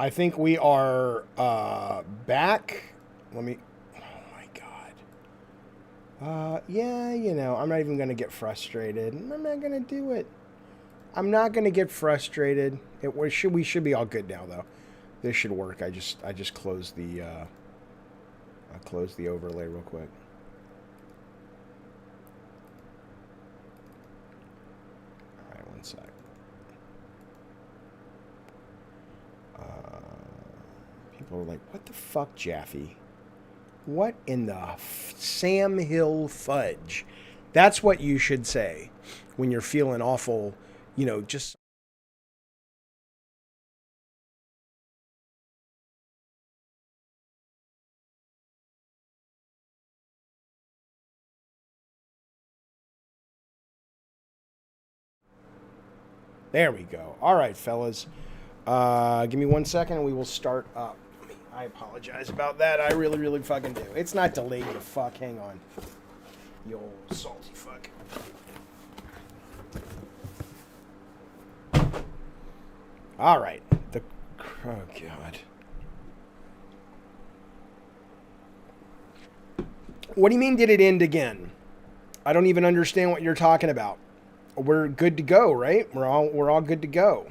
I think we are back. Let me... Oh, my God. Yeah, you know, I'm not even going to get frustrated. I'm not going to do it. I'm not going to get frustrated. We should be all good now, though. This should work. I just closed the... I closed the overlay real quick. All right, one sec. People are like, what the fuck, Jaffe? What in the Sam Hill fudge? That's what you should say when you're feeling awful, you know, just... There we go. All right, fellas. Give me 1 second and we will start up. I apologize about that. I really, really fucking do. It's not delayed, you fuck. Hang on. You old salty fuck. All right. Oh, God. What do you mean, did it end again? I don't even understand what you're talking about. We're good to go, right? We're all good to go.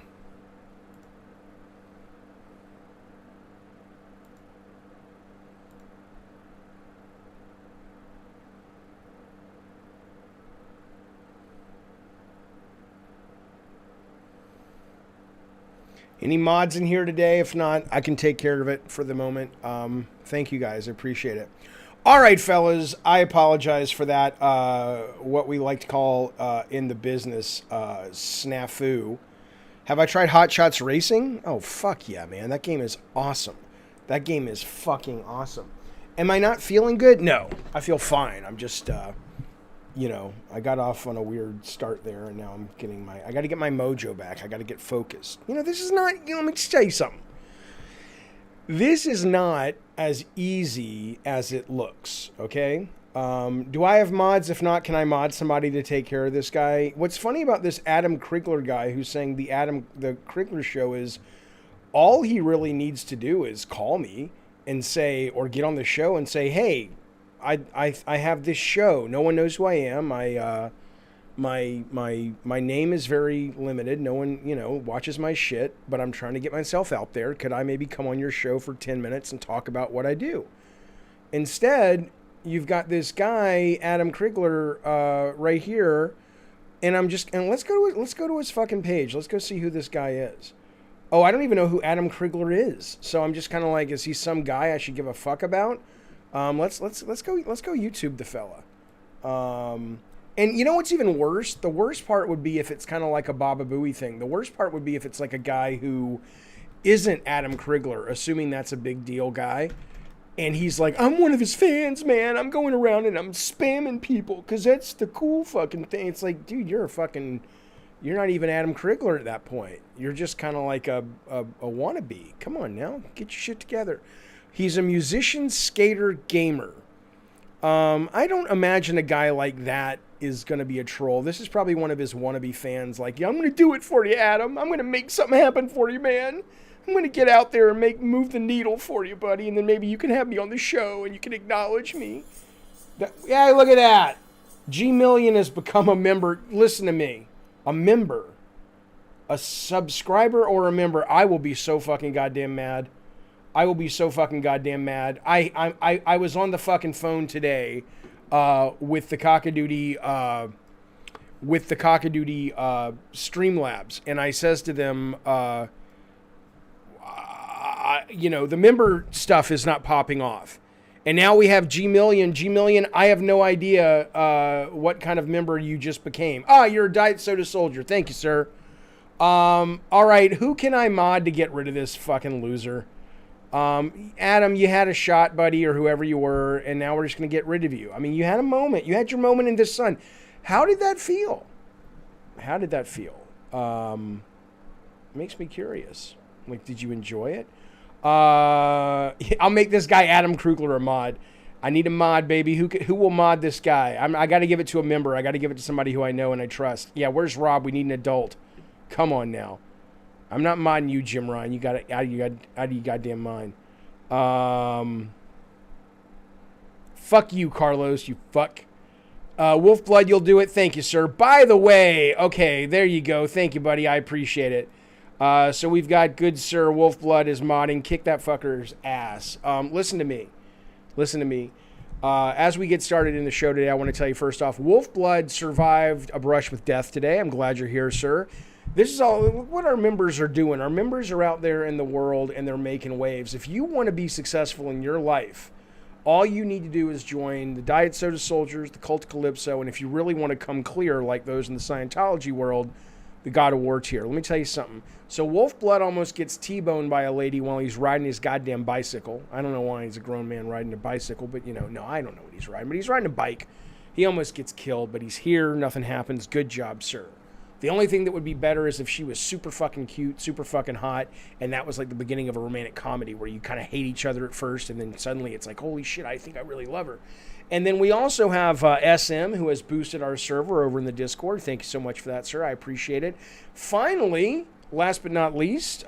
Any mods in here today? If not, I can take care of it for the moment. Thank you guys. I appreciate it. All right, fellas. I apologize for that. What we like to call in the business snafu. Have I tried Hot Shots Racing? Oh, fuck yeah, man. That game is awesome. That game is fucking awesome. Am I not feeling good? No. I feel fine. I'm just... you know, I got off on a weird start there, and now I'm getting I got to get my mojo back. I got to get focused. You know, this is not, you know, let me just tell you something. This is not as easy as it looks, okay? Do I have mods? If not, can I mod somebody to take care of this guy? What's funny about this Adam Krigler guy who's saying the Krigler show is all he really needs to do is call me and say, or get on the show and say, hey, I have this show. No one knows who I am. My name is very limited. No one, you know, watches my shit, but I'm trying to get myself out there. Could I maybe come on your show for 10 minutes and talk about what I do? Instead, you've got this guy, Adam Krigler, right here, and let's go to his fucking page. Let's go see who this guy is. Oh, I don't even know who Adam Krigler is. So I'm just kind of like, is he some guy I should give a fuck about? Let's go YouTube the fella. And you know what's even worse? The worst part would be if it's kind of like a Baba Booey thing. The worst part would be if it's like a guy who isn't Adam Krigler, assuming that's a big deal guy. And he's like, I'm one of his fans, man. I'm going around and I'm spamming people because that's the cool fucking thing. It's like, dude, you're not even Adam Krigler at that point. You're just kind of like a wannabe. Come on now, get your shit together. He's a musician, skater, gamer. I don't imagine a guy like that is going to be a troll. This is probably one of his wannabe fans like, yeah, I'm going to do it for you, Adam. I'm going to make something happen for you, man. I'm going to get out there and move the needle for you, buddy, and then maybe you can have me on the show and you can acknowledge me. Yeah, look at that. G Million has become a member. Listen to me. A member. A subscriber or a member. I will be so fucking goddamn mad. I will be so fucking goddamn mad. I was on the fucking phone today with the Cockadoodie Streamlabs, and I says to them, you know, the member stuff is not popping off. And now we have G Million. G Million, I have no idea what kind of member you just became. You're a Diet Soda Soldier. Thank you, sir. All right, who can I mod to get rid of this fucking loser? Adam, you had a shot, buddy, or whoever you were, and now we're just going to get rid of you. I mean, you had a moment. You had your moment in the sun. How did that feel? How did that feel? Makes me curious. Like, did you enjoy it? I'll make this guy Adam Krugler a mod. I need a mod, baby. Who will mod this guy? I got to give it to a member. I got to give it to somebody who I know and I trust. Yeah, where's Rob? We need an adult. Come on now. I'm not modding you, Jim Ryan. You got it out of your goddamn mind. Fuck you, Carlos. You fuck. Wolfblood, you'll do it. Thank you, sir. By the way, okay, there you go. Thank you, buddy. I appreciate it. So we've got good sir Wolfblood is modding. Kick that fucker's ass. Listen to me. As we get started in the show today, I want to tell you first off, Wolfblood survived a brush with death today. I'm glad you're here, sir. This is all what our members are doing. Our members are out there in the world and they're making waves. If you want to be successful in your life, all you need to do is join the Diet Soda Soldiers, the Cult of Calypso, and if you really want to come clear like those in the Scientology world, the God of War tier. Let me tell you something. So Wolfblood almost gets T-boned by a lady while he's riding his goddamn bicycle. I don't know why he's a grown man riding a bicycle, but no, I don't know what he's riding. But he's riding a bike. He almost gets killed, but he's here. Nothing happens. Good job, sir. The only thing that would be better is if she was super fucking cute, super fucking hot, and that was like the beginning of a romantic comedy where you kind of hate each other at first, and then suddenly it's like, holy shit, I think I really love her. And then we also have SM, who has boosted our server over in the Discord. Thank you so much for that, sir. I appreciate it. Finally, last but not least,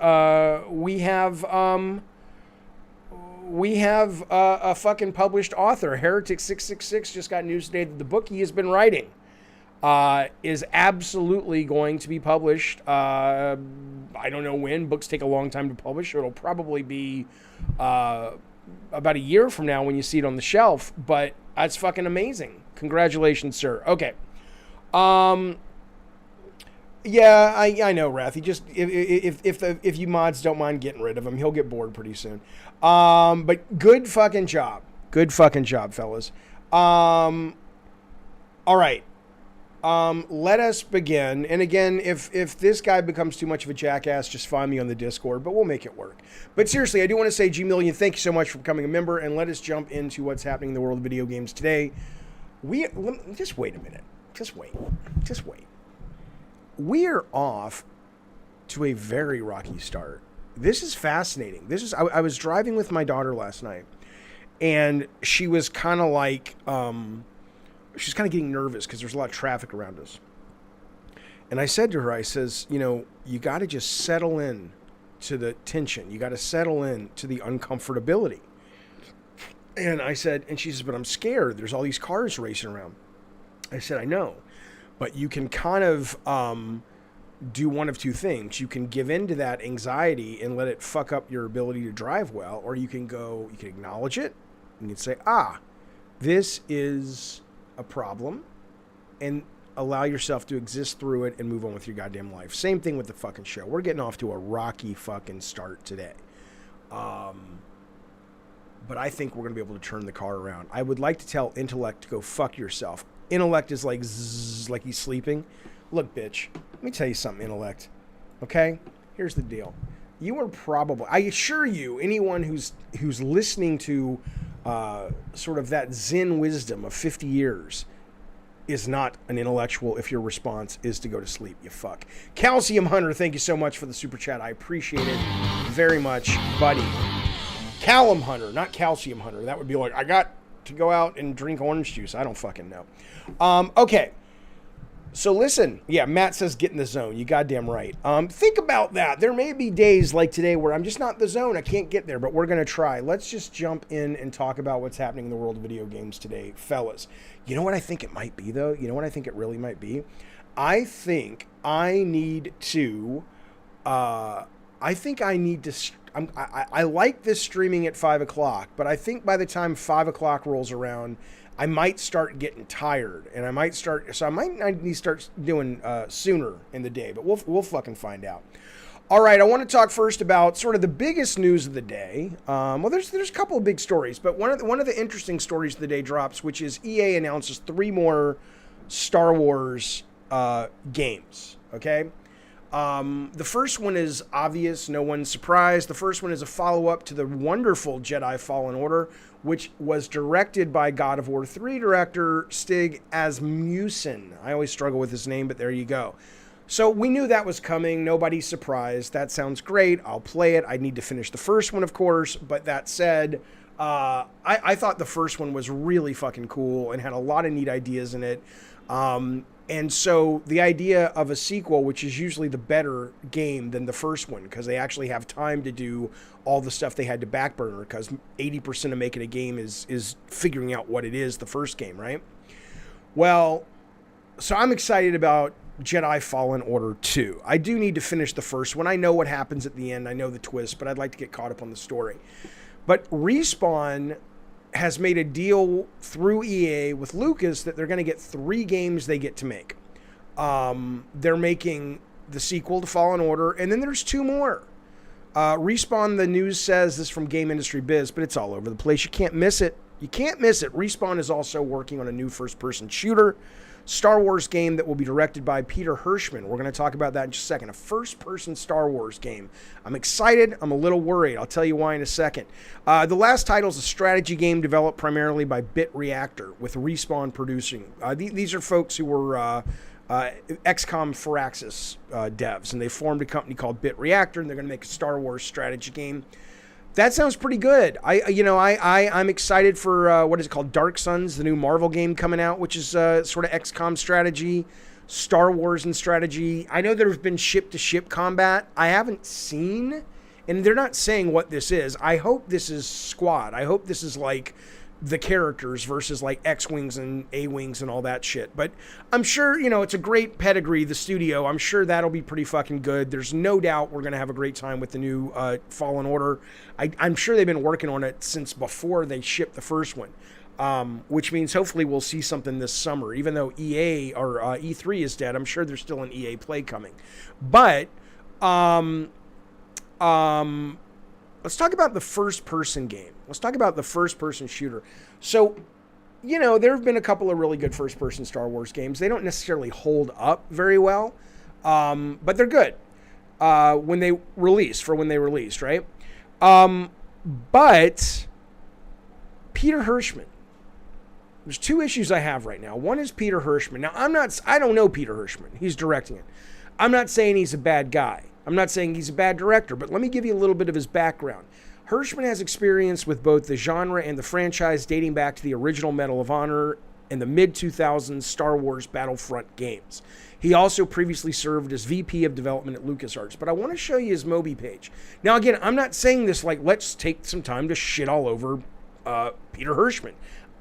we have a fucking published author. Heretic666 just got news today that the book he has been writing is absolutely going to be published. I don't know when. Books take a long time to publish. It'll probably be about a year from now when you see it on the shelf, but that's fucking amazing. Congratulations, sir. Okay. Yeah, I know, Wrath. He just if you mods don't mind getting rid of him, he'll get bored pretty soon. But good fucking job. Good fucking job, fellas. All right. Let us begin. And again, if this guy becomes too much of a jackass, just find me on the Discord, but we'll make it work. But seriously, I do want to say, G-Million, thank you so much for becoming a member, and let us jump into what's happening in the world of video games today. Just wait a minute. Just wait. We are off to a very rocky start. This is fascinating. I was driving with my daughter last night, and she was kind of like, she's kind of getting nervous because there's a lot of traffic around us. And I said to her, I says, you got to just settle in to the tension. You got to settle in to the uncomfortability. And I said, and she says, but I'm scared. There's all these cars racing around. I said, I know. But you can kind of do one of two things. You can give in to that anxiety and let it fuck up your ability to drive well. Or you can acknowledge it. And you can say, this is a problem, and allow yourself to exist through it and move on with your goddamn life. Same thing with the fucking show. We're getting off to a rocky fucking start today. But I think we're going to be able to turn the car around. I would like to tell Intellect to go fuck yourself. Intellect is like zzz, like he's sleeping. Look, bitch, let me tell you something, Intellect. Okay? Here's the deal. You are probably, I assure you, anyone who's listening to sort of that Zen wisdom of 50 years is not an intellectual if your response is to go to sleep, you fuck. Calcium Hunter, thank you so much for the super chat. I appreciate it very much, buddy. Callum Hunter, not Calcium Hunter. That would be like, I got to go out and drink orange juice. I don't fucking know. Okay. So listen, yeah, Matt says get in the zone. You goddamn right. Think about that. There may be days like today where I'm just not in the zone. I can't get there, but we're going to try. Let's just jump in and talk about what's happening in the world of video games today, fellas. You know what I think it might be, though? You know what I think it really might be? I think I need to, I like this streaming at 5 o'clock, but I think by the time 5 o'clock rolls around, I might start getting tired, and I might need to start doing sooner in the day, but we'll fucking find out. All right, I want to talk first about sort of the biggest news of the day. Well, there's a couple of big stories, but one of the interesting stories of the day drops, which is EA announces 3 more Star Wars games. Okay. The first one is obvious, no one's surprised. The first one is a follow-up to the wonderful Jedi Fallen Order, which was directed by God of War 3 director Stig Asmussen. I always struggle with his name, but there you go. So we knew that was coming. Nobody's surprised. That sounds great. I'll play it. I need to finish the first one, of course. But that said, I thought the first one was really fucking cool and had a lot of neat ideas in it. And And so the idea of a sequel, which is usually the better game than the first one, because they actually have time to do all the stuff they had to backburner, because 80% of making a game is figuring out what it is, the first game, right? Well, so I'm excited about Jedi Fallen Order 2. I do need to finish the first one. I know what happens at the end. I know the twist, but I'd like to get caught up on the story. But Respawn has made a deal through EA with Lucas that they're going to get 3 games they get to make. They're making the sequel to Fallen Order, and then there's 2 more. Respawn, the news says, this is from Game Industry Biz, but it's all over the place. You can't miss it. You can't miss it. Respawn is also working on a new first-person shooter Star Wars game that will be directed by Peter Hirschman. We're going to talk about that in just a second. A first-person Star Wars game. I'm excited. I'm a little worried. I'll tell you why in a second. The last title is a strategy game developed primarily by Bit Reactor, with Respawn producing. These are folks who were XCOM Firaxis devs, and they formed a company called Bit Reactor, and they're going to make a Star Wars strategy game. That sounds pretty good. I'm excited for what is it called, Dark Suns, the new Marvel game coming out, which is sort of XCOM strategy, Star Wars and strategy. I know there's been ship-to-ship combat. I haven't seen, and they're not saying what this is. I hope this is squad. I hope this is like the characters versus like X-Wings and A-Wings and all that shit. But I'm sure, it's a great pedigree, the studio. I'm sure that'll be pretty fucking good. There's no doubt we're going to have a great time with the new Fallen Order. I'm sure they've been working on it since before they shipped the first one, which means hopefully we'll see something this summer. Even though EA or E3 is dead, I'm sure there's still an EA Play coming. But let's talk about the first-person game. Let's talk about the first-person shooter. So, there have been a couple of really good first-person Star Wars games. They don't necessarily hold up very well, but they're good when they released, right? But Peter Hirschman, there's 2 issues I have right now. One is Peter Hirschman. Now, I don't know Peter Hirschman. He's directing it. I'm not saying he's a bad guy. I'm not saying he's a bad director, but let me give you a little bit of his background. Hirschman has experience with both the genre and the franchise dating back to the original Medal of Honor and the mid-2000s Star Wars Battlefront games. He also previously served as VP of Development at LucasArts, but I want to show you his Moby page. Now, again, I'm not saying this like, let's take some time to shit all over Peter Hirschman.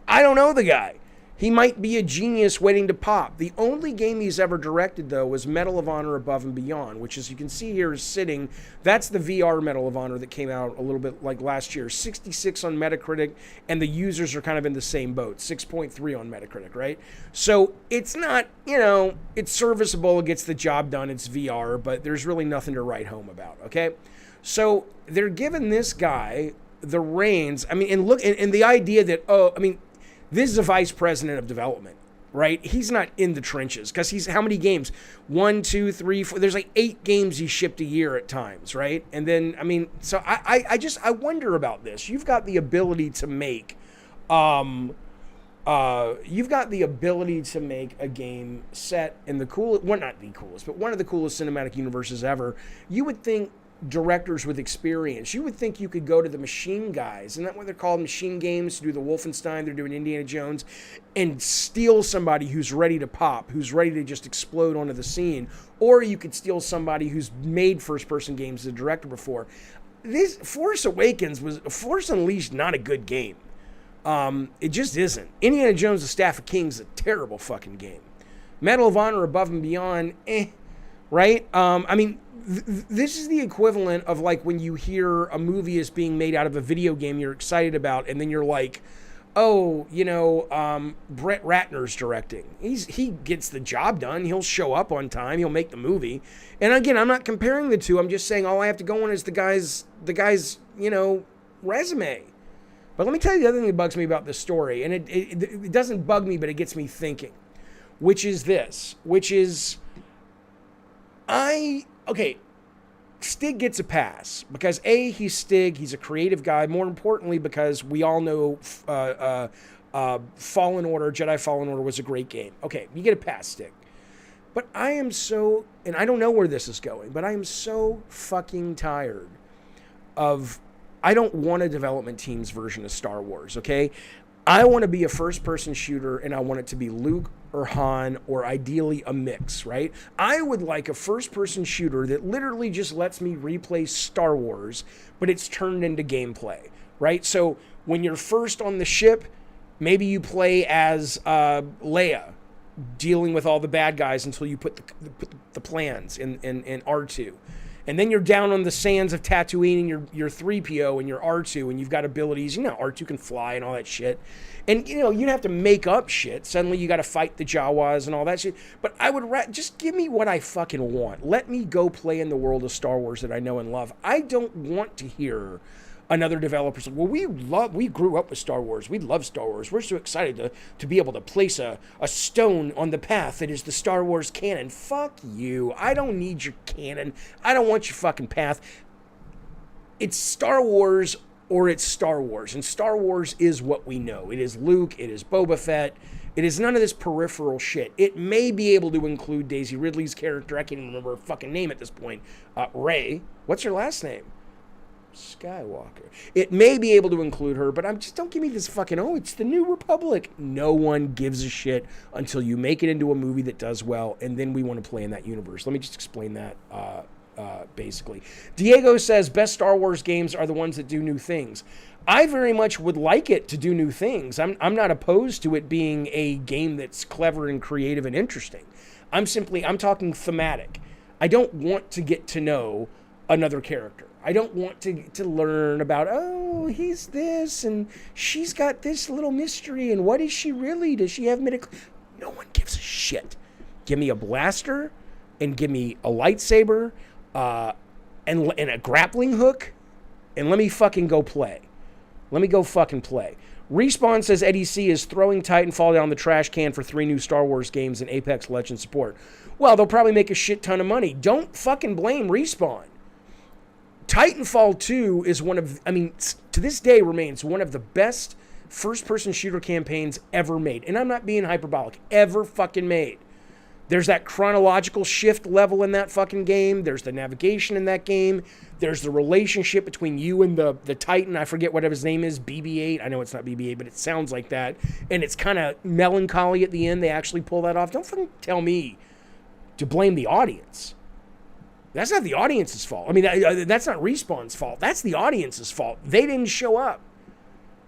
I don't know the guy. He might be a genius waiting to pop. The only game he's ever directed, though, was Medal of Honor Above and Beyond, which, as you can see here, is sitting. That's the VR Medal of Honor that came out a little bit like last year. 66 on Metacritic, and the users are kind of in the same boat. 6.3 on Metacritic, right? So it's not, it's serviceable. It gets the job done. It's VR, but there's really nothing to write home about, okay? So they're giving this guy the reins. I mean, and look, and the idea that, this is a vice president of development, right? He's not in the trenches because he's how many games? 1, 2, 3, 4. There's like 8 games he shipped a year at times, right? And then, so I wonder about this. You've got the ability to make, a game set in the coolest, well, not the coolest, but one of the coolest cinematic universes ever. You would think directors with experience, you would think you could go to the Machine guys, isn't that what they're called, Machine Games, to do the Wolfenstein, they're doing Indiana Jones, and steal somebody who's ready to pop, who's ready to just explode onto the scene. Or you could steal somebody who's made first-person games as a director before. This Force Unleashed, not a good game. It just isn't. Indiana Jones, The Staff of Kings is a terrible fucking game. Medal of Honor Above and Beyond, right? This is the equivalent of like when you hear a movie is being made out of a video game you're excited about, and then you're like, Brett Ratner's directing. He gets the job done. He'll show up on time. He'll make the movie. And again, I'm not comparing the two. I'm just saying all I have to go on is the guy's resume. But let me tell you the other thing that bugs me about this story, and it doesn't bug me, but it gets me thinking, which is Stig gets a pass because he's Stig, he's a creative guy. More importantly, because we all know Fallen Order, Jedi Fallen Order was a great game. Okay, you get a pass, Stig. But I am so, and I don't know where this is going, but I am so fucking tired of, I don't want a development team's version of Star Wars, okay? I want to be a first-person shooter, and I want it to be Luke or Han, or ideally a mix, right? I would like a first-person shooter that literally just lets me replay Star Wars, but it's turned into gameplay, right? So when you're first on the ship, maybe you play as Leia, dealing with all the bad guys until you put the plans in R2. And then you're down on the sands of Tatooine and you're 3PO and you're R2 and you've got abilities. You know, R2 can fly and all that shit. And, you know, you'd have to make up shit. Suddenly you got to fight the Jawas and all that shit. But I would just give me what I fucking want. Let me go play in the world of Star Wars that I know and love. I don't want to hear another developer say, well, we grew up with Star Wars. We love Star Wars. We're so excited to be able to place a stone on the path that is the Star Wars canon. Fuck you. I don't need your canon. I don't want your fucking path. It's Star Wars or it's Star Wars. And Star Wars is what we know. It is Luke. It is Boba Fett. It is none of this peripheral shit. It may be able to include Daisy Ridley's character. I can't even remember her fucking name at this point. Rey. What's her last name? Skywalker. It may be able to include her, but don't give me this fucking, oh, it's the New Republic. No one gives a shit until you make it into a movie that does well, and then we want to play in that universe. Let me just explain that basically. Diego says best Star Wars games are the ones that do new things. I very much would like it to do new things. I'm not opposed to it being a game that's clever and creative and interesting. I'm talking thematic. I don't want to get to know another character. I don't want to learn about, oh, he's this, and she's got this little mystery, and what is she really? Does she have medical? No one gives a shit. Give me a blaster, and give me a lightsaber, and a grappling hook, and let me fucking go play. Let me go fucking play. Respawn says Eddie C is throwing Titanfall down the trash can for 3 new Star Wars games and Apex Legends support. Well, they'll probably make a shit ton of money. Don't fucking blame Respawn. Titanfall 2 is to this day remains one of the best first-person shooter campaigns ever made. And I'm not being hyperbolic. Ever fucking made. There's that chronological shift level in that fucking game. There's the navigation in that game. There's the relationship between you and the Titan. I forget what his name is. BB-8. I know it's not BB-8, but it sounds like that. And it's kind of melancholy at the end. They actually pull that off. Don't fucking tell me to blame the audience. That's not the audience's fault. I mean, that's not Respawn's fault. That's the audience's fault. They didn't show up.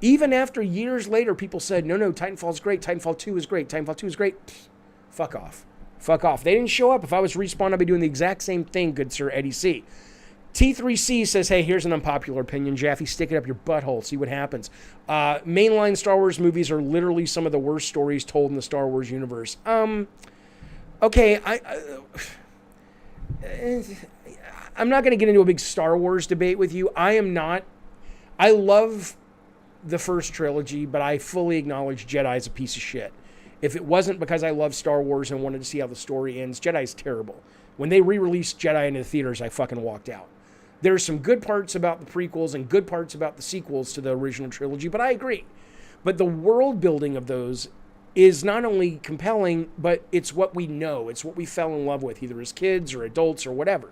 Even after years later, people said, no, Titanfall's great. Titanfall 2 is great. Titanfall 2 is great. Pfft, fuck off. Fuck off. They didn't show up. If I was Respawn, I'd be doing the exact same thing, good sir Eddie C. T3C says, hey, here's an unpopular opinion. Jaffe, stick it up your butthole. See what happens. Mainline Star Wars movies are literally some of the worst stories told in the Star Wars universe. Okay, I'm not going to get into a big Star Wars debate with you. I love the first trilogy, but I fully acknowledge Jedi's a piece of shit. If it wasn't because I love Star Wars and wanted to see how the story ends, Jedi's terrible. When they re-released Jedi into the theaters, I fucking walked out. There's some good parts about the prequels and good parts about the sequels to the original trilogy, but I agree. But the world building of those is not only compelling, but it's what we know. It's what we fell in love with, either as kids or adults or whatever.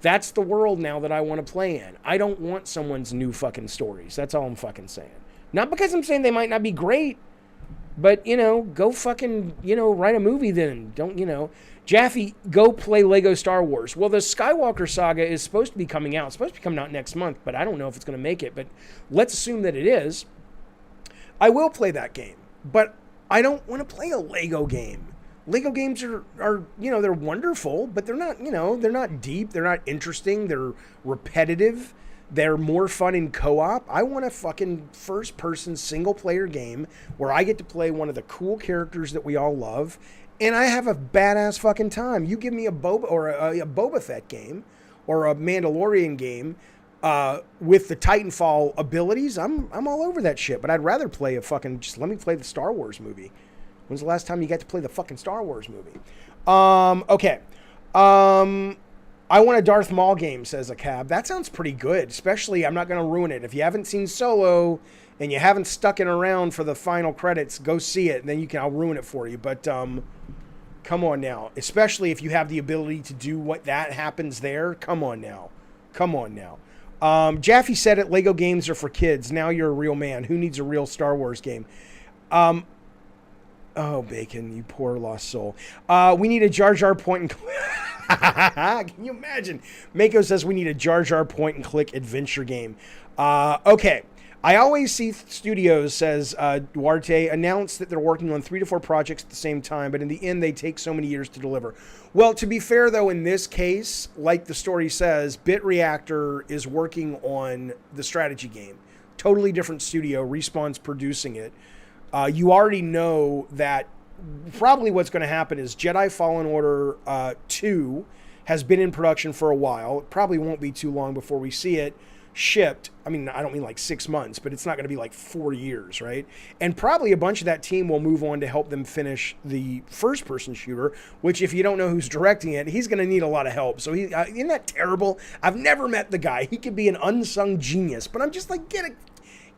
That's the world now that I want to play in. I don't want someone's new fucking stories. That's all I'm fucking saying. Not because I'm saying they might not be great, but, go fucking, write a movie then. Don't, Jaffe, go play Lego Star Wars. Well, the Skywalker saga is supposed to be coming out. It's supposed to be coming out next month, but I don't know if it's going to make it. But let's assume that it is. I will play that game, but I don't want to play a Lego game. Lego games are they're wonderful, but they're not, they're not deep. They're not interesting. They're repetitive. They're more fun in co-op. I want a fucking first-person single-player game where I get to play one of the cool characters that we all love, and I have a badass fucking time. You give me a Boba Fett game or a Mandalorian game with the Titanfall abilities, I'm all over that shit. But I'd rather play just let me play the Star Wars movie. When's the last time you got to play the fucking Star Wars movie? Okay. I want a Darth Maul game, says a cab. That sounds pretty good, especially, I'm not going to ruin it. If you haven't seen Solo and you haven't stuck it around for the final credits, go see it, and then I'll ruin it for you. But come on now. Especially if you have the ability to do what that happens there. Come on now. Jaffe said it, Lego games are for kids. Now you're a real man. Who needs a real Star Wars game? Oh, Bacon, you poor lost soul. We need a Jar Jar point and click. Can you imagine? Mako says we need a Jar Jar point and click adventure game. Okay. I always see studios, says Duarte, announce that they're working on 3 to 4 projects at the same time, but in the end, they take so many years to deliver. Well, to be fair, though, in this case, like the story says, Bit Reactor is working on the strategy game. Totally different studio. Respawn's producing it. You already know that probably what's going to happen is Jedi Fallen Order 2 has been in production for a while. It probably won't be too long before we see it shipped. I mean, I don't mean like 6 months, but it's not going to be like 4 years, right? And probably a bunch of that team will move on to help them finish the first-person shooter, which if you don't know who's directing it, he's going to need a lot of help. So isn't that terrible? I've never met the guy. He could be an unsung genius, but I'm just like,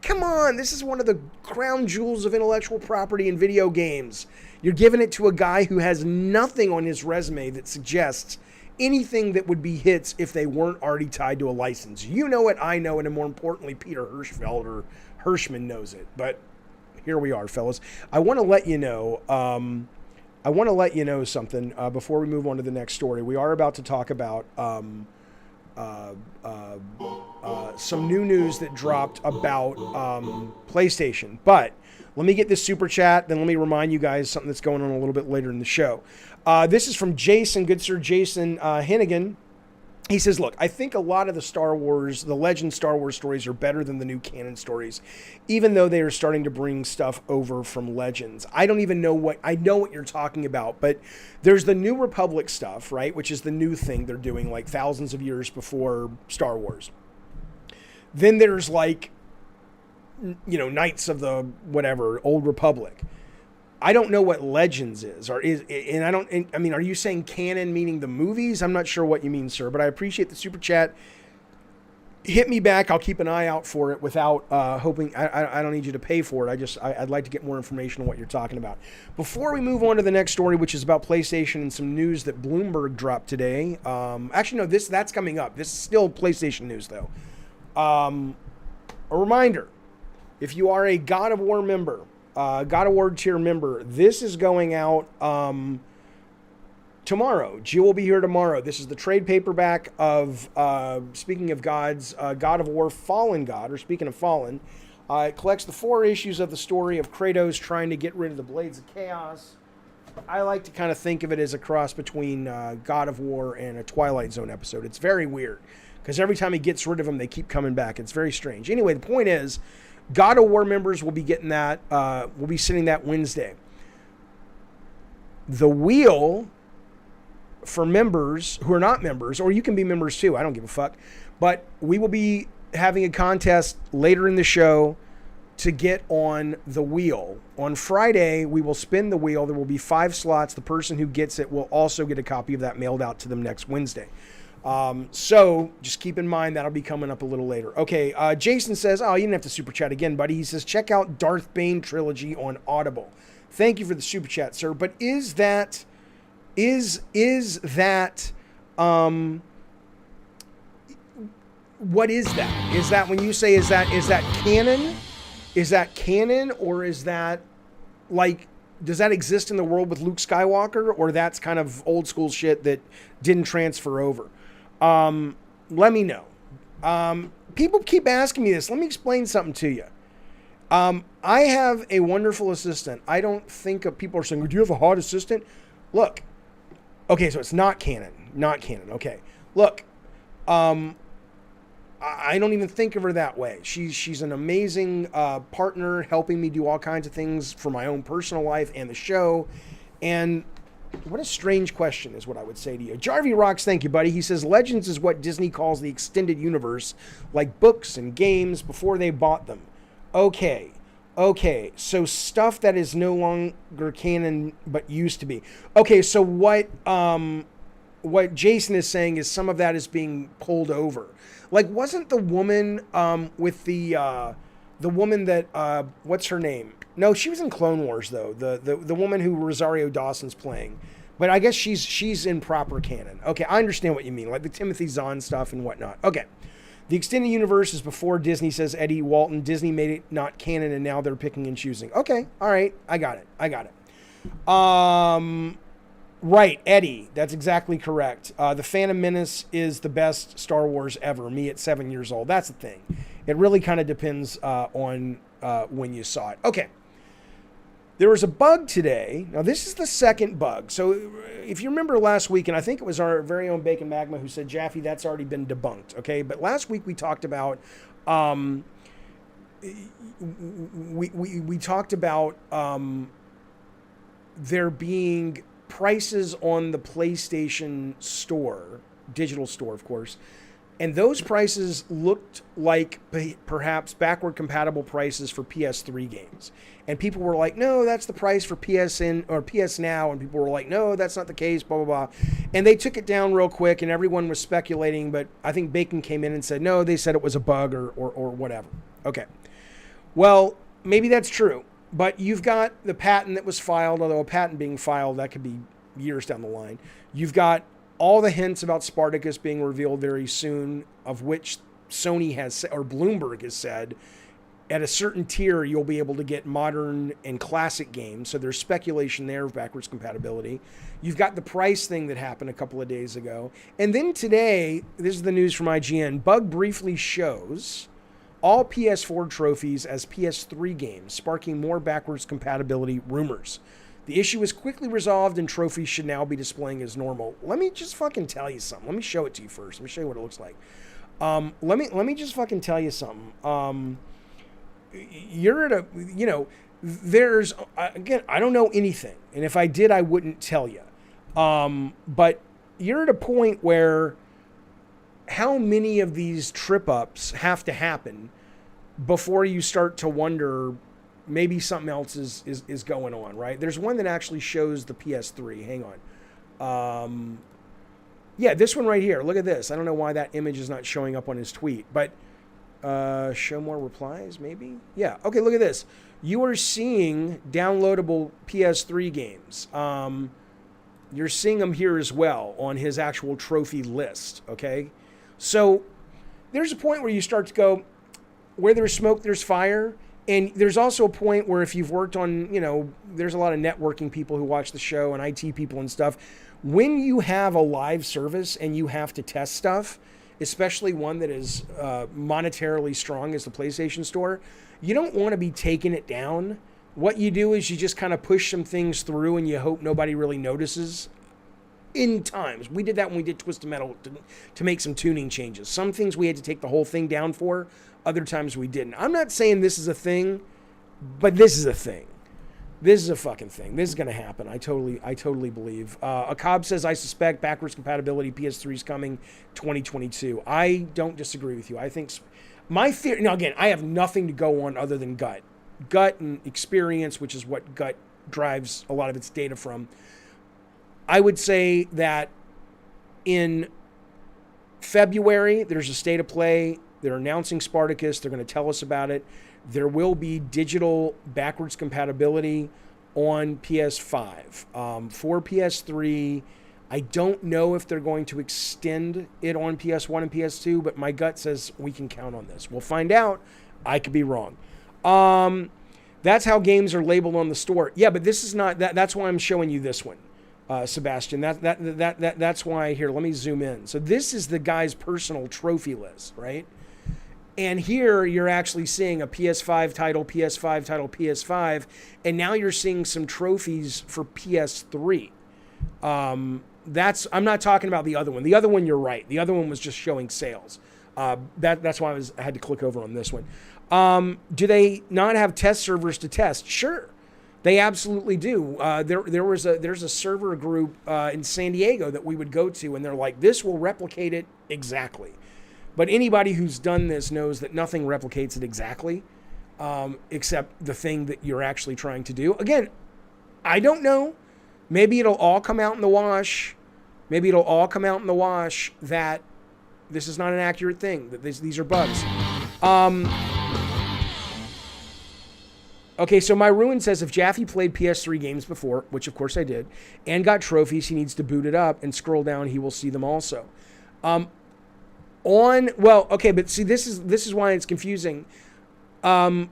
come on, this is one of the crown jewels of intellectual property in video games. You're giving it to a guy who has nothing on his resume that suggests anything that would be hits if they weren't already tied to a license. You know it, I know it, and more importantly, Peter Hirschman knows it. But here we are, fellas. I want to let you know. Something before we move on to the next story. We are about to talk about some new news that dropped about PlayStation. But let me get this super chat, then let me remind you guys something that's going on a little bit later in the show. This is from Jason, good sir Jason Hennigan. He says, look, I think a lot of the Legend Star Wars stories are better than the new canon stories, even though they are starting to bring stuff over from Legends. I don't even know I know what you're talking about, but there's the New Republic stuff, right? Which is the new thing they're doing like thousands of years before Star Wars. Then there's like, Knights of the whatever, Old Republic. I don't know what Legends is, are you saying canon meaning the movies? I'm not sure what you mean, sir, but I appreciate the super chat. Hit me back. I'll keep an eye out for it without hoping. I don't need you to pay for it. I'd like to get more information on what you're talking about. Before we move on to the next story, which is about PlayStation and some news that Bloomburg dropped today. Actually, no, that's coming up. This is still PlayStation news, though. A reminder, if you are a God of War member, God of War tier member, this is going out tomorrow. Jill will be here tomorrow. This is the trade paperback of, speaking of gods, God of War Fallen God, or speaking of Fallen. It collects the 4 issues of the story of Kratos trying to get rid of the Blades of Chaos. I like to kind of think of it as a cross between God of War and a Twilight Zone episode. It's very weird, because every time he gets rid of them, they keep coming back. It's very strange. Anyway, the point is, God of War members will be getting that. We'll be sending that Wednesday. The wheel for members who are not members, or you can be members too, I don't give a fuck, but we will be having a contest later in the show to get on the wheel. On Friday, we will spin the wheel. There will be 5 slots. The person who gets it will also get a copy of that mailed out to them next Wednesday. So just keep in mind that'll be coming up a little later. Okay. Jason says, you didn't have to super chat again, buddy. He says, check out Darth Bane trilogy on Audible. Thank you for the super chat, sir. But is that, what is that? Is that when you say, is that canon? Is that canon, or is that like, does that exist in the world with Luke Skywalker, or that's kind of old school shit that didn't transfer over? Let me know. People keep asking me this. Let me explain something to you. I have a wonderful assistant. I don't think of people are saying, do you have a hot assistant? Look. Okay, so it's not canon. Not canon. Okay. Look. I don't even think of her that way. She's an amazing partner, helping me do all kinds of things for my own personal life and the show. And what a strange question is what I would say to you. Jarvie Rocks, thank you, buddy. He says, Legends is what Disney calls the extended universe, like books and games before they bought them. Okay, so stuff that is no longer canon but used to be. Okay, so what Jason is saying is some of that is being pulled over. Like, wasn't the woman with the woman that what's her name? No, she was in Clone Wars though. The woman who Rosario Dawson's playing, but I guess she's in proper canon. Okay, I understand what you mean, like the Timothy Zahn stuff and whatnot. Okay, The extended universe is before Disney, says Eddie Walton. Disney made it not canon, and now they're picking and choosing. Okay, all right, I got it. Right, Eddie, that's exactly correct. The Phantom Menace is the best Star Wars ever. Me at 7 years old. That's the thing. It really kind of depends on when you saw it. Okay. There was a bug today. Now, this is the second bug. So, if you remember last week, and I think it was our very own Bacon Magma who said, Jaffe, that's already been debunked. Okay. But last week we talked about, we talked about there being prices on the PlayStation store, digital store, of course. And those prices looked like perhaps backward compatible prices for PS3 games. And people were like, no, that's the price for PSN or PS Now. And people were like, no, that's not the case, blah, blah, blah. And they took it down real quick and everyone was speculating. But I think Bacon came in and said, no, they said it was a bug or whatever. Okay. Well, maybe that's true. But you've got the patent that was filed, although a patent being filed, that could be years down the line. You've got all the hints about Spartacus being revealed very soon, of which Sony has, or Bloomburg has said, at a certain tier, you'll be able to get modern and classic games. So there's speculation there of backwards compatibility. You've got the price thing that happened a couple of days ago. And then today, this is the news from IGN, Bug briefly shows all PS4 trophies as PS3 games, sparking more backwards compatibility rumors. The issue is quickly resolved and trophies should now be displaying as normal. Let me just fucking tell you something. Let me show it to you first. Let me show you what it looks like. Let me just fucking tell you something. You're at a, there's, again, I don't know anything. And if I did, I wouldn't tell you. But you're at a point where how many of these trip ups have to happen before you start to wonder maybe something else is going on, right? There's one that actually shows the PS3. Hang on. Yeah, this one right here. Look at this. I don't know why that image is not showing up on his tweet, but show more replies, maybe? Yeah. Okay, look at this. You are seeing downloadable PS3 games. You're seeing them here as well on his actual trophy list, okay? So there's a point where you start to go, where there's smoke, there's fire. And there's also a point where if you've worked on, there's a lot of networking people who watch the show and IT people and stuff. When you have a live service and you have to test stuff, especially one that is monetarily strong as the PlayStation Store, you don't want to be taking it down. What you do is you just kind of push some things through and you hope nobody really notices. In times. We did that when we did Twisted Metal to make some tuning changes. Some things we had to take the whole thing down for. Other times we didn't. I'm not saying this is a thing, but this is a thing. This is a fucking thing. This is going to happen. I totally believe. Akab says, I suspect backwards compatibility PS3 is coming 2022. I don't disagree with you. I think my theory, now again, I have nothing to go on other than gut. Gut and experience, which is what gut drives a lot of its data from. I would say that in February, there's a state of play. They're announcing Spartacus. They're going to tell us about it. There will be digital backwards compatibility on PS5. For PS3, I don't know if they're going to extend it on PS1 and PS2, but my gut says we can count on this. We'll find out. I could be wrong. That's how games are labeled on the store. Yeah, but this is not that. That's why I'm showing you this one. Sebastian, that's why here, let me zoom in. So this is the guy's personal trophy list, right? And here you're actually seeing a PS5 title, PS5 title, PS5, and now you're seeing some trophies for PS3. I'm not talking about the other one. The other one, you're right. The other one was just showing sales. That's why I had to click over on this one. Do they not have test servers to test? Sure. They absolutely do. There's a server group in San Diego that we would go to, and they're like, this will replicate it exactly. But anybody who's done this knows that nothing replicates it exactly, except the thing that you're actually trying to do. Again, I don't know. Maybe it'll all come out in the wash. That this is not an accurate thing, that these are bugs. Okay, so my Ruin says if Jaffe played PS3 games before, which of course I did, and got trophies, he needs to boot it up and scroll down. He will see them also. But see, this is why it's confusing. All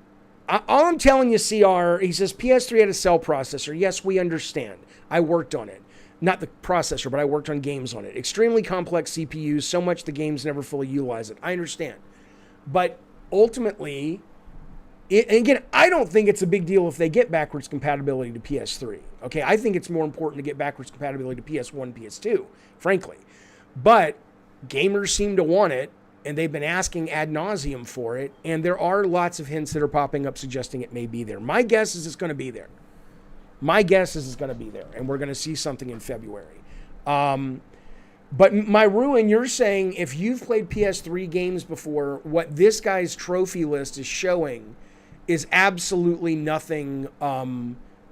I'm telling you, CR, he says PS3 had a cell processor. Yes, we understand. I worked on it. Not the processor, but I worked on games on it. Extremely complex CPUs, so much the games never fully utilize it. I understand. But ultimately, and again, I don't think it's a big deal if they get backwards compatibility to PS3. Okay, I think it's more important to get backwards compatibility to PS1, PS2, frankly. But gamers seem to want it, and they've been asking ad nauseum for it, and there are lots of hints that are popping up suggesting it may be there. My guess is it's going to be there. And we're going to see something in February. But my ruin, you're saying if you've played PS3 games before, what this guy's trophy list is showing is absolutely nothing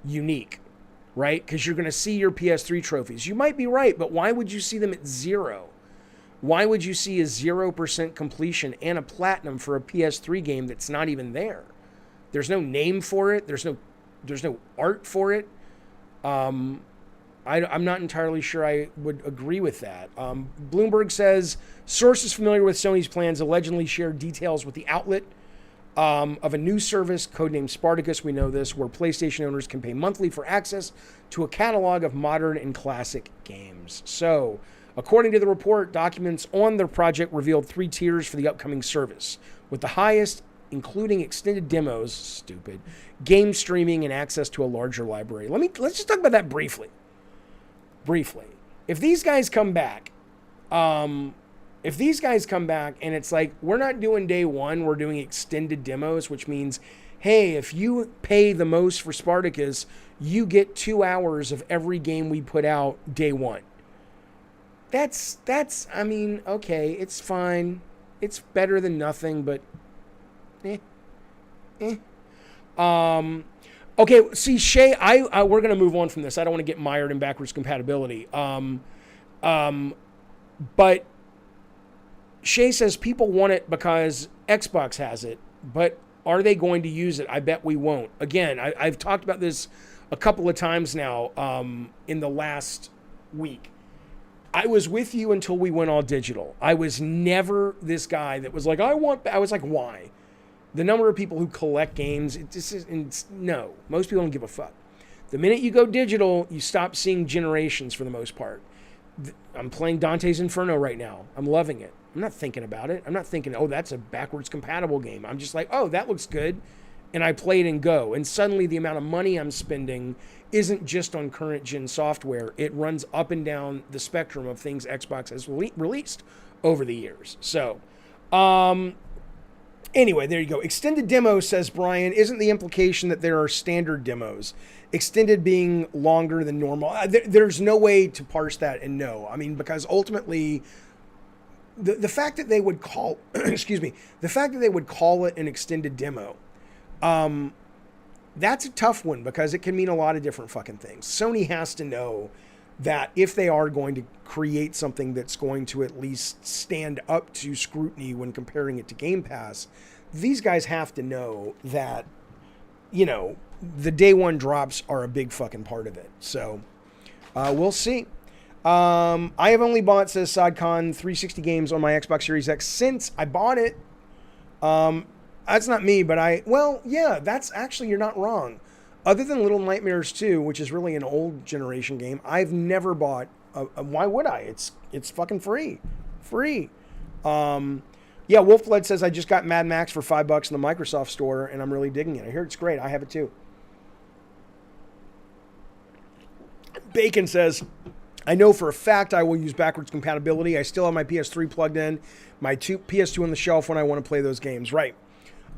unique, right? Because you're going to see your PS3 trophies. You might be right, but why would you see them at 0? Why would you see a 0% completion and a platinum for a PS3 game that's not even there? There's no name for it. There's no art for it. I'm not entirely sure I would agree with that. Bloomburg says sources familiar with Sony's plans allegedly shared details with the outlet of a new service codenamed Spartacus. We know this, where PlayStation owners can pay monthly for access to a catalog of modern and classic games. So, according to the report, documents on the project revealed 3 tiers for the upcoming service, with the highest including extended demos, game streaming, and access to a larger library. Let's just talk about that briefly. If these guys come back, and it's like, we're not doing day one, we're doing extended demos, which means, hey, if you pay the most for Spartacus, you get 2 hours of every game we put out day one. I mean, okay, it's fine. It's better than nothing, but okay, see, Shay, we're going to move on from this. I don't want to get mired in backwards compatibility. But Shay says people want it because Xbox has it, but are they going to use it? I bet we won't. Again, I've talked about this a couple of times now in the last week. I was with you until we went all digital. I was never this guy that was like, I was like, why? The number of people who collect games, no. Most people don't give a fuck. The minute you go digital, you stop seeing generations for the most part. I'm playing Dante's Inferno right now. I'm loving it. I'm not thinking about it. I'm not thinking, oh, that's a backwards compatible game. I'm just like, oh, that looks good. And I play it and go. And suddenly the amount of money I'm spending isn't just on current gen software. It runs up and down the spectrum of things Xbox has released over the years. So, anyway, there you go. Extended demo, says Brian, isn't the implication that there are standard demos? Extended being longer than normal. There's no way to parse that and know. I mean, because ultimately, the fact that they would call, the fact that they would call it an extended demo, that's a tough one because it can mean a lot of different fucking things. Sony has to know that if they are going to create something that's going to at least stand up to scrutiny when comparing it to Game Pass, these guys have to know that, the day one drops are a big fucking part of it. So, we'll see. I have only bought, says Sadcon, 360 games on my Xbox Series X since I bought it. That's not me, but that's actually, you're not wrong. Other than Little Nightmares 2, which is really an old generation game, I've never bought, why would I? It's fucking free. Wolfblood says, I just got Mad Max for $5 in the Microsoft store, and I'm really digging it. I hear it's great. I have it too. Bacon says, I know for a fact I will use backwards compatibility. I still have my PS3 plugged in, my PS2 on the shelf when I want to play those games. Right.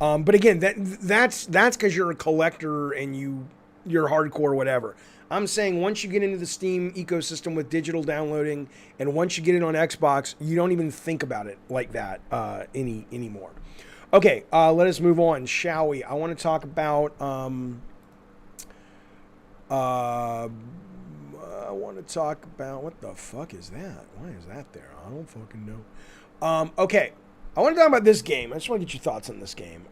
But again, that's because you're a collector and you're hardcore, whatever. I'm saying once you get into the Steam ecosystem with digital downloading, and once you get it on Xbox, you don't even think about it like that anymore. Okay, let us move on, shall we? I want to talk about what the fuck is that? Why is that there? I don't fucking know. Okay. I want to talk about this game. I just want to get your thoughts on this game.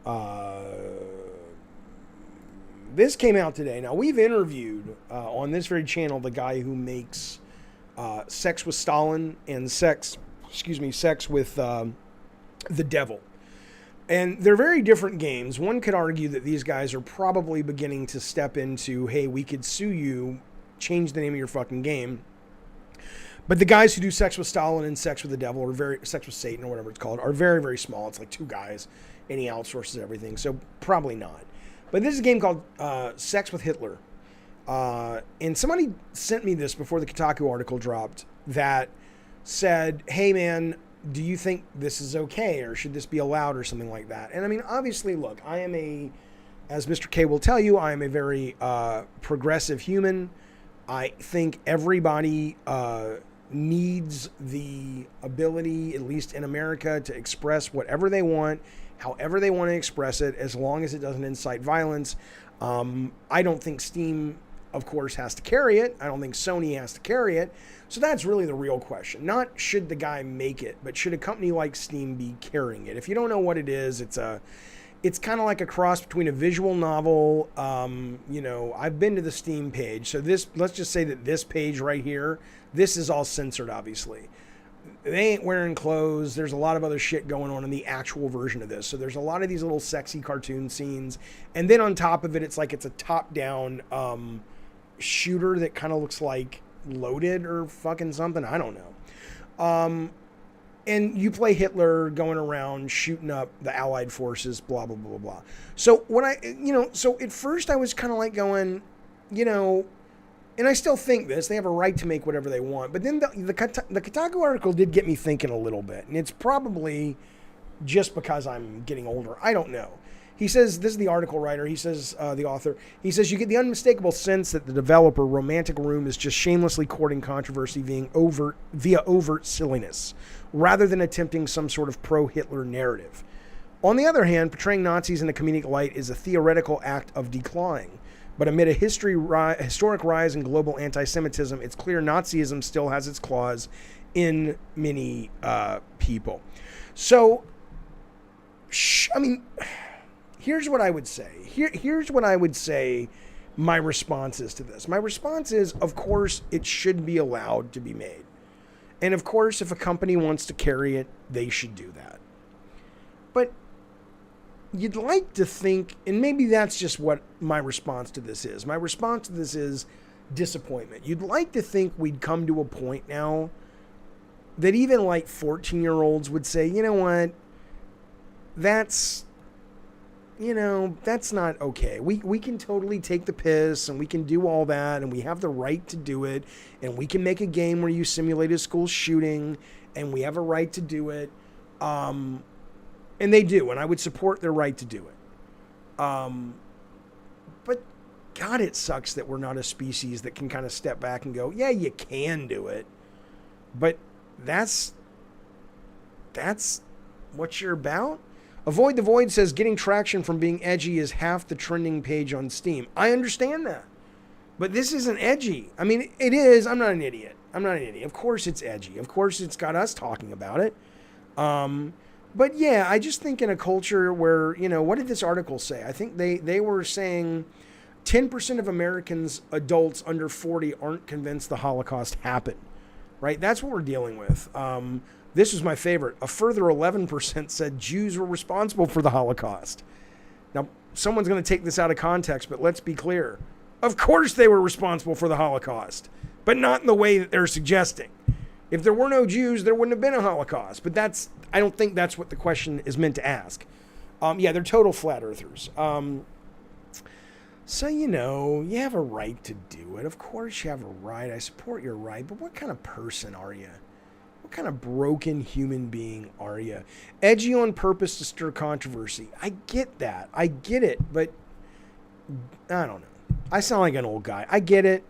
This came out today. Now, we've interviewed on this very channel the guy who makes Sex with Stalin and Sex Sex with the Devil. And they're very different games. One could argue that these guys are probably beginning to step into, hey, we could sue you, change the name of your fucking game. But the guys who do Sex with Stalin and Sex with the Devil, or Sex with Satan, or whatever it's called, are very, very small. It's like 2 guys, and he outsources everything, so probably not. But this is a game called Sex with Hitler. And somebody sent me this before the Kotaku article dropped that said, hey man, do you think this is okay, or should this be allowed, or something like that? And I mean, obviously, look, as Mr. K will tell you, I am a very progressive human. I think everybody needs the ability, at least in America, to express whatever they want, however they want to express it, as long as it doesn't incite violence. I don't think Steam, of course, has to carry it. I don't think Sony has to carry it. So that's really the real question. Not should the guy make it, but should a company like Steam be carrying it? If you don't know what it is, it's kind of like a cross between a visual novel. I've been to the Steam page. So let's just say that this page right here, this is all censored, obviously. They ain't wearing clothes. There's a lot of other shit going on in the actual version of this. So there's a lot of these little sexy cartoon scenes. And then on top of it, it's like it's a top-down shooter that kind of looks like Loaded or fucking something. I don't know. And you play Hitler going around shooting up the Allied forces, blah, blah, blah, blah. So so at first I was kind of like going, and I still think this, they have a right to make whatever they want. But then the Kotaku article did get me thinking a little bit. And it's probably just because I'm getting older. I don't know. He says, this is the article writer, he says, the author, he says, you get the unmistakable sense that the developer Romantic Room is just shamelessly courting controversy via overt silliness, rather than attempting some sort of pro-Hitler narrative. On the other hand, portraying Nazis in a comedic light is a theoretical act of decline. But amid a historic rise in global anti-Semitism, it's clear Nazism still has its claws in many people. So, here's what I would say. Here's what I would say my response is to this. My response is, of course, it should be allowed to be made. And of course, if a company wants to carry it, they should do that. But you'd like to think, and maybe that's just what my response to this is. My response to this is disappointment. You'd like to think we'd come to a point now that even like 14-year-olds would say, you know what, that's not okay. We can totally take the piss and we can do all that and we have the right to do it and we can make a game where you simulate a school shooting and we have a right to do it. And they do, and I would support their right to do it. But God, it sucks that we're not a species that can kind of step back and go, yeah, you can do it. But that's what you're about. Avoid the Void says getting traction from being edgy is half the trending page on Steam. I understand that. But this isn't edgy. I mean, it is. I'm not an idiot. Of course it's edgy. Of course it's got us talking about it. But yeah, I just think in a culture where, what did this article say? I think they were saying 10% of Americans, adults under 40, aren't convinced the Holocaust happened. Right? That's what we're dealing with. This was my favorite. A further 11% said Jews were responsible for the Holocaust. Now, someone's going to take this out of context, but let's be clear. Of course they were responsible for the Holocaust, but not in the way that they're suggesting. If there were no Jews, there wouldn't have been a Holocaust. But I don't think that's what the question is meant to ask. They're total flat earthers. So, you have a right to do it. Of course you have a right. I support your right. But what kind of person are you? What kind of broken human being are you? Edgy on purpose to stir controversy. I get that. I get it. But I don't know. I sound like an old guy. I get it.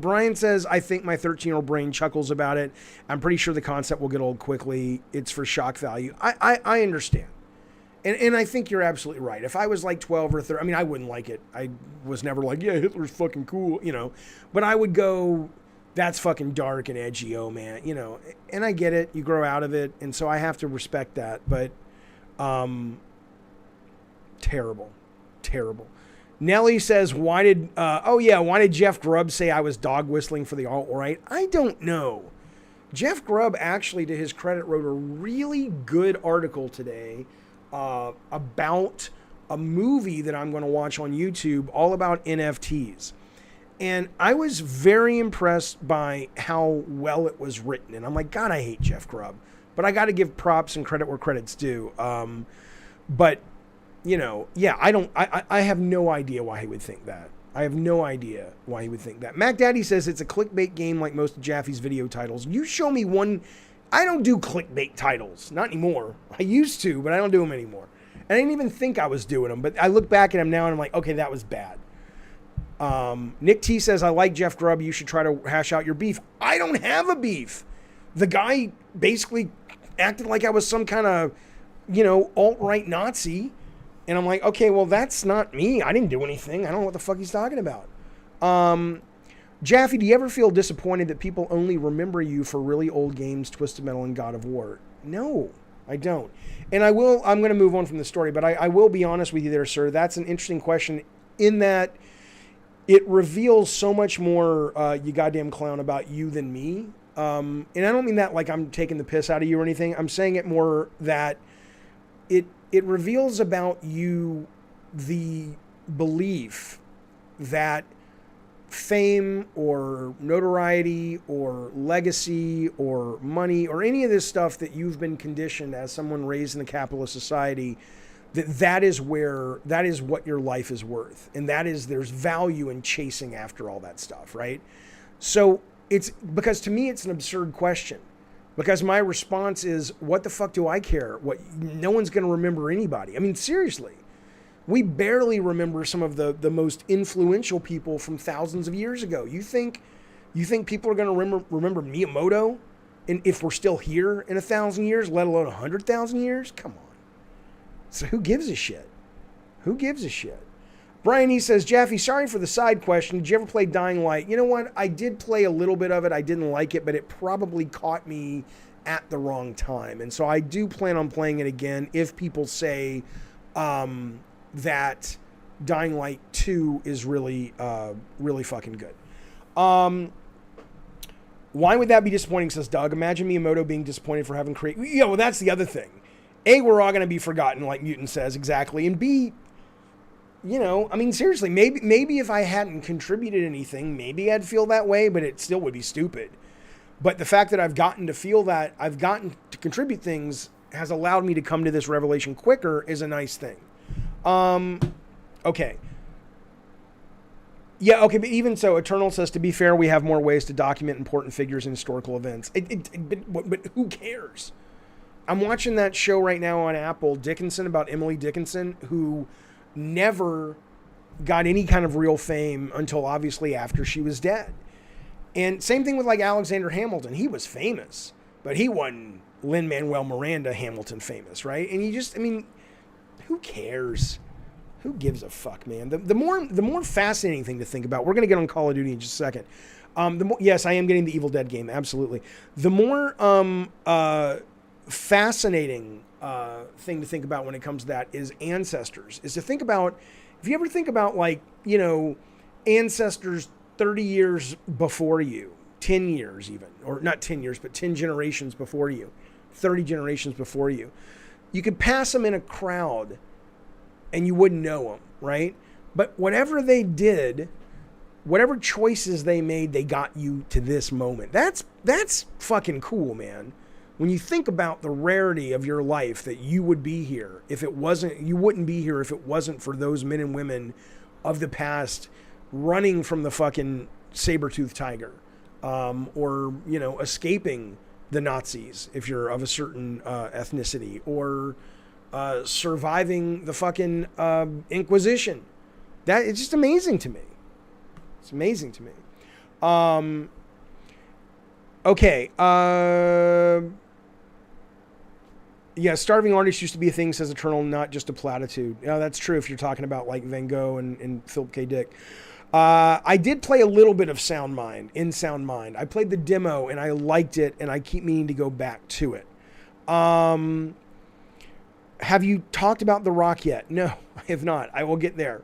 Brian says, I think my 13-year-old brain chuckles about it. I'm pretty sure the concept will get old quickly. It's for shock value. I understand. And I think you're absolutely right. If I was like 12 or 13, I wouldn't like it. I was never like, yeah, Hitler's fucking cool, But I would go, that's fucking dark and edgy, oh man, And I get it. You grow out of it. And so I have to respect that. But terrible. Nelly says, why did Jeff Grubb say I was dog whistling for the alt-right? I don't know. Jeff Grubb actually, to his credit, wrote a really good article today about a movie that I'm going to watch on YouTube all about NFTs. And I was very impressed by how well it was written. And I'm like, God, I hate Jeff Grubb. But I got to give props and credit where credit's due. But, you know, yeah, I have no idea why he would think that. I have no idea why he would think that. Mac Daddy says it's a clickbait game like most of Jaffe's video titles. You show me one. I don't do clickbait titles. Not anymore. I used to, but I don't do them anymore. And I didn't even think I was doing them. But I look back at them now and I'm like, okay, that was bad. Nick T says, I like Jeff Grubb. You should try to hash out your beef. I don't have a beef. The guy basically acted like I was some kind of, you know, alt-right Nazi. And I'm like, okay, well, that's not me. I didn't do anything. I don't know what the fuck he's talking about. Jaffe, do you ever feel disappointed that people only remember you for really old games, Twisted Metal and God of War? No, I don't. And I'm going to move on from the story, but I will be honest with you there, sir. That's an interesting question in that it reveals so much more, you goddamn clown, about you than me. And I don't mean that like I'm taking the piss out of you or anything. I'm saying it more that it reveals about you the belief that fame or notoriety or legacy or money or any of this stuff that you've been conditioned as someone raised in a capitalist society, that is what your life is worth. And there's value in chasing after all that stuff, right? So it's because to me, it's an absurd question. Because my response is, what the fuck do I care? No one's going to remember anybody. I mean, seriously, we barely remember some of the most influential people from thousands of years ago. You think people are going to remember Miyamoto, and if we're still here in 1,000 years, let alone 100,000 years? Come on. So who gives a shit? Who gives a shit? Brian E. says, Jaffe, sorry for the side question. Did you ever play Dying Light? You know what? I did play a little bit of it. I didn't like it, but it probably caught me at the wrong time. And so I do plan on playing it again if people say that Dying Light 2 is really, really fucking good. Why would that be disappointing, says Doug? Imagine Miyamoto being disappointed for having created... Yeah, well, that's the other thing. A, we're all going to be forgotten, like Newton says, exactly. And B... You know, I mean, seriously, maybe if I hadn't contributed anything, maybe I'd feel that way, but it still would be stupid. But the fact that I've gotten to feel that, I've gotten to contribute things, has allowed me to come to this revelation quicker is a nice thing. Okay. Yeah, okay, but even so, Eternal says, to be fair, we have more ways to document important figures and historical events. But who cares? I'm watching that show right now on Apple, Dickinson, about Emily Dickinson, who... never got any kind of real fame until obviously after she was dead. And same thing with like Alexander Hamilton. He was famous, but he wasn't Lin-Manuel Miranda Hamilton famous, right? And who cares? Who gives a fuck, man? The more fascinating thing to think about, we're going to get on Call of Duty in just a second. Yes, I am getting the Evil Dead game, absolutely. The more fascinating thing to think about when it comes to that is ancestors. Is to think about, if you ever think about like, you know, ancestors 30 years before you, 10 years even, or not 10 years, but 10 generations before you, 30 generations before you, you could pass them in a crowd and you wouldn't know them, right? But whatever they did, whatever choices they made, they got you to this moment. That's fucking cool, man. When you think about the rarity of your life, that you would be here if it wasn't, you wouldn't be here if it wasn't for those men and women of the past running from the fucking saber-toothed tiger, or, you know, escaping the Nazis if you're of a certain ethnicity, or surviving the fucking Inquisition. That it's just amazing to me. It's amazing to me. Okay. Yeah, starving artists used to be a thing, says Eternal, not just a platitude. Yeah, that's true if you're talking about like Van Gogh and Philip K. Dick. I did play a little bit of Sound Mind. I played the demo and I liked it, and I keep meaning to go back to it. Have you talked about The Rock yet? No, I have not. I will get there.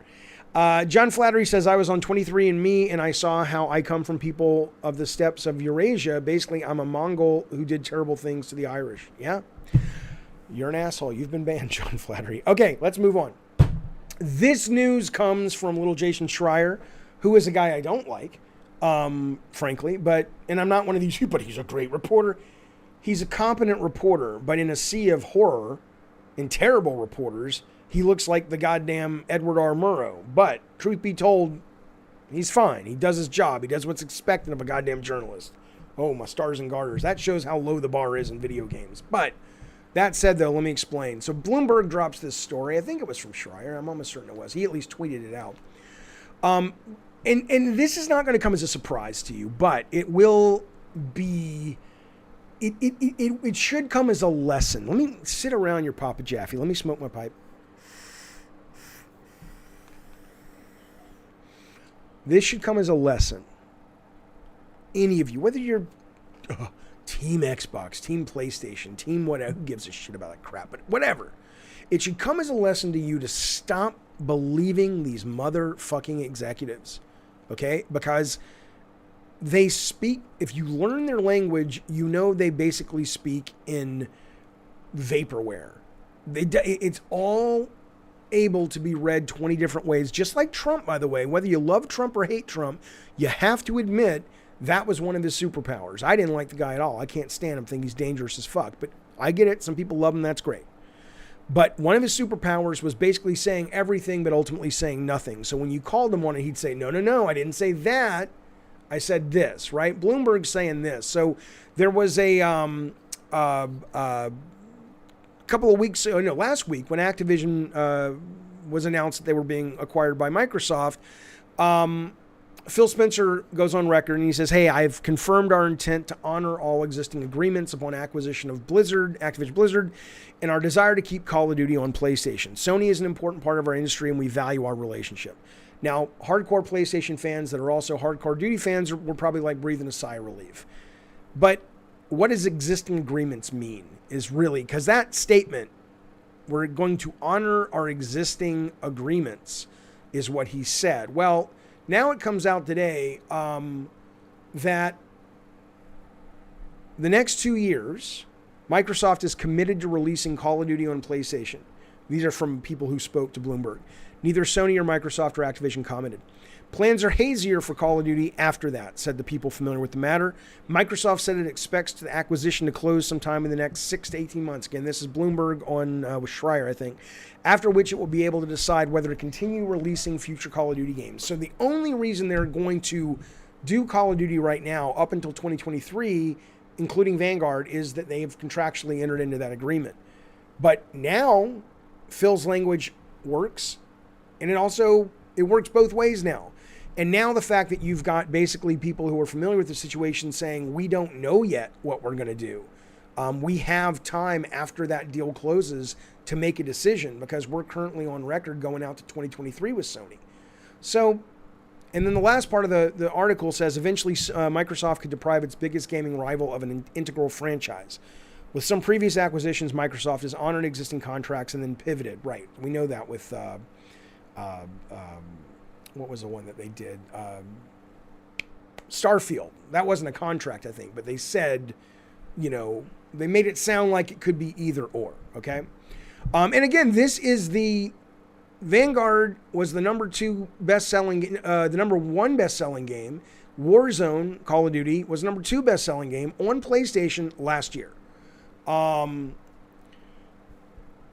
John Flattery says, I was on 23andMe and I saw how I come from people of the steppes of Eurasia. Basically, I'm a Mongol who did terrible things to the Irish. Yeah? You're an asshole. You've been banned, John Flattery. Okay, let's move on. This news comes from little Jason Schreier, who is a guy I don't like, frankly. And I'm not one of these, but he's a great reporter. He's a competent reporter, but in a sea of horror and terrible reporters, he looks like the goddamn Edward R. Murrow. But truth be told, he's fine. He does his job. He does what's expected of a goddamn journalist. Oh, my stars and garters. That shows how low the bar is in video games. But that said, though, let me explain. So Bloomburg drops this story. I think it was from Schreier. I'm almost certain it was. He at least tweeted it out. And this is not going to come as a surprise to you, but it will be... It should come as a lesson. Let me sit around your Papa Jaffe. Let me smoke my pipe. This should come as a lesson. Any of you, whether you're Team Xbox, Team PlayStation, Team whatever, who gives a shit about that crap, but whatever. It should come as a lesson to you to stop believing these motherfucking executives, okay? Because they speak, if you learn their language, you know they basically speak in vaporware. It's all able to be read 20 different ways, just like Trump, by the way. Whether you love Trump or hate Trump, you have to admit that was one of his superpowers. I didn't like the guy at all. I can't stand him. Think he's dangerous as fuck. But I get it. Some people love him. That's great. But one of his superpowers was basically saying everything, but ultimately saying nothing. So when you called him on it, he'd say, no, I didn't say that. I said this, right? Bloomberg's saying this. So there was a couple of weeks, last week when Activision was announced that they were being acquired by Microsoft, Phil Spencer goes on record and he says, hey, I've confirmed our intent to honor all existing agreements upon acquisition of Activision Blizzard, and our desire to keep Call of Duty on PlayStation. Sony is an important part of our industry and we value our relationship. Now, hardcore PlayStation fans that are also hardcore Duty fans were probably like breathing a sigh of relief. But what does existing agreements mean is really, because that statement, we're going to honor our existing agreements, is what he said. Well, now it comes out today that the next 2 years, Microsoft is committed to releasing Call of Duty on PlayStation. These are from people who spoke to Bloomberg. Neither Sony or Microsoft or Activision commented. Plans are hazier for Call of Duty after that, said the people familiar with the matter. Microsoft said it expects the acquisition to close sometime in the next 6 to 18 months. Again, this is Bloomberg on with Schreier, I think. After which it will be able to decide whether to continue releasing future Call of Duty games. So the only reason they're going to do Call of Duty right now up until 2023, including Vanguard, is that they have contractually entered into that agreement. But now Phil's language works, and it works both ways now. And now the fact that you've got basically people who are familiar with the situation saying, we don't know yet what we're going to do. We have time after that deal closes to make a decision because we're currently on record going out to 2023 with Sony. So, and then the last part of the article says, eventually Microsoft could deprive its biggest gaming rival of an integral franchise. With some previous acquisitions, Microsoft has honored existing contracts and then pivoted. Right, we know that with... what was the one that they did? Starfield. That wasn't a contract, I think, but they said, they made it sound like it could be either or, okay? And again, this is Vanguard was the number one best-selling game. Warzone, Call of Duty, was the number 2 best-selling game on PlayStation last year.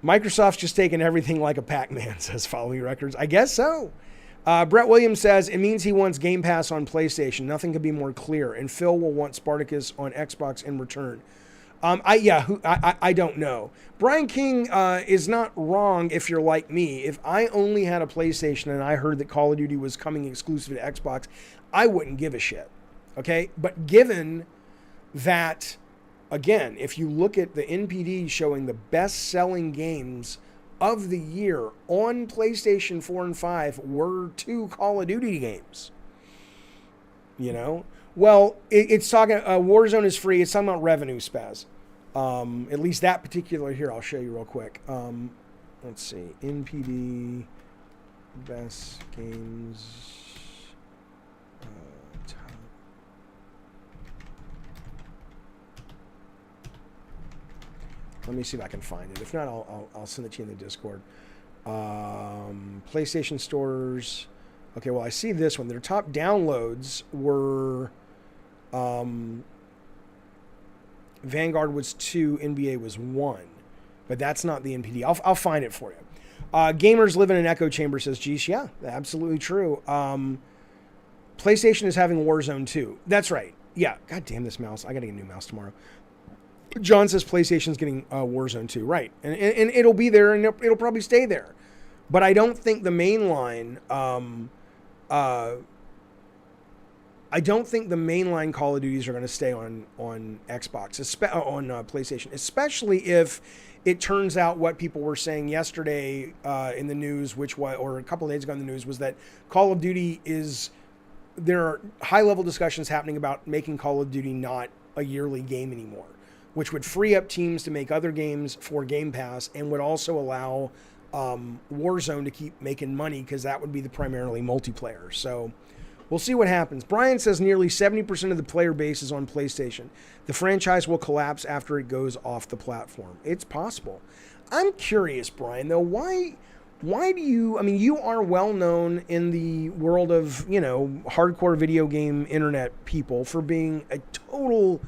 Microsoft's just taking everything like a Pac-Man, says Following Records. I guess so. Brett Williams says, it means he wants Game Pass on PlayStation. Nothing could be more clear. And Phil will want Spartacus on Xbox in return. I don't know. Brian King is not wrong if you're like me. If I only had a PlayStation and I heard that Call of Duty was coming exclusive to Xbox, I wouldn't give a shit. Okay? But given that, again, if you look at the NPD showing the best-selling games of the year on PlayStation 4 and 5 were 2 Call of Duty games. Well, it's talking, Warzone is free. It's talking about revenue, Spaz. At least that particular here, I'll show you real quick. Let's see, NPD. best games. Top. Let me see if I can find it. If not, I'll send it to you in the Discord. PlayStation stores. Okay, well, I see this one. Their top downloads were Vanguard was 2, NBA was 1. But that's not the NPD. I'll find it for you. Gamers live in an echo chamber, says Geese. Yeah, absolutely true. PlayStation is having Warzone 2. That's right. Yeah. God damn this mouse. I got to get a new mouse tomorrow. John says PlayStation's getting Warzone 2. Right. And it'll be there, and it'll probably stay there. But I don't think the mainline... I don't think the mainline Call of Duties are going to stay on Xbox, on PlayStation, especially if it turns out what people were saying yesterday in the news, or a couple of days ago in the news, was that Call of Duty there are high-level discussions happening about making Call of Duty not a yearly game anymore, which would free up teams to make other games for Game Pass and would also allow Warzone to keep making money because that would be the primarily multiplayer. So we'll see what happens. Brian says nearly 70% of the player base is on PlayStation. The franchise will collapse after it goes off the platform. It's possible. I'm curious, Brian, though, why do you, I mean, you are well known in the world of, hardcore video game internet people for being a total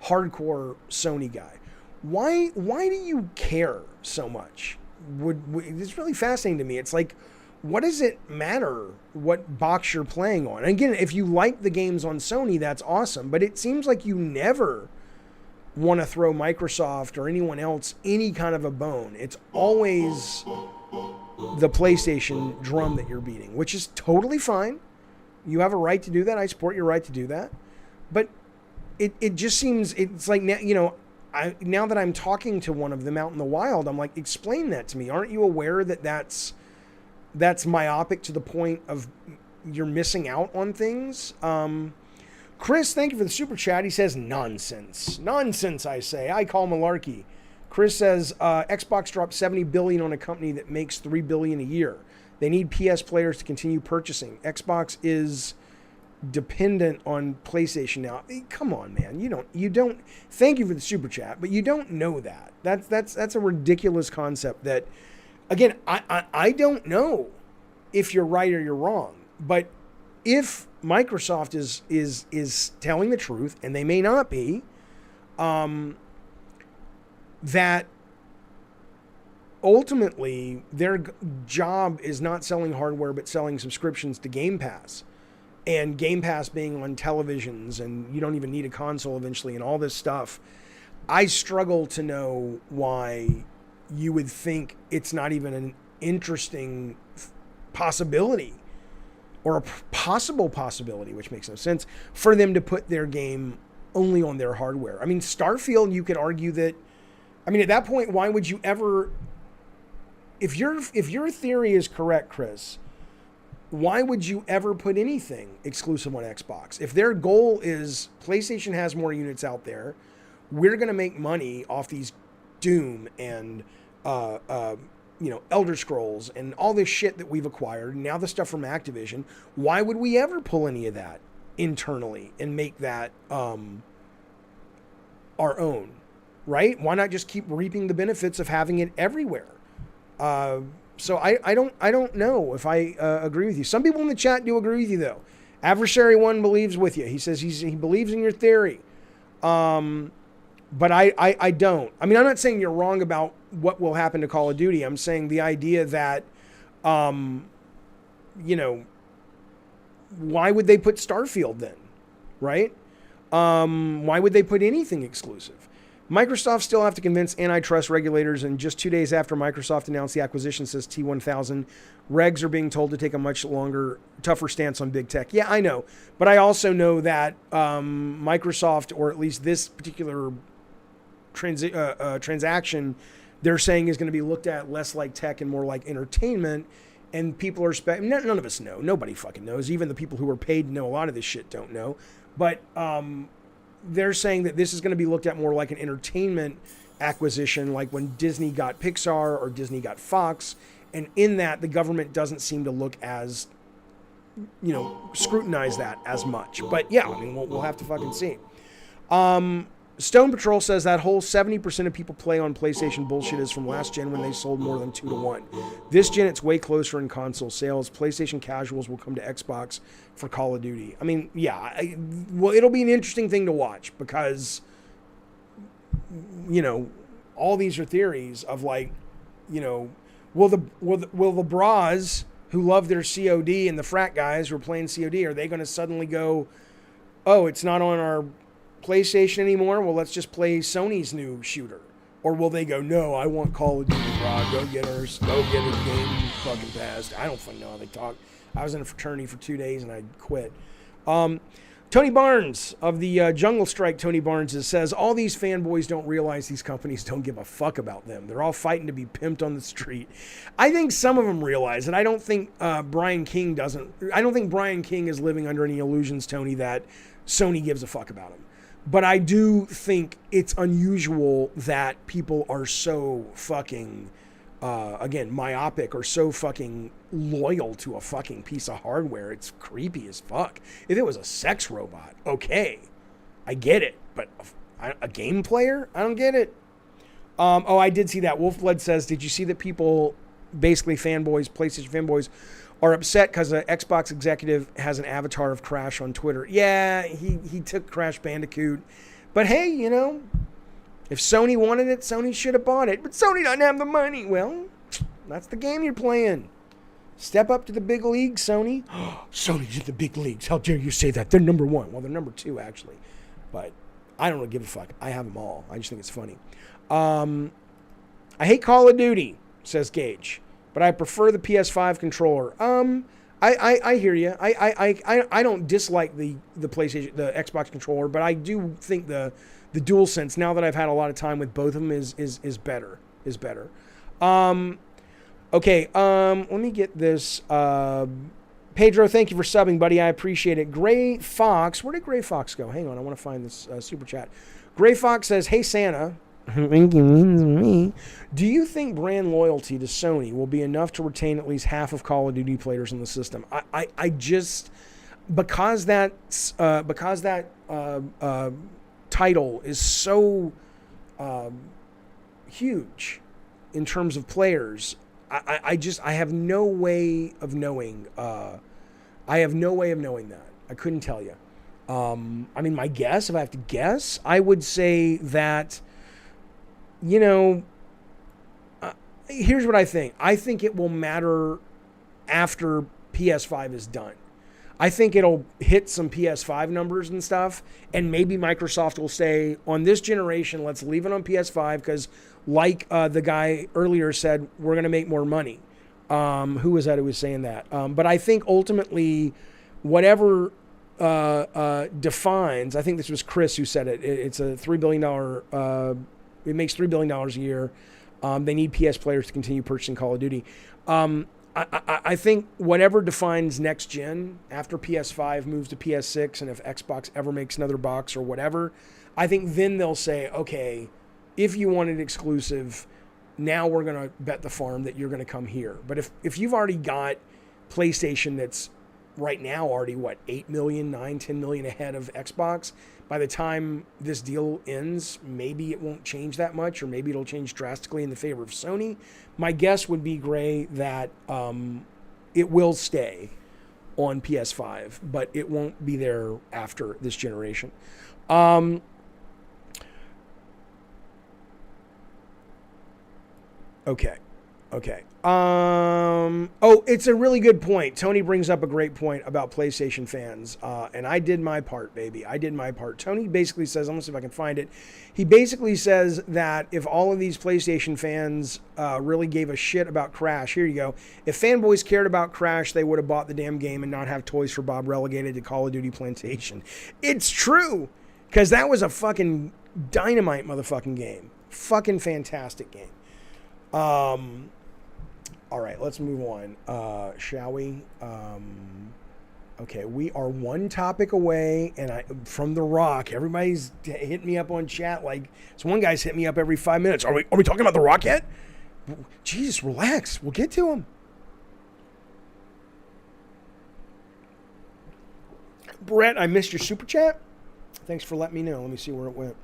hardcore Sony guy. Why do you care so much? It's really fascinating to me. It's like, what does it matter what box you're playing on? And again, if you like the games on Sony, that's awesome. But it seems like you never want to throw Microsoft or anyone else any kind of a bone. It's always the PlayStation drum that you're beating, which is totally fine. You have a right to do that. I support your right to do that. But it just seems, it's like, now that I'm talking to one of them out in the wild, I'm like, explain that to me. Aren't you aware that that's myopic to the point of you're missing out on things? Chris, thank you for the super chat. He says, nonsense. Nonsense, I say. I call malarkey. Chris says, Xbox dropped $70 billion on a company that makes $3 billion a year. They need PS players to continue purchasing. Xbox is dependent on PlayStation now. Come on, man. You don't thank you for the super chat, but you don't know that. That's a ridiculous concept that, again, I don't know if you're right or you're wrong, but if Microsoft is telling the truth, and they may not be, that ultimately their job is not selling hardware but selling subscriptions to Game Pass, and Game Pass being on televisions, and you don't even need a console eventually, and all this stuff. I struggle to know why you would think it's not even an interesting possibility, or a possible possibility, which makes no sense, for them to put their game only on their hardware. I mean, Starfield, you could argue that, I mean, at that point, why would you ever, if your theory is correct, Chris, why would you ever put anything exclusive on Xbox? If their goal is PlayStation has more units out there, we're going to make money off these Doom and Elder Scrolls and all this shit that we've acquired, and now the stuff from Activision, why would we ever pull any of that internally and make that our own, right? Why not just keep reaping the benefits of having it everywhere? So I don't know if I agree with you. Some people in the chat do agree with you, though. Adversary One believes with you. He says he believes in your theory. But I don't. I mean, I'm not saying you're wrong about what will happen to Call of Duty. I'm saying the idea that, why would they put Starfield then, right? Why would they put anything exclusive? Microsoft still have to convince antitrust regulators, and just 2 days after Microsoft announced the acquisition, says T1000, regs are being told to take a much longer, tougher stance on big tech. Yeah, I know. But I also know that Microsoft, or at least this particular transaction, they're saying is going to be looked at less like tech and more like entertainment. And people are none of us know. Nobody fucking knows. Even the people who are paid to know a lot of this shit don't know. But they're saying that this is going to be looked at more like an entertainment acquisition, like when Disney got Pixar or Disney got Fox, And in that, the government doesn't seem to look as, scrutinize that as much. But yeah, I mean, we'll have to fucking see. Stone Patrol says that whole 70% of people play on PlayStation bullshit is from last gen when they sold more than 2-1. This gen, it's way closer in console sales. PlayStation casuals will come to Xbox for Call of Duty. I mean, yeah, it'll be an interesting thing to watch because, all these are theories of like, will the bras who love their COD and the frat guys who are playing COD, are they going to suddenly go, oh, it's not on our PlayStation anymore? Well, let's just play Sony's new shooter. Or will they go, no, I want Call of Duty, bro. Go get a game fucking passed. I don't fucking know how they talk. I was in a fraternity for 2 days and I quit. Tony Barnes of the Jungle Strike, Tony Barnes says, all these fanboys don't realize these companies don't give a fuck about them. They're all fighting to be pimped on the street. I think some of them realize it. I don't think Brian King doesn't. I don't think Brian King is living under any illusions, Tony, that Sony gives a fuck about him. But I do think it's unusual that people are so fucking, again, myopic or so fucking loyal to a fucking piece of hardware. It's creepy as fuck. If it was a sex robot, okay, I get it. But a game player, I don't get it. I did see that. Wolfblood says, did you see that people, basically fanboys, PlayStation fanboys, are upset because an Xbox executive has an avatar of Crash on Twitter? Yeah, he took Crash Bandicoot. But hey, if Sony wanted it, Sony should have bought it. But Sony doesn't have the money. Well, that's the game you're playing. Step up to the big leagues, Sony. Sony's in the big leagues. How dare you say that? They're number one. Well, they're number two, actually. But I don't really give a fuck. I have them all. I just think it's funny. I hate Call of Duty, says Gage, but I prefer the PS5 controller. I hear you. I don't dislike the PlayStation, the Xbox controller, but I do think the DualSense, now that I've had a lot of time with both of them, is better. Okay, let me get this. Pedro, thank you for subbing, buddy. I appreciate it. Gray Fox, where did Gray Fox go? Hang on, I want to find this super chat. Gray Fox says, hey, Santa. Do you think brand loyalty to Sony will be enough to retain at least half of Call of Duty players in the system? I just, because that title is so huge in terms of players, I have no way of knowing. I have no way of knowing that. I couldn't tell you. I mean, my guess, if I have to guess, I would say that, here's what I think. I think it will matter after PS5 is done. I think it'll hit some PS5 numbers and stuff, and maybe Microsoft will say, on this generation, let's leave it on PS5 because, like the guy earlier said, we're going to make more money. Who was that who was saying that? But I think ultimately, whatever defines, I think this was Chris who said it, it's a $3 billion, it makes $3 billion a year. They need PS players to continue purchasing Call of Duty. I think whatever defines next gen after PS5 moves to PS6, and if Xbox ever makes another box or whatever, I think then they'll say, okay, if you want it exclusive, now we're going to bet the farm that you're going to come here. But if you've already got PlayStation that's right now already, 8 million, 9, 10 million ahead of Xbox, by the time this deal ends, maybe it won't change that much, or maybe it'll change drastically in the favor of Sony. My guess would be, Gray, that it will stay on PS5, but it won't be there after this generation. Okay. It's a really good point. Tony brings up a great point about PlayStation fans. And I did my part, baby. I did my part. Tony basically says, I'm going to see if I can find it. He basically says that if all of these PlayStation fans really gave a shit about Crash, here you go. If fanboys cared about Crash, they would have bought the damn game and not have Toys for Bob relegated to Call of Duty Plantation. It's true. Because that was a fucking dynamite motherfucking game. Fucking fantastic game. All right, let's move on, shall we? Okay, we are one topic away, and from The Rock. Everybody's hitting me up on chat like, so one guy's hit me up every 5 minutes. Are we talking about The Rock yet? Jesus, relax. We'll get to them. Brett, I missed your super chat. Thanks for letting me know. Let me see where it went.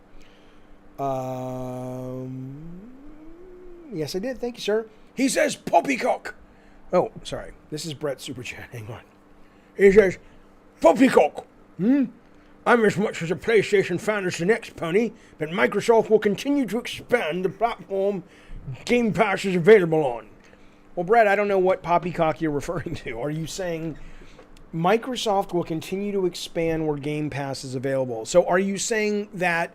Yes, I did. Thank you, sir. He says poppycock. Oh, sorry. This is Brett's super chat. Hang on. He says, poppycock. I'm as much as a PlayStation fan as the next pony, but Microsoft will continue to expand the platform Game Pass is available on. Well, Brett, I don't know what poppycock you're referring to. Are you saying Microsoft will continue to expand where Game Pass is available? So are you saying that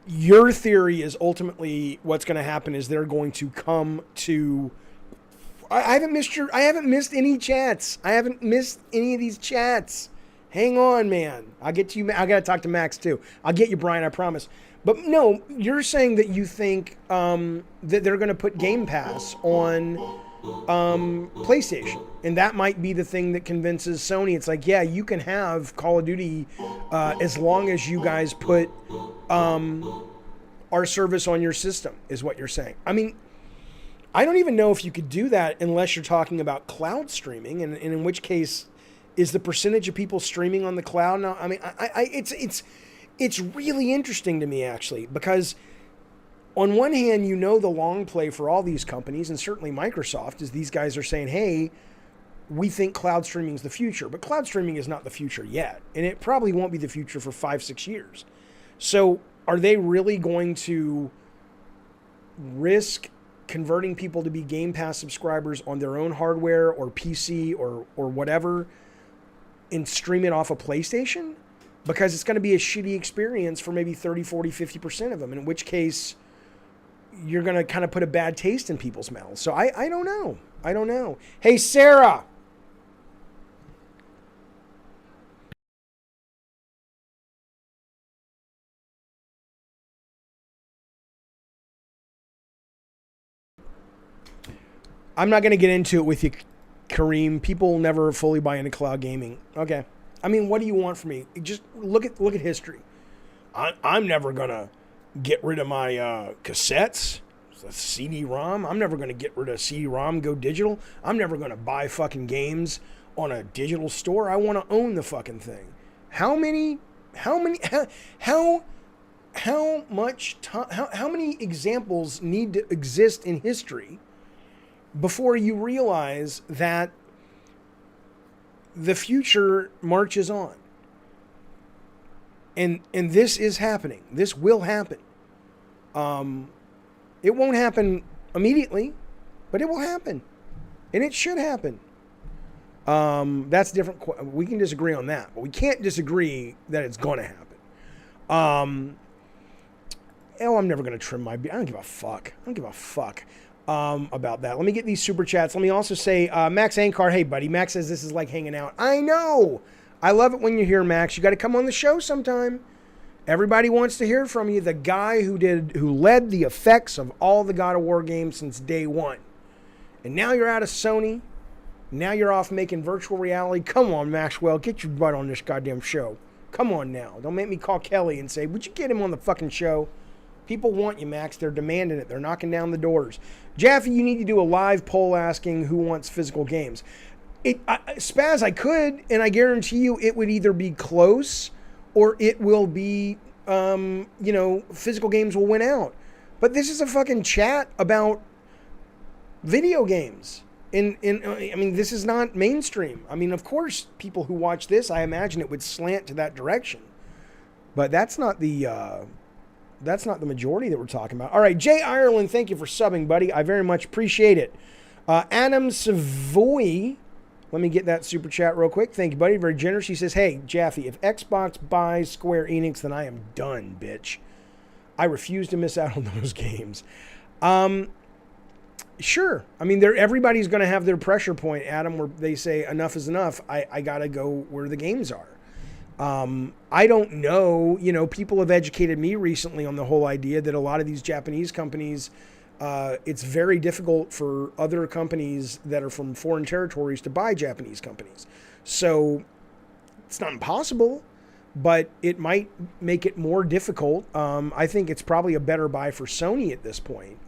your theory is ultimately what's going to happen is they're going to come to... I haven't missed any chats. I haven't missed any of these chats. Hang on, man. I'll get to you. I got to talk to Max too. I'll get you, Brian, I promise. But no, you're saying that you think that they're going to put Game Pass on PlayStation. And that might be the thing that convinces Sony. It's like, yeah, you can have Call of Duty as long as you guys put our service on your system, is what you're saying. I mean, I don't even know if you could do that unless you're talking about cloud streaming, and in which case, is the percentage of people streaming on the cloud now? I mean, it's really interesting to me, actually, because on one hand, you know, the long play for all these companies, and certainly Microsoft, is these guys are saying, hey, we think cloud streaming is the future, but cloud streaming is not the future yet, and it probably won't be the future for 5-6 years. So are they really going to risk converting people to be Game Pass subscribers on their own hardware or PC or whatever and stream it off a PlayStation? Because it's going to be a shitty experience for maybe 30, 40, 50% of them, in which case you're going to kind of put a bad taste in people's mouths. So I don't know. I don't know. Hey, Sarah. I'm not going to get into it with you, Kareem. People never fully buy into cloud gaming. Okay. I mean, what do you want from me? Just look at history. I'm never going to get rid of my cassettes, CD-ROM. I'm never going to get rid of CD-ROM, go digital. I'm never going to buy fucking games on a digital store. I want to own the fucking thing. How many examples need to exist in history before you realize that the future marches on? And this is happening. This will happen. It won't happen immediately, but it will happen. And it should happen. That's different. We can disagree on that, but we can't disagree that it's going to happen. I'm never going to trim my beard. I don't give a fuck. About that. Let me get these super chats. Let me also say, Max Ankar, hey buddy. Max says this is like hanging out. I know. I love it when you're here, Max. You got to come on the show sometime. Everybody wants to hear from you. The guy who led the effects of all the God of War games since day one. And now you're out of Sony. Now you're off making virtual reality. Come on, Maxwell. Get your butt on this goddamn show. Come on now. Don't make me call Kelly and say, would you get him on the fucking show? People want you, Max. They're demanding it. They're knocking down the doors. Jaffe, you need to do a live poll asking who wants physical games. Spaz, I could, and I guarantee you it would either be close or it will be, physical games will win out. But this is a fucking chat about video games. I mean, this is not mainstream. I mean, of course, people who watch this, I imagine it would slant to that direction. But that's not the majority that we're talking about. All right, Jay Ireland, thank you for subbing, buddy. I very much appreciate it. Adam Savoy, let me get that super chat real quick. Thank you, buddy. Very generous. He says, hey, Jaffe, if Xbox buys Square Enix, then I am done, bitch. I refuse to miss out on those games. Sure. I mean, everybody's going to have their pressure point, Adam, where they say enough is enough. I got to go where the games are. I don't know, people have educated me recently on the whole idea that a lot of these Japanese companies, it's very difficult for other companies that are from foreign territories to buy Japanese companies. So it's not impossible, but it might make it more difficult. I think it's probably a better buy for Sony at this point.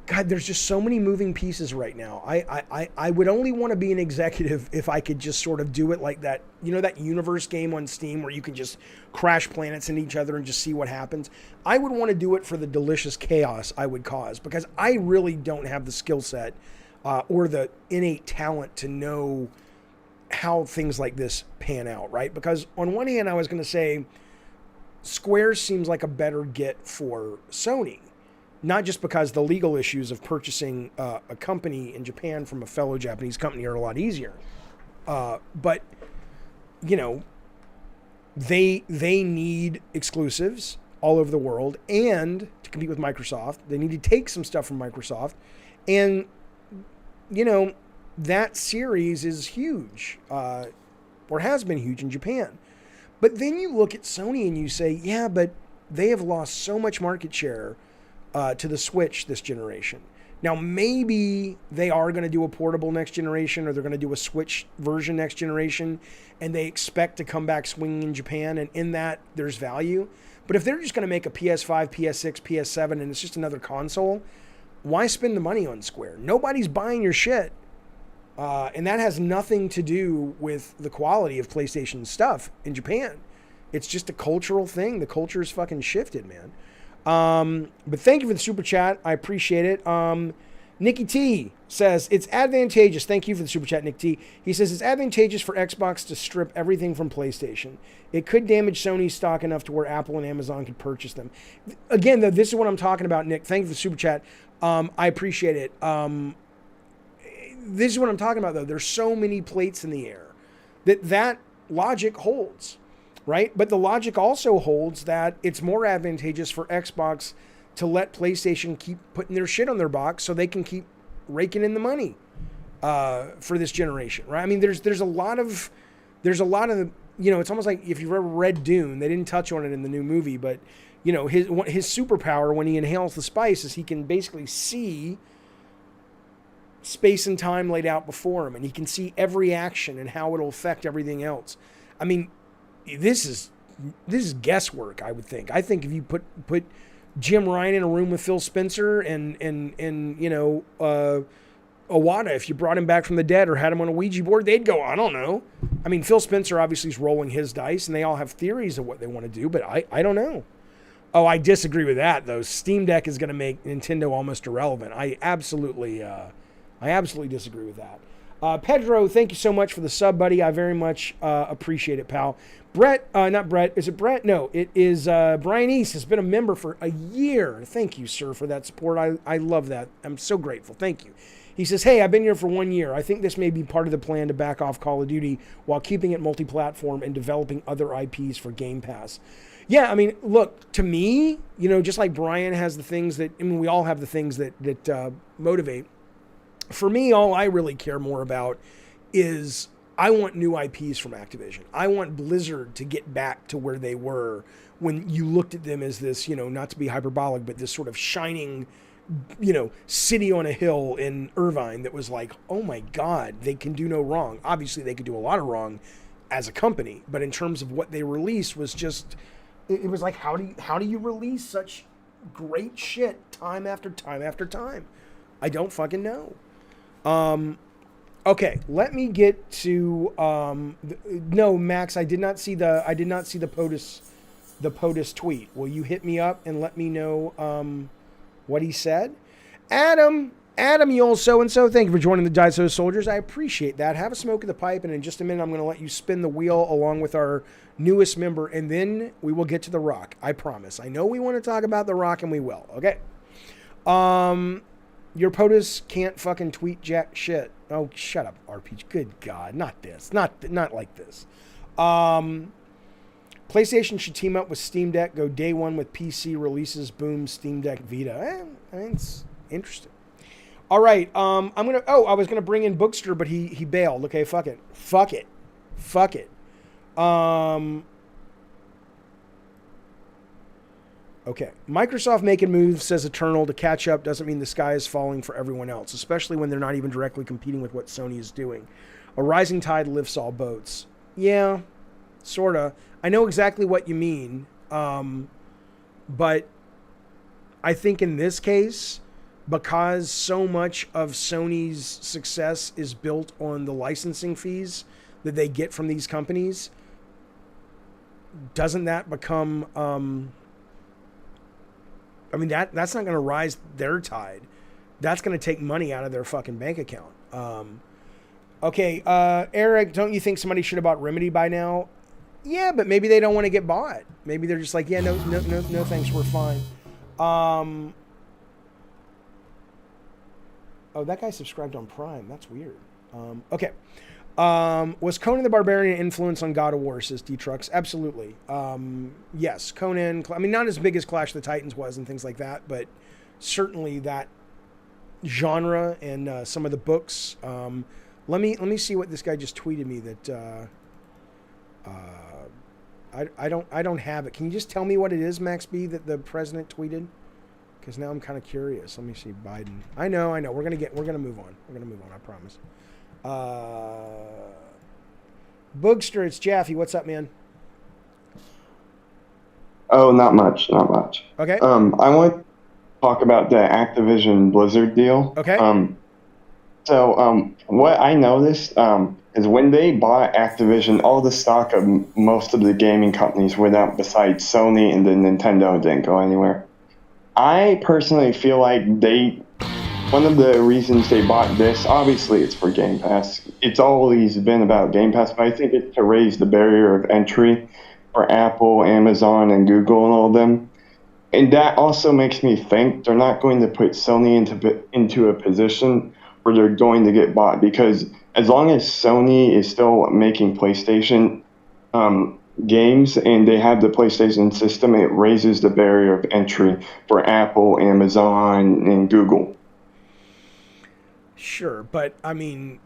God, there's just so many moving pieces right now. I would only want to be an executive if I could just sort of do it like that. You know, that universe game on Steam where you can just crash planets into each other and just see what happens. I would want to do it for the delicious chaos I would cause, because I really don't have the skill set or the innate talent to know how things like this pan out, right? Because on one hand, I was going to say Square seems like a better get for Sony. Not just because the legal issues of purchasing a company in Japan from a fellow Japanese company are a lot easier, but you know, they need exclusives all over the world, and to compete with Microsoft, they need to take some stuff from Microsoft, and you know, that series is huge, or has been huge in Japan. But then you look at Sony and you say, yeah, but they have lost so much market share to the Switch this generation. Now, maybe they are going to do a portable next generation, or they're going to do a Switch version next generation, and they expect to come back swinging in Japan, and in that, there's value. But if they're just going to make a PS5, PS6, PS7, and it's just another console, why spend the money on Square? Nobody's buying your shit. And that has nothing to do with the quality of PlayStation stuff in Japan. It's just a cultural thing. The culture's fucking shifted, man. But thank you for the super chat. I appreciate it. Nikki T says it's advantageous. Thank you for the super chat, Nick T. He says it's advantageous for Xbox to strip everything from PlayStation. It could damage Sony's stock enough to where Apple and Amazon could purchase them. Again, though, this is what I'm talking about, Nick. Thank you for the super chat. I appreciate it. This is what I'm talking about, though. There's so many plates in the air that logic holds. Right? But the logic also holds that it's more advantageous for Xbox to let PlayStation keep putting their shit on their box so they can keep raking in the money for this generation, right? I mean, there's a lot of, you know, it's almost like if you've ever read Dune, they didn't touch on it in the new movie, but, you know, his superpower when he inhales the spice is he can basically see space and time laid out before him, and he can see every action and how it'll affect everything else. I mean, this is guesswork, I would think. I think if you put Jim Ryan in a room with Phil Spencer and you know, Iwata, if you brought him back from the dead or had him on a Ouija board, they'd go, I don't know. I mean, Phil Spencer obviously is rolling his dice, and they all have theories of what they want to do, but I don't know. Oh, I disagree with that, though. Steam Deck is going to make Nintendo almost irrelevant. I absolutely disagree with that. Pedro, thank you so much for the sub, buddy. I very much appreciate it, pal. Brett, not Brett. Is it Brett? No, it is Brian East has been a member for a year. Thank you, sir, for that support. I love that. I'm so grateful. Thank you. He says, hey, I've been here for 1 year. I think this may be part of the plan to back off Call of Duty while keeping it multi-platform and developing other IPs for Game Pass. Yeah, I mean, look, to me, you know, just like Brian has the things that, I mean, we all have the things that motivate. For me, all I really care more about is I want new IPs from Activision. I want Blizzard to get back to where they were when you looked at them as this, you know, not to be hyperbolic, but this sort of shining, you know, city on a hill in Irvine that was like, oh my God, they can do no wrong. Obviously, they could do a lot of wrong as a company, but in terms of what they released was just, it was like, how do you release such great shit time after time after time? I don't fucking know. Okay, let me get to no, Max, I did not see the POTUS tweet. Will you hit me up and let me know what he said? Adam, you old so-and-so, thank you for joining the Daiso Soldiers. I appreciate that. Have a smoke of the pipe, and in just a minute I'm going to let you spin the wheel along with our newest member, and then we will get to The Rock. I promise. I know we want to talk about The Rock, and we will. Okay. Your POTUS can't fucking tweet jack shit. Oh, shut up, RPG. Good God. Not this. Not like this. PlayStation should team up with Steam Deck, go day one with PC releases, boom, Steam Deck Vita. I mean, it's interesting. All right. I was going to bring in Boogster, but he bailed. Okay, fuck it. Okay. Microsoft making moves, says Eternal, to catch up doesn't mean the sky is falling for everyone else, especially when they're not even directly competing with what Sony is doing. A rising tide lifts all boats. Yeah, sort of. I know exactly what you mean, but I think in this case, because so much of Sony's success is built on the licensing fees that they get from these companies, doesn't that become, I mean, that's not going to rise their tide. That's going to take money out of their fucking bank account. Okay, Eric, don't you think somebody should have bought Remedy by now? Yeah, but maybe they don't want to get bought. Maybe they're just like, yeah, no, thanks, we're fine. Oh, that guy subscribed on Prime. That's weird. Okay. Was Conan the Barbarian an influence on God of War, says D-Trucks? Absolutely. Yes, Conan, I mean, not as big as Clash of the Titans was and things like that, but certainly that genre and some of the books. Let me see what this guy just tweeted me that I don't have it. Can you just tell me what it is, Max B, that the president tweeted? Because now I'm kind of curious. Let me see. Biden. I know. We're gonna move on. I promise. Boogster, it's Jaffe. What's up, man? Oh, not much. Okay. I want to talk about the Activision Blizzard deal. Okay. So what I noticed is when they bought Activision, all the stock of most of the gaming companies went up besides Sony, and then Nintendo didn't go anywhere. I personally feel like one of the reasons they bought this, obviously it's for Game Pass. It's always been about Game Pass, but I think it's to raise the barrier of entry for Apple, Amazon, and Google and all of them. And that also makes me think they're not going to put Sony into a position where they're going to get bought, because as long as Sony is still making PlayStation games and they have the PlayStation system, it raises the barrier of entry for Apple, Amazon, and Google. Sure, but I mean,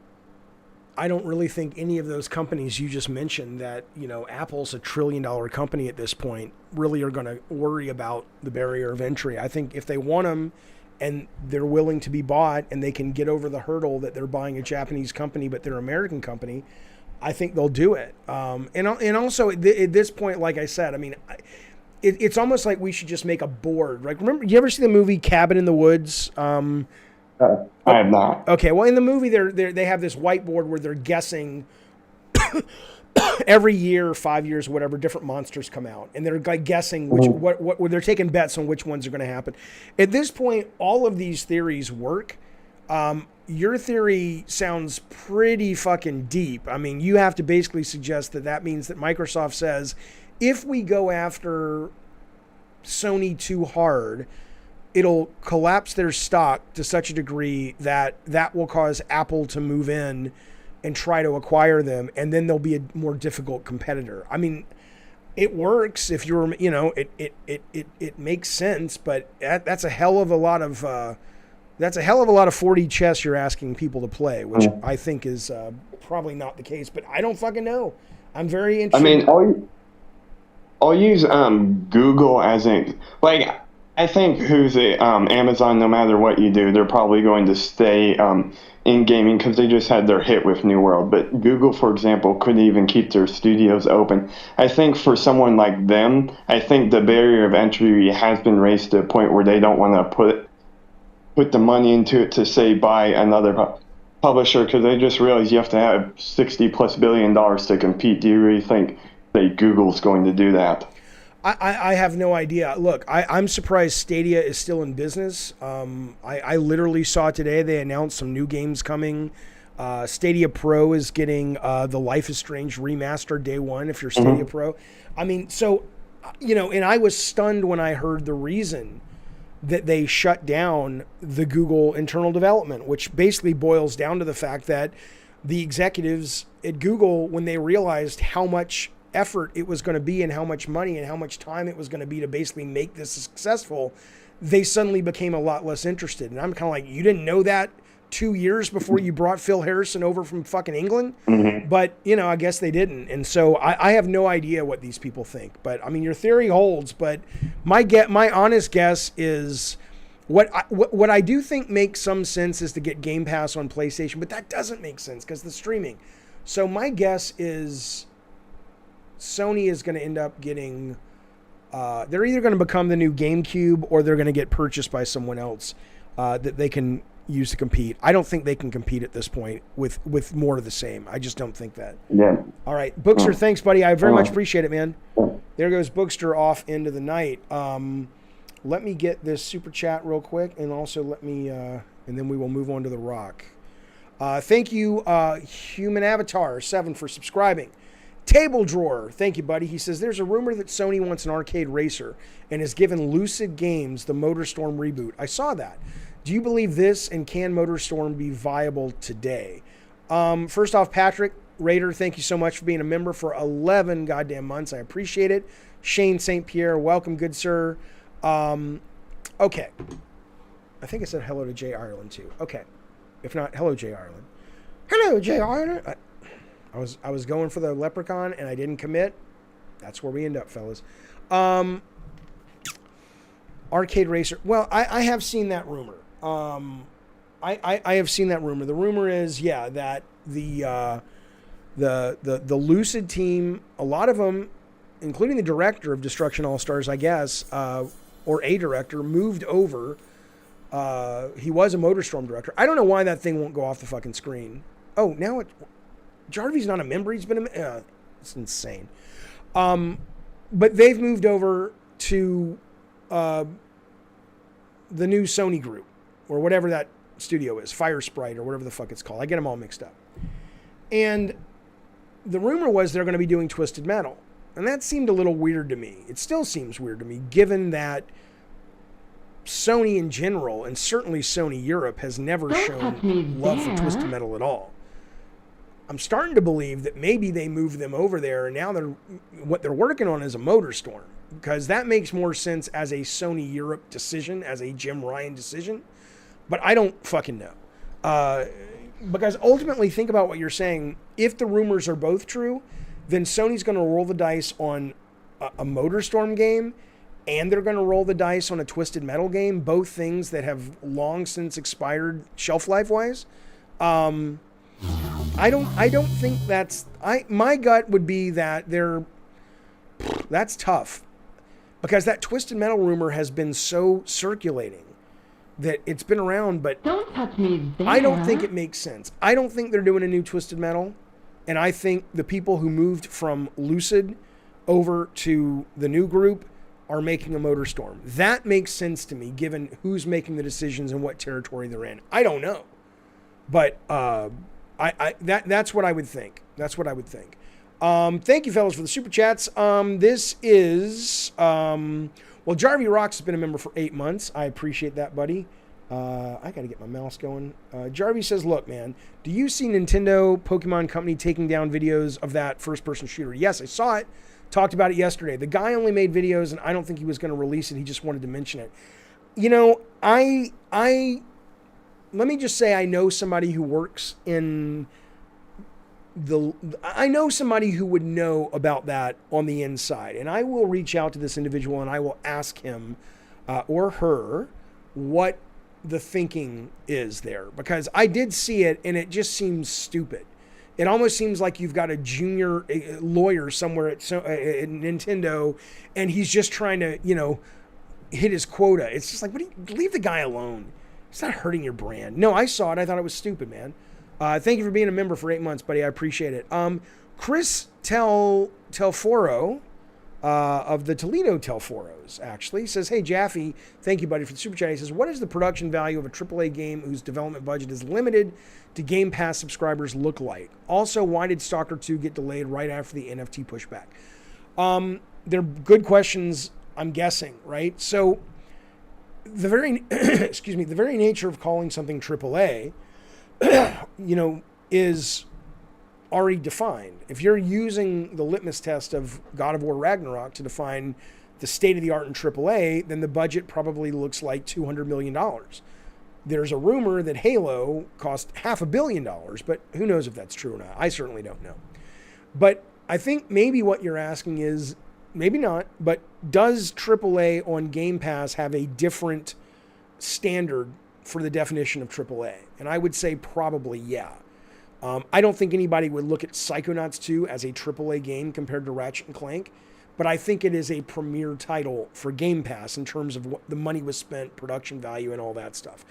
I don't really think any of those companies you just mentioned that, Apple's a $1 trillion company at this point, really are going to worry about the barrier of entry. I think if they want them and they're willing to be bought and they can get over the hurdle that they're buying a Japanese company but they're an American company, I think they'll do it. And also at this point, like I said, I mean, it's almost like we should just make a board. Like, remember, you ever see the movie Cabin in the Woods? I have not. Okay, well, in the movie, they have this whiteboard where they're guessing every year, 5 years, whatever, different monsters come out, and they're like guessing what they're taking bets on which ones are going to happen. At this point, all of these theories work. Your theory sounds pretty fucking deep. I mean, you have to basically suggest that means that Microsoft says, if we go after Sony too hard, it'll collapse their stock to such a degree that will cause Apple to move in and try to acquire them, and then they'll be a more difficult competitor. I mean, it works if you're, it makes sense, but that's a hell of a lot of 4D chess you're asking people to play, which I think is probably not the case, but I don't fucking know. I'm very interested. I mean, I'll use Google as I think Amazon, no matter what you do, they're probably going to stay in gaming because they just had their hit with New World. But Google, for example, couldn't even keep their studios open. I think for someone like them, I think the barrier of entry has been raised to a point where they don't want to put the money into it to, say, buy another publisher, because they just realize you have to have $60+ billion to compete. Do you really think that Google's going to do that? I have no idea. Look, I'm surprised Stadia is still in business. I literally saw today they announced some new games coming. Stadia Pro is getting the Life is Strange remaster day one if you're Stadia Pro. I mean, so, and I was stunned when I heard the reason that they shut down the Google internal development, which basically boils down to the fact that the executives at Google, when they realized how much effort it was going to be and how much money and how much time it was going to be to basically make this successful, they suddenly became a lot less interested. And I'm kind of like, you didn't know that 2 years before you brought Phil Harrison over from fucking England? But, I guess they didn't. And so I have no idea what these people think. But, I mean, your theory holds, but my honest guess is what I do think makes some sense is to get Game Pass on PlayStation, but that doesn't make sense because the streaming. So my guess is Sony is going to end up getting, they're either going to become the new GameCube or they're going to get purchased by someone else. that they can use to compete. I don't think they can compete at this point with more of the same. I just don't think that. Yeah. All right, Boogster, thanks, buddy. I very much appreciate it, man. There goes Boogster off into the night. Let me get this super chat real quick, and also let me, and then we will move on to the rock. Thank you, Human Avatar 7 for subscribing. Table Drawer, thank you, buddy. He says, there's a rumor that Sony wants an arcade racer and has given Lucid Games the Motorstorm reboot. I saw that. Do you believe this, and can Motorstorm be viable today? First off, Patrick Raider, thank you so much for being a member for 11 goddamn months. I appreciate it. Shane St. Pierre, welcome, good sir. Okay. I think I said hello to Jay Ireland too. Okay. If not, hello, Jay Ireland. Hello, Jay Ireland. I was going for the leprechaun and I didn't commit. That's where we end up, fellas. Arcade Racer. Well, I have seen that rumor. I have seen that rumor. The rumor is, yeah, that the Lucid team, a lot of them, including the director of Destruction All-Stars, I guess, or a director, moved over. He was a Motorstorm director. I don't know why that thing won't go off the fucking screen. Oh, now Jarvie's not a member. He's been it's insane. But they've moved over to the new Sony group, or whatever that studio is, Fire Sprite, or whatever the fuck it's called. I get them all mixed up. And the rumor was they're going to be doing Twisted Metal. And that seemed a little weird to me. It still seems weird to me, given that Sony in general, and certainly Sony Europe, has never shown love for Twisted Metal at all. I'm starting to believe that maybe they moved them over there, and now what they're working on is a Motorstorm, because that makes more sense as a Sony Europe decision, as a Jim Ryan decision. But I don't fucking know. Because ultimately, think about what you're saying. If the rumors are both true, then Sony's going to roll the dice on a Motorstorm game, and they're going to roll the dice on a Twisted Metal game, both things that have long since expired shelf life wise. I don't think my gut would be that that's tough, because that Twisted Metal rumor has been so circulating that it's been around, but don't touch me there. I don't think it makes sense. I don't think they're doing a new Twisted Metal, and I think the people who moved from Lucid over to the new group are making a Motorstorm. That makes sense to me, given who's making the decisions and what territory they're in. I don't know, but that's what I would think. That's what I would think. Thank you, fellas, for the super chats. This is Jarvie Rocks has been a member for 8 months. I appreciate that, buddy. I got to get my mouse going. Jarvie says, look, man, do you see Nintendo Pokemon Company taking down videos of that first-person shooter? Yes, I saw it. Talked about it yesterday. The guy only made videos, and I don't think he was going to release it. He just wanted to mention it. You know, let me just say I know somebody who works in I know somebody who would know about that on the inside, and I will reach out to this individual and I will ask him or her what the thinking is there, because I did see it and it just seems stupid. It almost seems like you've got a junior lawyer somewhere at Nintendo, and he's just trying to, hit his quota. It's just like, leave the guy alone. It's not hurting your brand. No, I saw it. I thought it was stupid, man. Thank you for being a member for 8 months, buddy. I appreciate it. Chris Telforo of the Toledo Telforos actually says, hey, Jaffe, thank you, buddy, for the super chat. He says, what is the production value of a AAA game whose development budget is limited to Game Pass subscribers look like? Also, why did Stalker 2 get delayed right after the NFT pushback? They're good questions, I'm guessing, right? So the very, the very nature of calling something AAA, is already defined. If you're using the litmus test of God of War Ragnarok to define the state of the art in AAA, then the budget probably looks like $200 million. There's a rumor that Halo cost $500 million, but who knows if that's true or not. I certainly don't know. But I think maybe what you're asking is, maybe not, but does AAA on Game Pass have a different standard for the definition of AAA? And I would say probably yeah. I don't think anybody would look at Psychonauts 2 as a AAA game compared to Ratchet & Clank, but I think it is a premier title for Game Pass in terms of what the money was spent, production value, and all that stuff.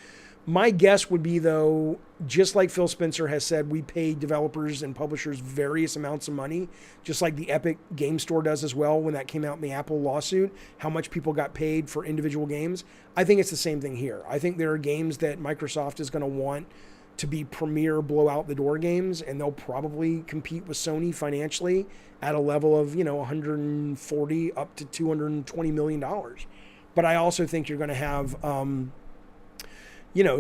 My guess would be, though, just like Phil Spencer has said, we pay developers and publishers various amounts of money, just like the Epic Game Store does as well when that came out in the Apple lawsuit, how much people got paid for individual games. I think it's the same thing here. I think there are games that Microsoft is going to want to be premier blow out the door games, and they'll probably compete with Sony financially at a level of, 140 up to $220 million. But I also think you're going to have,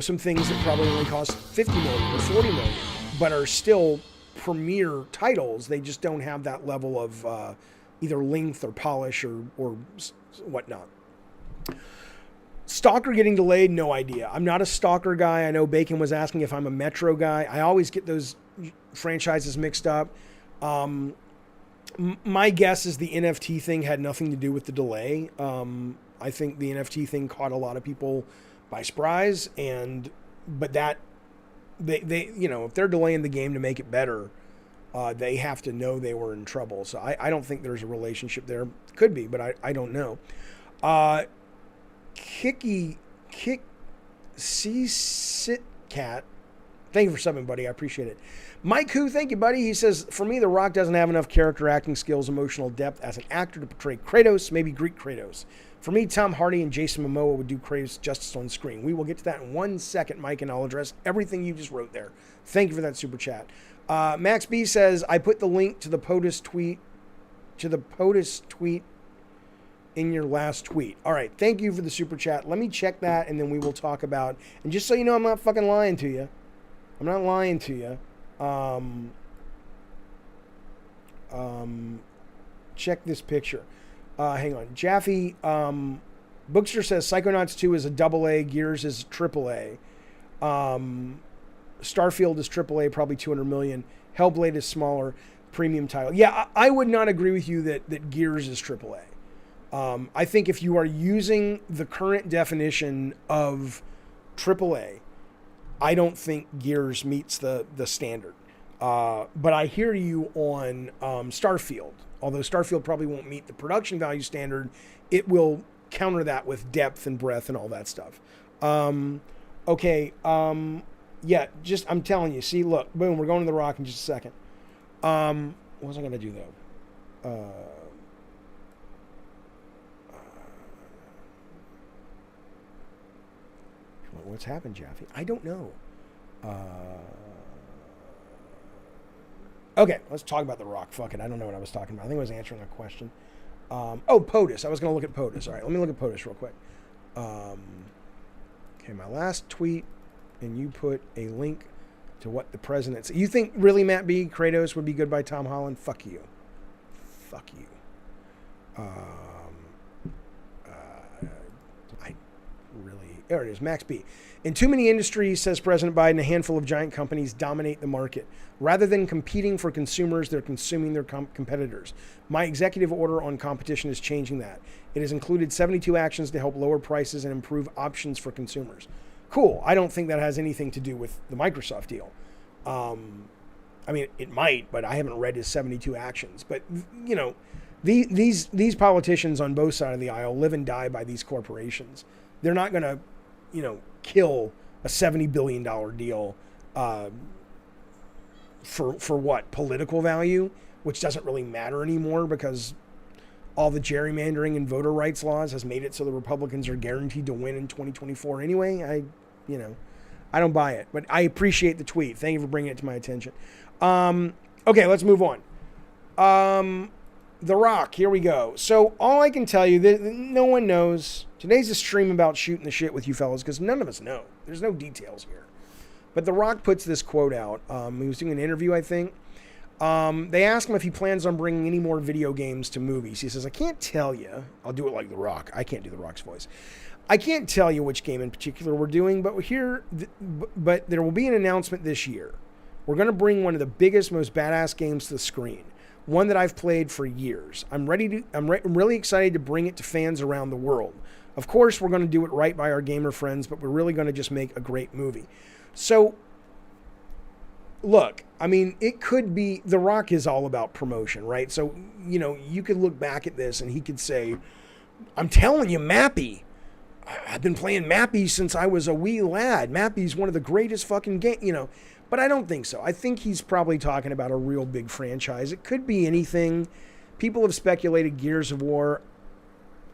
some things that probably only cost $50 million or $40 million, but are still premier titles. They just don't have that level of either length or polish or whatnot. Stalker getting delayed, no idea. I'm not a Stalker guy. I know Bacon was asking if I'm a Metro guy. I always get those franchises mixed up. My guess is the NFT thing had nothing to do with the delay. I think the NFT thing caught a lot of people by surprise, but that they if they're delaying the game to make it better, they have to know they were in trouble. So I don't think there's a relationship there. Could be, but I don't know. Cat, thank you for subbing, buddy. I appreciate it. Mike Who, thank you, buddy. He says, for me, The Rock doesn't have enough character acting skills, emotional depth as an actor to portray Kratos, maybe Greek Kratos. For me, Tom Hardy and Jason Momoa would do Kratos justice on screen. We will get to that in 1 second, Mike, and I'll address everything you just wrote there. Thank you for that super chat. Max B says, I put the link to the POTUS tweet in your last tweet. All right, thank you for the super chat. Let me check that, and then we will talk about, and just so you know, I'm not fucking lying to you. I'm not lying to you. Check this picture. Hang on. Jaffe, Boogster says Psychonauts 2 is a AA, Gears is AAA. Starfield is AAA, probably 200 million. Hellblade is smaller, premium title. Yeah, I would not agree with you that Gears is AAA. I think if you are using the current definition of AAA, I don't think Gears meets the standard. But I hear you on Starfield. Although Starfield probably won't meet the production value standard, it will counter that with depth and breadth and all that stuff. Okay. Yeah, just, I'm telling you. See, look, boom, we're going to The Rock in just a second. What was I going to do, though? What's happened, Jaffe? I don't know. Okay, let's talk about The Rock. Fuck it, I don't know what I was talking about. I think I was answering a question. POTUS. I was going to look at POTUS. All right, let me look at POTUS real quick. Okay, my last tweet, and you put a link to what the president said. You think really, Matt B, Kratos would be good by Tom Holland? Fuck you. Fuck you. There it is, Max B. In too many industries, says President Biden, a handful of giant companies dominate the market. Rather than competing for consumers, they're consuming their competitors. My executive order on competition is changing that. It has included 72 actions to help lower prices and improve options for consumers. Cool. I don't think that has anything to do with the Microsoft deal. I mean, it might, but I haven't read his 72 actions. But, these politicians on both sides of the aisle live and die by these corporations. They're not going to, kill a $70 billion deal for what? Political value, which doesn't really matter anymore because all the gerrymandering and voter rights laws has made it so the Republicans are guaranteed to win in 2024 anyway. I don't buy it, but I appreciate the tweet. Thank you for bringing it to my attention. Okay, let's move on. The Rock, here we go. So all I can tell you, that no one knows. Today's a stream about shooting the shit with you fellas because none of us know. There's no details here. But The Rock puts this quote out. He was doing an interview, I think. They asked him if he plans on bringing any more video games to movies. He says, I can't tell you. I'll do it like The Rock. I can't do The Rock's voice. I can't tell you which game in particular we're doing, but but there will be an announcement this year. We're going to bring one of the biggest, most badass games to the screen. One that I've played for years. I'm really excited to bring it to fans around the world. Of course, we're going to do it right by our gamer friends, but we're really going to just make a great movie. So look, I mean, it could be, The Rock is all about promotion, right? So, you could look back at this and he could say, I'm telling you, Mappy, I've been playing Mappy since I was a wee lad. Mappy's one of the greatest fucking game, but I don't think so. I think he's probably talking about a real big franchise. It could be anything. People have speculated Gears of War.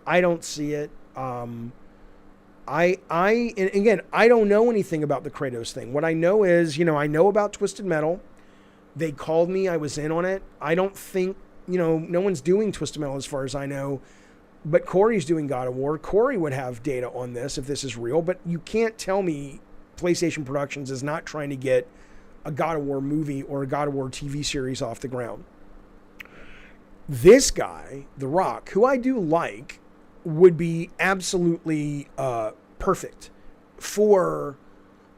I don't see it. And again, I don't know anything about the Kratos thing. What I know is, I know about Twisted Metal. They called me. I was in on it. I don't think, no one's doing Twisted Metal as far as I know. But Corey's doing God of War. Corey would have data on this if this is real. But you can't tell me PlayStation Productions is not trying to get a God of War movie or a God of War TV series off the ground. This guy, The Rock, who I do like, would be absolutely perfect for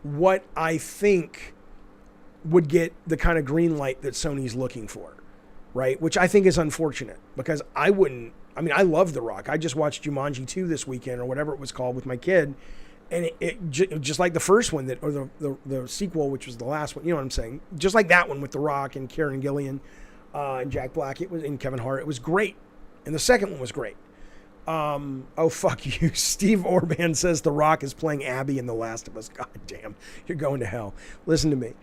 what I think would get the kind of green light that Sony's looking for, right? Which I think is unfortunate because I love The Rock. I just watched Jumanji 2 this weekend or whatever it was called with my kid. And it just like the first one or the sequel, which was the last one, you know what I'm saying? Just like that one with The Rock and Karen Gillian and Jack Black, and Kevin Hart, it was great. And the second one was great. Oh, fuck you. Steve Orban says The Rock is playing Abby in The Last of Us. God damn, you're going to hell. Listen to me.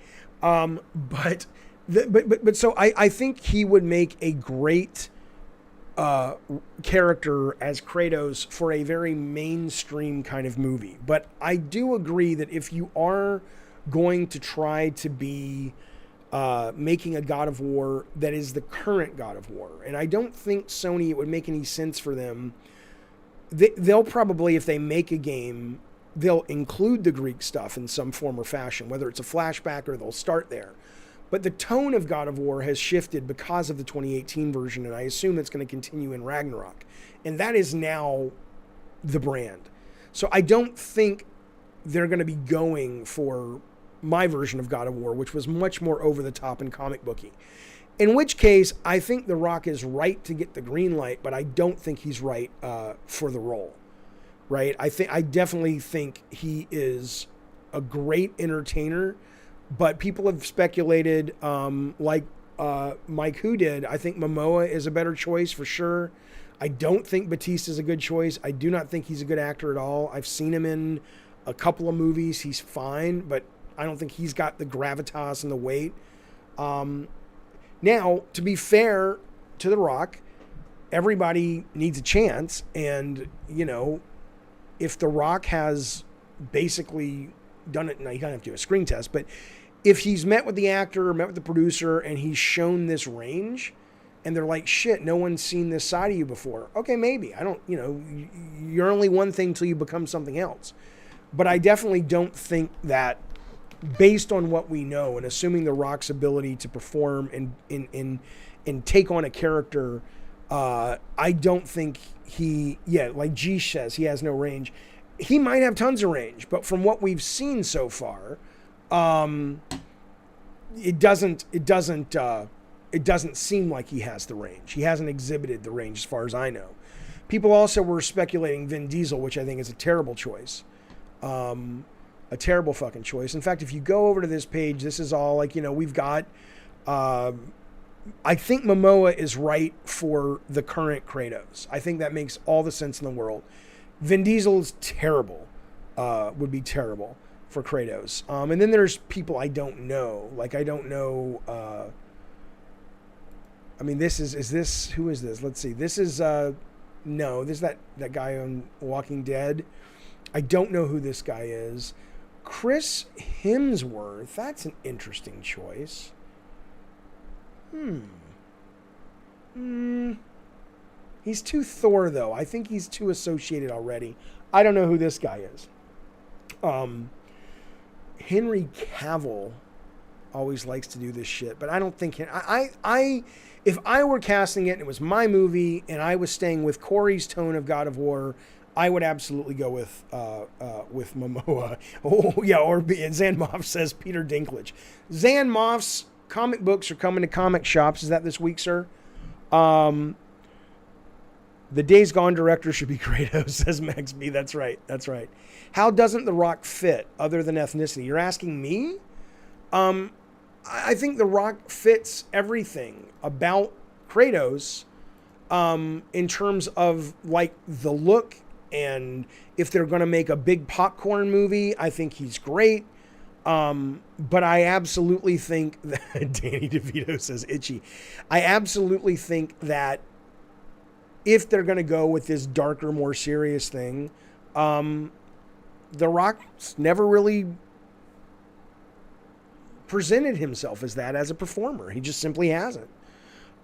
But so I think he would make a great character as Kratos for a very mainstream kind of movie. But I do agree that if you are going to try to be making a God of War that is the current God of War, and I don't think Sony, it would make any sense for them. They'll probably, if they make a game, they'll include the Greek stuff in some form or fashion, whether it's a flashback or they'll start there. But the tone of God of War has shifted because of the 2018 version, and I assume it's going to continue in Ragnarok. And that is now the brand. So I don't think they're going to be going for my version of God of War, which was much more over the top and comic booky. In which case, I think The Rock is right to get the green light, but I don't think he's right for the role. Right? I definitely think he is a great entertainer, but people have speculated, like Mike Who did, I think Momoa is a better choice for sure. I don't think Batista is a good choice. I do not think he's a good actor at all. I've seen him in a couple of movies. He's fine, but I don't think he's got the gravitas and the weight. Now, to be fair to The Rock, everybody needs a chance. And, if The Rock has basically done it, now you don't have to do a screen test, but if he's met with the actor or met with the producer and he's shown this range and they're like, shit, no one's seen this side of you before. Okay, maybe. You're only one thing till you become something else. But I definitely don't think that, based on what we know and assuming The Rock's ability to perform and take on a character, I don't think like Geesh says, he has no range. He might have tons of range, but from what we've seen so far, it doesn't seem like he has the range. He hasn't exhibited the range as far as I know. People also were speculating Vin Diesel, which I think is a terrible choice. A terrible fucking choice. In fact, if you go over to this page, this is all like, we've got, I think Momoa is right for the current Kratos. I think that makes all the sense in the world. Vin Diesel is terrible, would be terrible for Kratos. And then there's people I don't know. Like, I don't know, who is this? Let's see. This is, no, this is that guy on Walking Dead. I don't know who this guy is. Chris Hemsworth, that's an interesting choice. He's too Thor, though. I think he's too associated already. I don't know who this guy is. Henry Cavill always likes to do this shit, but I don't think if I were casting it and it was my movie and I was staying with Corey's tone of God of War, I would absolutely go with Momoa. Oh yeah, or Zan Moff says Peter Dinklage. Zan Moff's comic books are coming to comic shops. Is that this week, sir? The Days Gone director should be Kratos, says Max B. That's right. That's right. How doesn't The Rock fit other than ethnicity? You're asking me? I think The Rock fits everything about Kratos in terms of like the look, and if they're going to make a big popcorn movie, I think he's great. But I absolutely think that Danny DeVito says itchy. I absolutely think that if they're going to go with this darker, more serious thing, The Rock's never really presented himself as that as a performer. He just simply hasn't.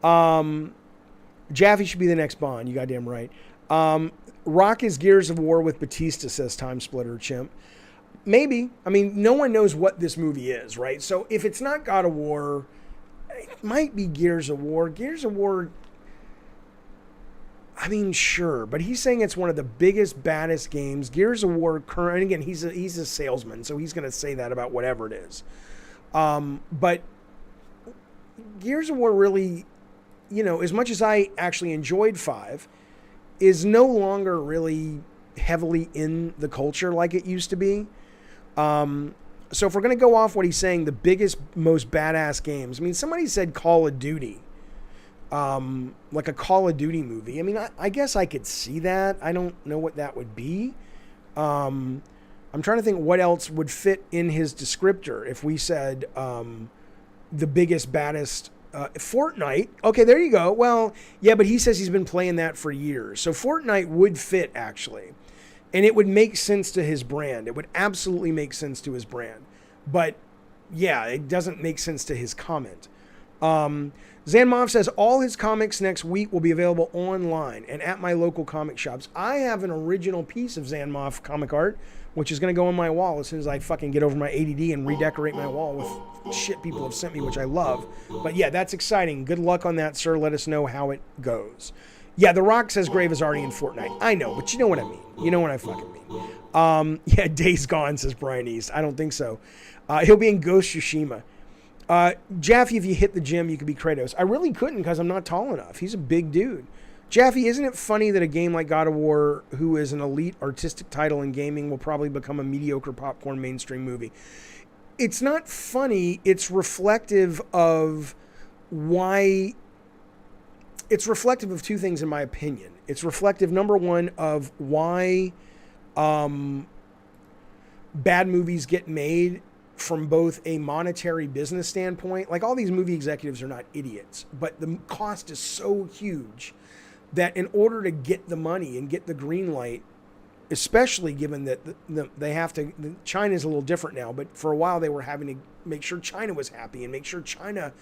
Jaffe should be the next Bond. You goddamn right. Rock is Gears of War with Batista, says Time Splitter Chimp. Maybe. I mean, no one knows what this movie is, right? So if it's not God of War, it might be Gears of War. Gears of War, I mean, sure, but he's saying it's one of the biggest, baddest games. Gears of War, current, and again, he's a salesman, so he's going to say that about whatever it is. But Gears of War really, you know, as much as I actually enjoyed 5, is no longer really heavily in the culture like it used to be. So if we're going to go off what he's saying, the biggest, most badass games, I mean, somebody said Call of Duty, like a Call of Duty movie. I mean, I guess I could see that. I don't know what that would be. I'm trying to think what else would fit in his descriptor. If we said, the biggest, baddest, Fortnite. Okay, there you go. Well, yeah, but he says he's been playing that for years. So Fortnite would fit, actually. And it would make sense to his brand. It would absolutely make sense to his brand. But, yeah, it doesn't make sense to his comment. Zanmov says, all his comics next week will be available online and at my local comic shops. I have an original piece of Zanmov comic art, which is going to go on my wall as soon as I fucking get over my ADD and redecorate my wall with shit people have sent me, which I love. But yeah, that's exciting. Good luck on that, sir. Let us know how it goes. Yeah, The Rock says Grave is already in Fortnite. I know, but you know what I mean. You know what I fucking mean. Yeah, Days Gone, says Brian East. I don't think so. He'll be in Ghost Tsushima. Jaffe, if you hit the gym, you could be Kratos. I really couldn't because I'm not tall enough. He's a big dude. Jaffe, isn't it funny that a game like God of War, who is an elite artistic title in gaming, will probably become a mediocre popcorn mainstream movie? It's not funny. It's reflective of why... It's reflective of two things, in my opinion. It's reflective, number one, of why bad movies get made from both a monetary business standpoint. Like, all these movie executives are not idiots, but the cost is so huge that in order to get the money and get the green light, especially given that they have to, China's a little different now, but for a while they were having to make sure China was happy and make sure China,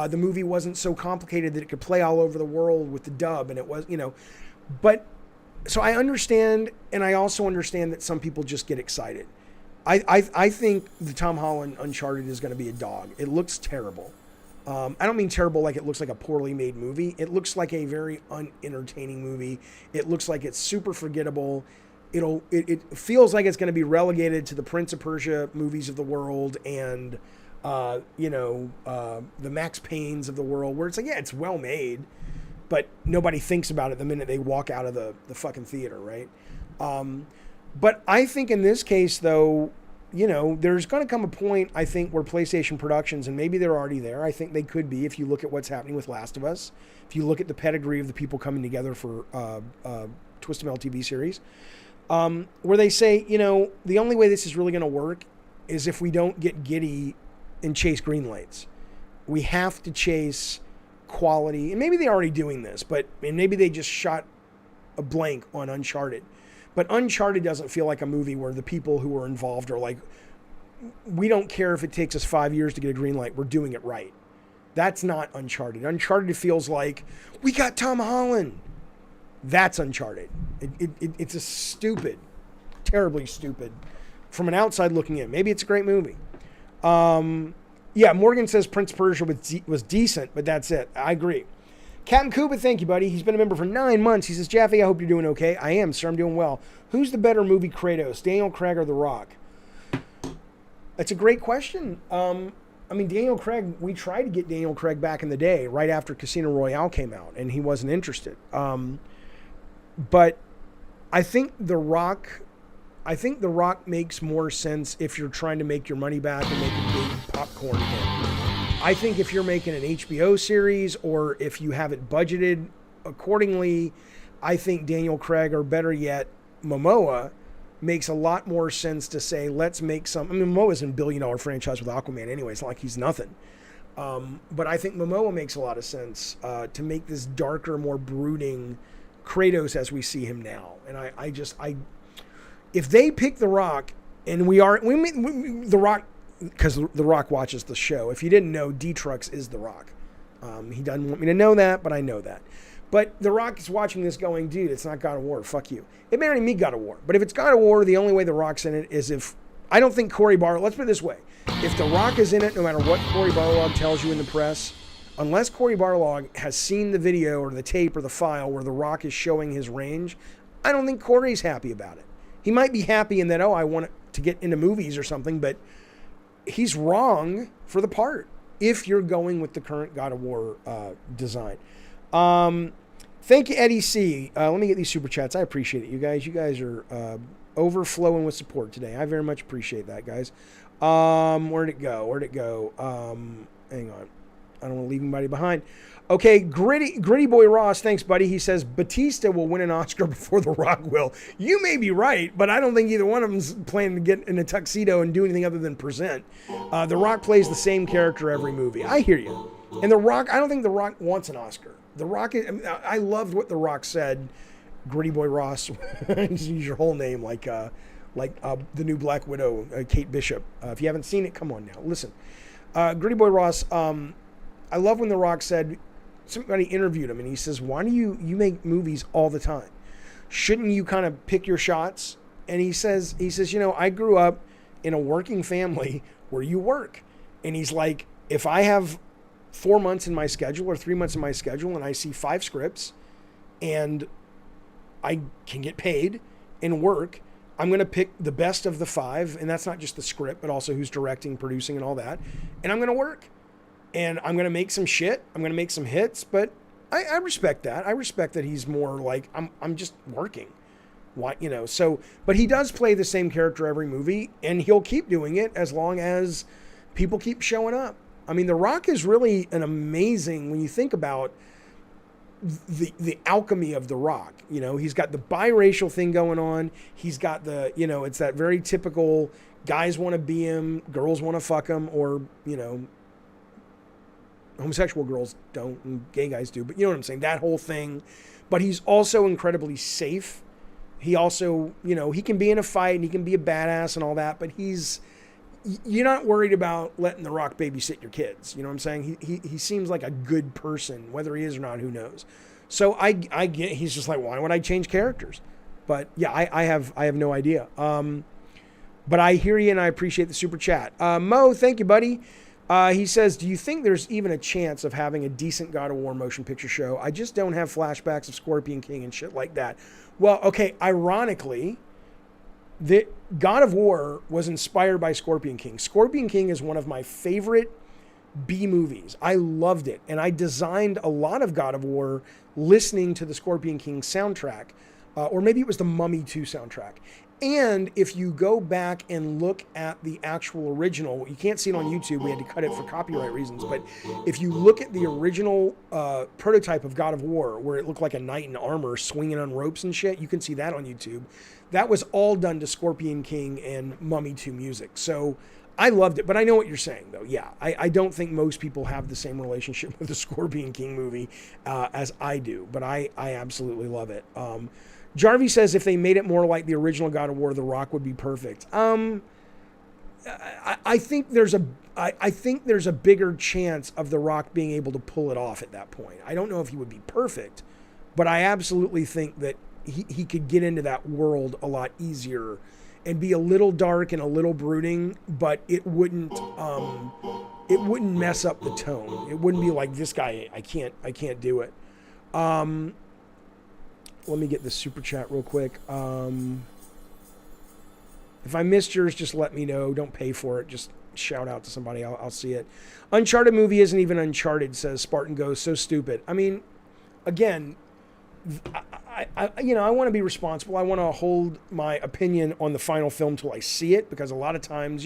the movie wasn't so complicated that it could play all over the world with the dub, and it was, you know, but so I understand, and I also understand that some people just get excited. I think the Tom Holland Uncharted is going to be a dog. It looks terrible. I don't mean terrible like it looks like a poorly made movie. It looks like a very unentertaining movie. It looks like it's super forgettable. It feels like it's going to be relegated to the Prince of Persia movies of the world and, the Max Paynes of the world, where it's like, yeah, it's well made, but nobody thinks about it the minute they walk out of the fucking theater, right? But I think in this case, though, there's going to come a point, I think, where PlayStation Productions, and maybe they're already there, I think they could be if you look at what's happening with Last of Us, if you look at the pedigree of the people coming together for Twist of TV series, where they say, the only way this is really going to work is if we don't get giddy and chase green lights. We have to chase quality, and maybe they're already doing this, and maybe they just shot a blank on Uncharted. But Uncharted doesn't feel like a movie where the people who are involved are like, we don't care if it takes us 5 years to get a green light. We're doing it right. That's not Uncharted. Uncharted feels like, we got Tom Holland. That's Uncharted. It's a stupid, terribly stupid, from an outside looking in. Maybe it's a great movie. Yeah, Morgan says Prince of Persia was decent, but that's it. I agree. Captain Kuba, thank you, buddy. He's been a member for 9 months. He says, Jaffe, I hope you're doing okay. I am, sir. I'm doing well. Who's the better movie Kratos, Daniel Craig or The Rock? That's a great question. Daniel Craig, we tried to get Daniel Craig back in the day, right after Casino Royale came out, and he wasn't interested. But I think The Rock makes more sense if you're trying to make your money back and make a big popcorn hit. I think if you're making an HBO series or if you have it budgeted accordingly, I think Daniel Craig, or better yet, Momoa, makes a lot more sense to say, let's make some. I mean, Momoa's in a $1 billion franchise with Aquaman anyway. It's not like he's nothing. But I think Momoa makes a lot of sense to make this darker, more brooding Kratos as we see him now. And if they pick The Rock, and The Rock, because The Rock watches the show. If you didn't know, D-Trucks is The Rock. He doesn't want me to know that, but I know that. But The Rock is watching this going, dude, it's not God of War. Fuck you. It may not even be God of War. But if it's God of War, the only way The Rock's in it is if... I don't think Cory Barlog... Let's put it this way. If The Rock is in it, no matter what Cory Barlog tells you in the press, unless Cory Barlog has seen the video or the tape or the file where The Rock is showing his range, I don't think Cory's happy about it. He might be happy in that, I want to get into movies or something, but he's wrong for the part if you're going with the current God of War design. Thank you, Eddie C. Let me get these super chats. I appreciate it, you guys. You guys are overflowing with support today. I very much appreciate that, guys. Where'd it go? Hang on. I don't want to leave anybody behind. Okay, Gritty Boy Ross, thanks, buddy. He says, Batista will win an Oscar before The Rock will. You may be right, but I don't think either one of them's planning to get in a tuxedo and do anything other than present. The Rock plays the same character every movie. I hear you. And The Rock, I don't think The Rock wants an Oscar. The Rock, I loved what The Rock said. Gritty Boy Ross, use your whole name, like the new Black Widow, Kate Bishop. If you haven't seen it, come on now, listen. Gritty Boy Ross, I love when The Rock said, somebody interviewed him and he says, why do you make movies all the time? Shouldn't you kind of pick your shots? And he says, I grew up in a working family where you work. And he's like, if I have 4 months in my schedule or 3 months in my schedule and I see 5 scripts and I can get paid and work, I'm going to pick the best of the 5. And that's not just the script, but also who's directing, producing, and all that. And I'm going to work. And I'm going to make some shit. I'm going to make some hits. But I respect that. I respect that he's more like, I'm just working. What, so, but he does play the same character every movie. And he'll keep doing it as long as people keep showing up. I mean, The Rock is really an amazing, when you think about the alchemy of The Rock. He's got the biracial thing going on. He's got the, it's that very typical guys want to be him, girls want to fuck him, or, homosexual girls don't and gay guys do. But you know what I'm saying? That whole thing. But he's also incredibly safe. He also, he can be in a fight and he can be a badass and all that, but you're not worried about letting The Rock babysit your kids. You know what I'm saying? He seems like a good person, whether he is or not, who knows? So I get, he's just like, why would I change characters? But yeah, I have no idea. But I hear you and I appreciate the super chat. Mo, thank you, buddy. He says, do you think there's even a chance of having a decent God of War motion picture show? I just don't have flashbacks of Scorpion King and shit like that. Well, okay, ironically, the God of War was inspired by Scorpion King. Scorpion King is one of my favorite B movies. I loved it. And I designed a lot of God of War listening to the Scorpion King soundtrack. Or maybe it was the Mummy 2 soundtrack. And if you go back and look at the actual original, you can't see it on YouTube. We had to cut it for copyright reasons. But if you look at the original prototype of God of War, where it looked like a knight in armor swinging on ropes and shit, you can see that on YouTube. That was all done to Scorpion King and Mummy 2 music. So I loved it. But I know what you're saying, though. Yeah, I don't think most people have the same relationship with the Scorpion King movie as I do. But I absolutely love it. Jarvie says if they made it more like the original God of War, The Rock would be perfect. I think there's a bigger chance of The Rock being able to pull it off at that point. I don't know if he would be perfect, but I absolutely think that he could get into that world a lot easier and be a little dark and a little brooding, but it wouldn't mess up the tone. It wouldn't be like, this guy, I can't do it. Let me get the super chat real quick. If I missed yours, just let me know. Don't pay for it. Just shout out to somebody. I'll see it. Uncharted movie isn't even Uncharted, says Spartan Ghost. So stupid. I mean, again, I want to be responsible. I want to hold my opinion on the final film till I see it, because a lot of times,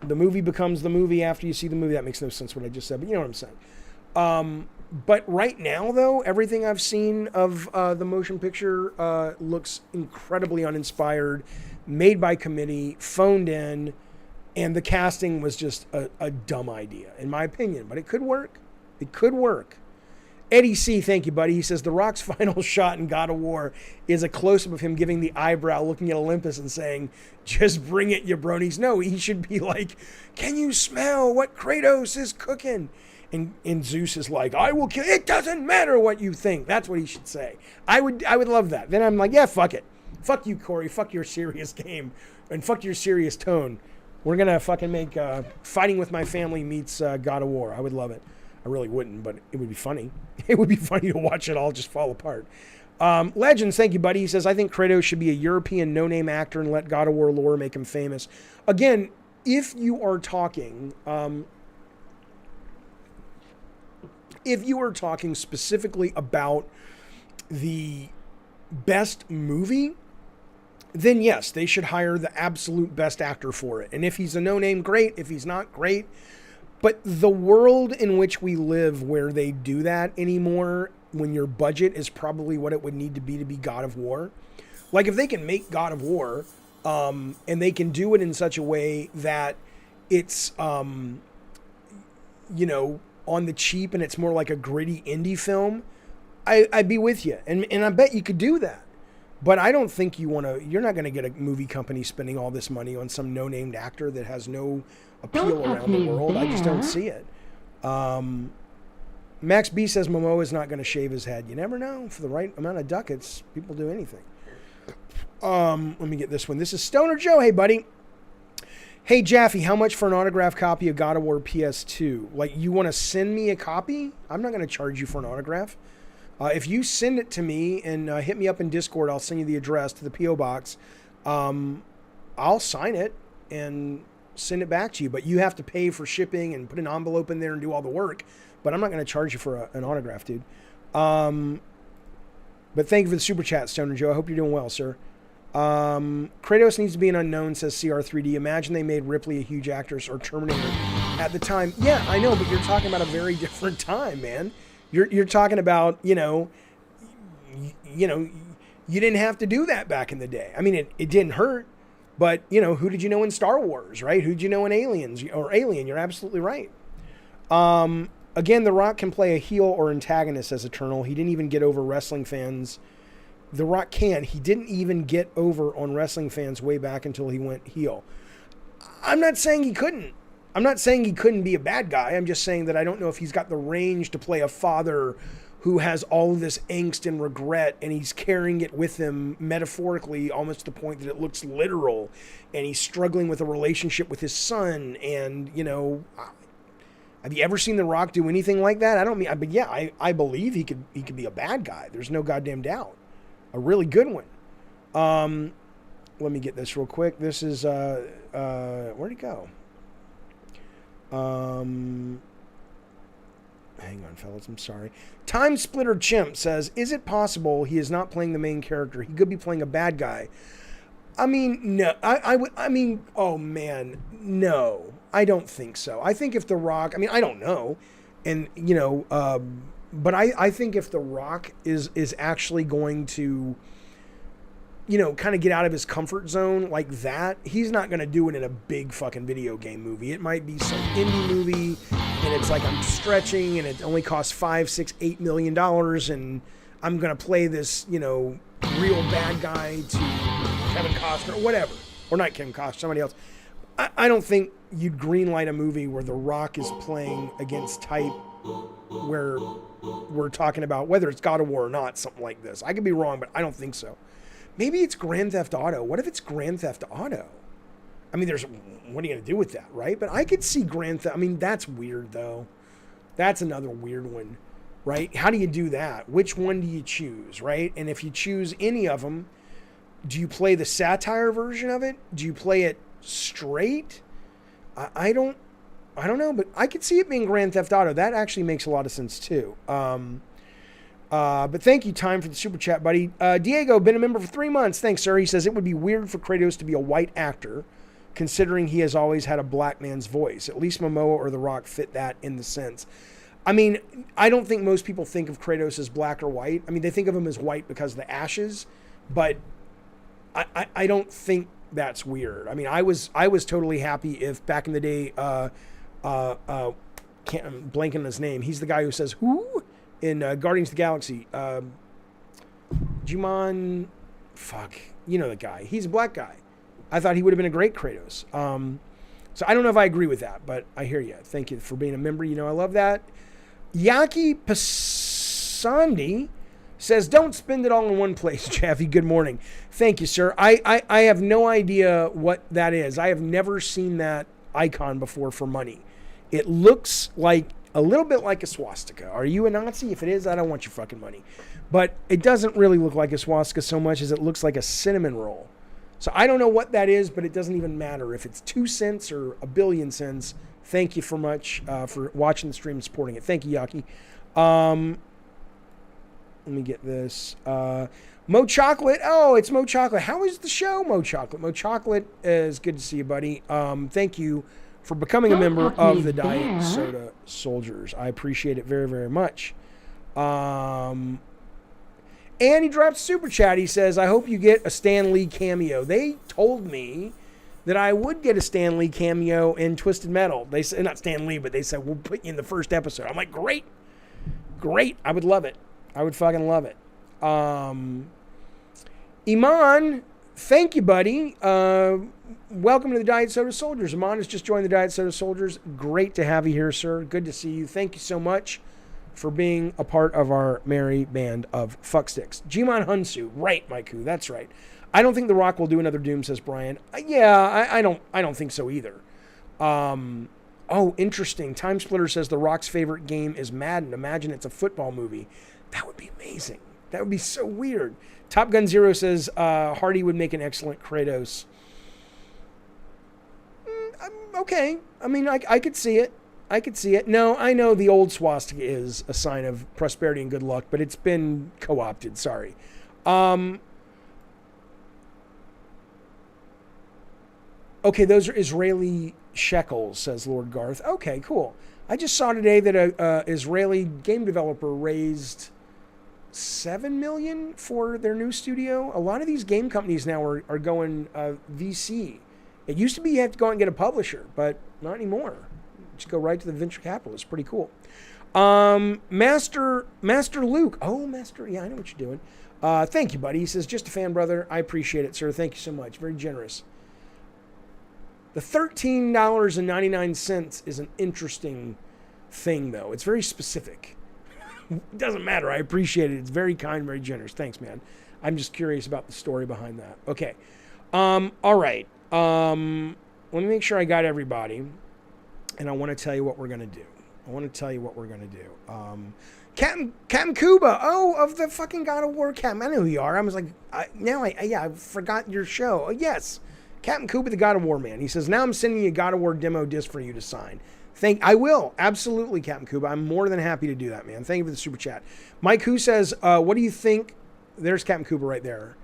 The movie becomes the movie after you see the movie. That makes no sense what I just said, but you know what I'm saying. But right now, though, everything I've seen of the motion picture looks incredibly uninspired, made by committee, phoned in, and the casting was just a dumb idea, in my opinion. But it could work. It could work. Eddie C., thank you, buddy. He says, The Rock's final shot in God of War is a close-up of him giving the eyebrow, looking at Olympus and saying, just bring it, you bronies. No, he should be like, can you smell what Kratos is cooking? And Zeus is like, I will kill. It doesn't matter what you think. That's what he should say. I would love that. Then I'm like, yeah, fuck it. Fuck you, Corey. Fuck your serious game. And fuck your serious tone. We're going to fucking make Fighting With My Family meets God of War. I would love it. I really wouldn't, but it would be funny. It would be funny to watch it all just fall apart. Legends, thank you, buddy. He says, I think Kratos should be a European no-name actor and let God of War lore make him famous. Again, if you are talking... if you are talking specifically about the best movie, then yes, they should hire the absolute best actor for it. And if he's a no-name, great. If he's not, great. But the world in which we live where they do that anymore, when your budget is probably what it would need to be God of War. Like if they can make God of War, and they can do it in such a way that it's, you know, on the cheap and it's more like a gritty indie film, I'd be with you. And I bet you could do that. But I don't think you're not going to get a movie company spending all this money on some no-named actor that has no appeal around the world. I just don't see it. Max B says Momoa is not going to shave his head. You never know. For the right amount of ducats, people do anything. Let me get this one. This is Stoner Joe. Hey, buddy. Hey, Jaffe, how much for an autographed copy of God of War PS2? Like, you want to send me a copy? I'm not going to charge you for an autograph. If you send it to me and hit me up in Discord, I'll send you the address to the P.O. Box. I'll sign it and send it back to you. But you have to pay for shipping and put an envelope in there and do all the work. But I'm not going to charge you for an autograph, dude. But thank you for the super chat, Stoner Joe. I hope you're doing well, sir. Kratos needs to be an unknown, says CR3D. Imagine they made Ripley a huge actress or Terminator at the time. Yeah, I know, but you're talking about a very different time, man. You're talking about, you know, you didn't have to do that back in the day. I mean, it didn't hurt, but, you know, who did you know in Star Wars, right? Who did you know in Alien? You're absolutely right. Again, The Rock can play a heel or antagonist as Eternal. He didn't even get over wrestling fans. The Rock can. He didn't even get over on wrestling fans way back until he went heel. I'm not saying he couldn't. I'm not saying he couldn't be a bad guy. I'm just saying that I don't know if he's got the range to play a father who has all of this angst and regret, and he's carrying it with him metaphorically almost to the point that it looks literal, and he's struggling with a relationship with his son. And, you know, have you ever seen The Rock do anything like that? But yeah, I believe he could be a bad guy. There's no goddamn doubt. A really good one. Let me get this real quick. This is, where'd it go? Hang on, fellas. I'm sorry. Time Splitter Chimp says, is it possible he is not playing the main character? He could be playing a bad guy. I mean, no. Oh, man. No. I don't think so. I think if The Rock... I mean, I don't know. And, you know... But I think if The Rock is actually going to, you know, kind of get out of his comfort zone like that, he's not going to do it in a big fucking video game movie. It might be some indie movie, and it's like I'm stretching, and it only costs $5, $6, $8 million, and I'm going to play this, you know, real bad guy to Kevin Costner or whatever. Or not Kevin Costner, somebody else. I don't think you'd greenlight a movie where The Rock is playing against type where we're talking about whether it's God of War or not, something like this. I could be wrong, but I don't think so. Maybe it's Grand Theft Auto. What if it's Grand Theft Auto? I mean, what are you going to do with that, right? But I could see Grand Theft. I mean, that's weird, though. That's another weird one, right? How do you do that? Which one do you choose, right? And if you choose any of them, do you play the satire version of it? Do you play it straight? I don't know, but I could see it being Grand Theft Auto. That actually makes a lot of sense, too. But thank you, Time, for the super chat, buddy. Diego, been a member for 3 months. Thanks, sir. He says, it would be weird for Kratos to be a white actor. considering he has always had a black man's voice. At least Momoa or The Rock fit that in the sense. I mean, I don't think most people think of Kratos as black or white. I mean, they think of him as white because of the ashes, but I don't think that's weird. I mean, I was totally happy if back in the day, I'm blanking on his name. He's the guy who says "who" in Guardians of the Galaxy. Juman, fuck, you know the guy. He's a black guy. I thought he would have been a great Kratos. So I don't know if I agree with that, but I hear you. Thank you for being a member. You know I love that. Yaki Pasandi says, don't spend it all in one place, Jaffe. Good morning. Thank you, sir. I have no idea what that is. I have never seen that icon before for money. It looks like a little bit like a swastika. Are you a Nazi? If it is, I don't want your fucking money. But it doesn't really look like a swastika so much as it looks like a cinnamon roll. So I don't know what that is, but it doesn't even matter. If it's 2 cents or a billion cents, thank you for much for watching the stream and supporting it. Thank you, Yaki. Let me get this. Mo Chocolate. Oh, it's Mo Chocolate. How is the show, Mo Chocolate? Mo Chocolate is good to see you, buddy. Thank you for becoming a member of the Diet Soda Soldiers. I appreciate it very, very much. And he dropped a super chat. He says, I hope you get a Stan Lee cameo. They told me that I would get a Stan Lee cameo in Twisted Metal. They said, not Stan Lee, but they said, we'll put you in the first episode. I'm like, great. Great. I would love it. I would fucking love it. Iman, thank you, buddy. Welcome to the Diet Soda Soldiers. Iman has just joined the Diet Soda Soldiers. Great to have you here, sir. Good to see you. Thank you so much for being a part of our merry band of fucksticks. Jimon Hunsu. Right, Maiku. That's right. I don't think The Rock will do another Doom, says Brian. Yeah, I don't think so either. Oh, interesting. Time Splitter says The Rock's favorite game is Madden. Imagine it's a football movie. That would be amazing. That would be so weird. Top Gun Zero says Hardy would make an excellent Kratos. Okay. I mean, I could see it. I could see it. No, I know the old swastika is a sign of prosperity and good luck, but it's been co-opted. Sorry. Okay, those are Israeli shekels, says Lord Garth. Okay, cool. I just saw today that a Israeli game developer raised $7 million for their new studio. A lot of these game companies now are going VC. It used to be you have to go out and get a publisher, but not anymore. Just go right to the venture capital. It's pretty cool. Master Luke. Oh, Master. Yeah, I know what you're doing. Thank you, buddy. He says, just a fan, brother. I appreciate it, sir. Thank you so much. Very generous. The $13.99 is an interesting thing, though. It's very specific. It doesn't matter. I appreciate it. It's very kind, very generous. Thanks, man. I'm just curious about the story behind that. Okay. All right. Let me make sure I got everybody. And I want to tell you what we're going to do. Captain Cuba. Oh, of the fucking God of War Captain. I know who you are. I was like, I forgot your show. Oh, yes. Captain Cuba, the God of War man. He says, now I'm sending you a God of War demo disc for you to sign. I will. Absolutely, Captain Cuba. I'm more than happy to do that, man. Thank you for the super chat. Mike, who says, what do you think? There's Captain Cuba right there.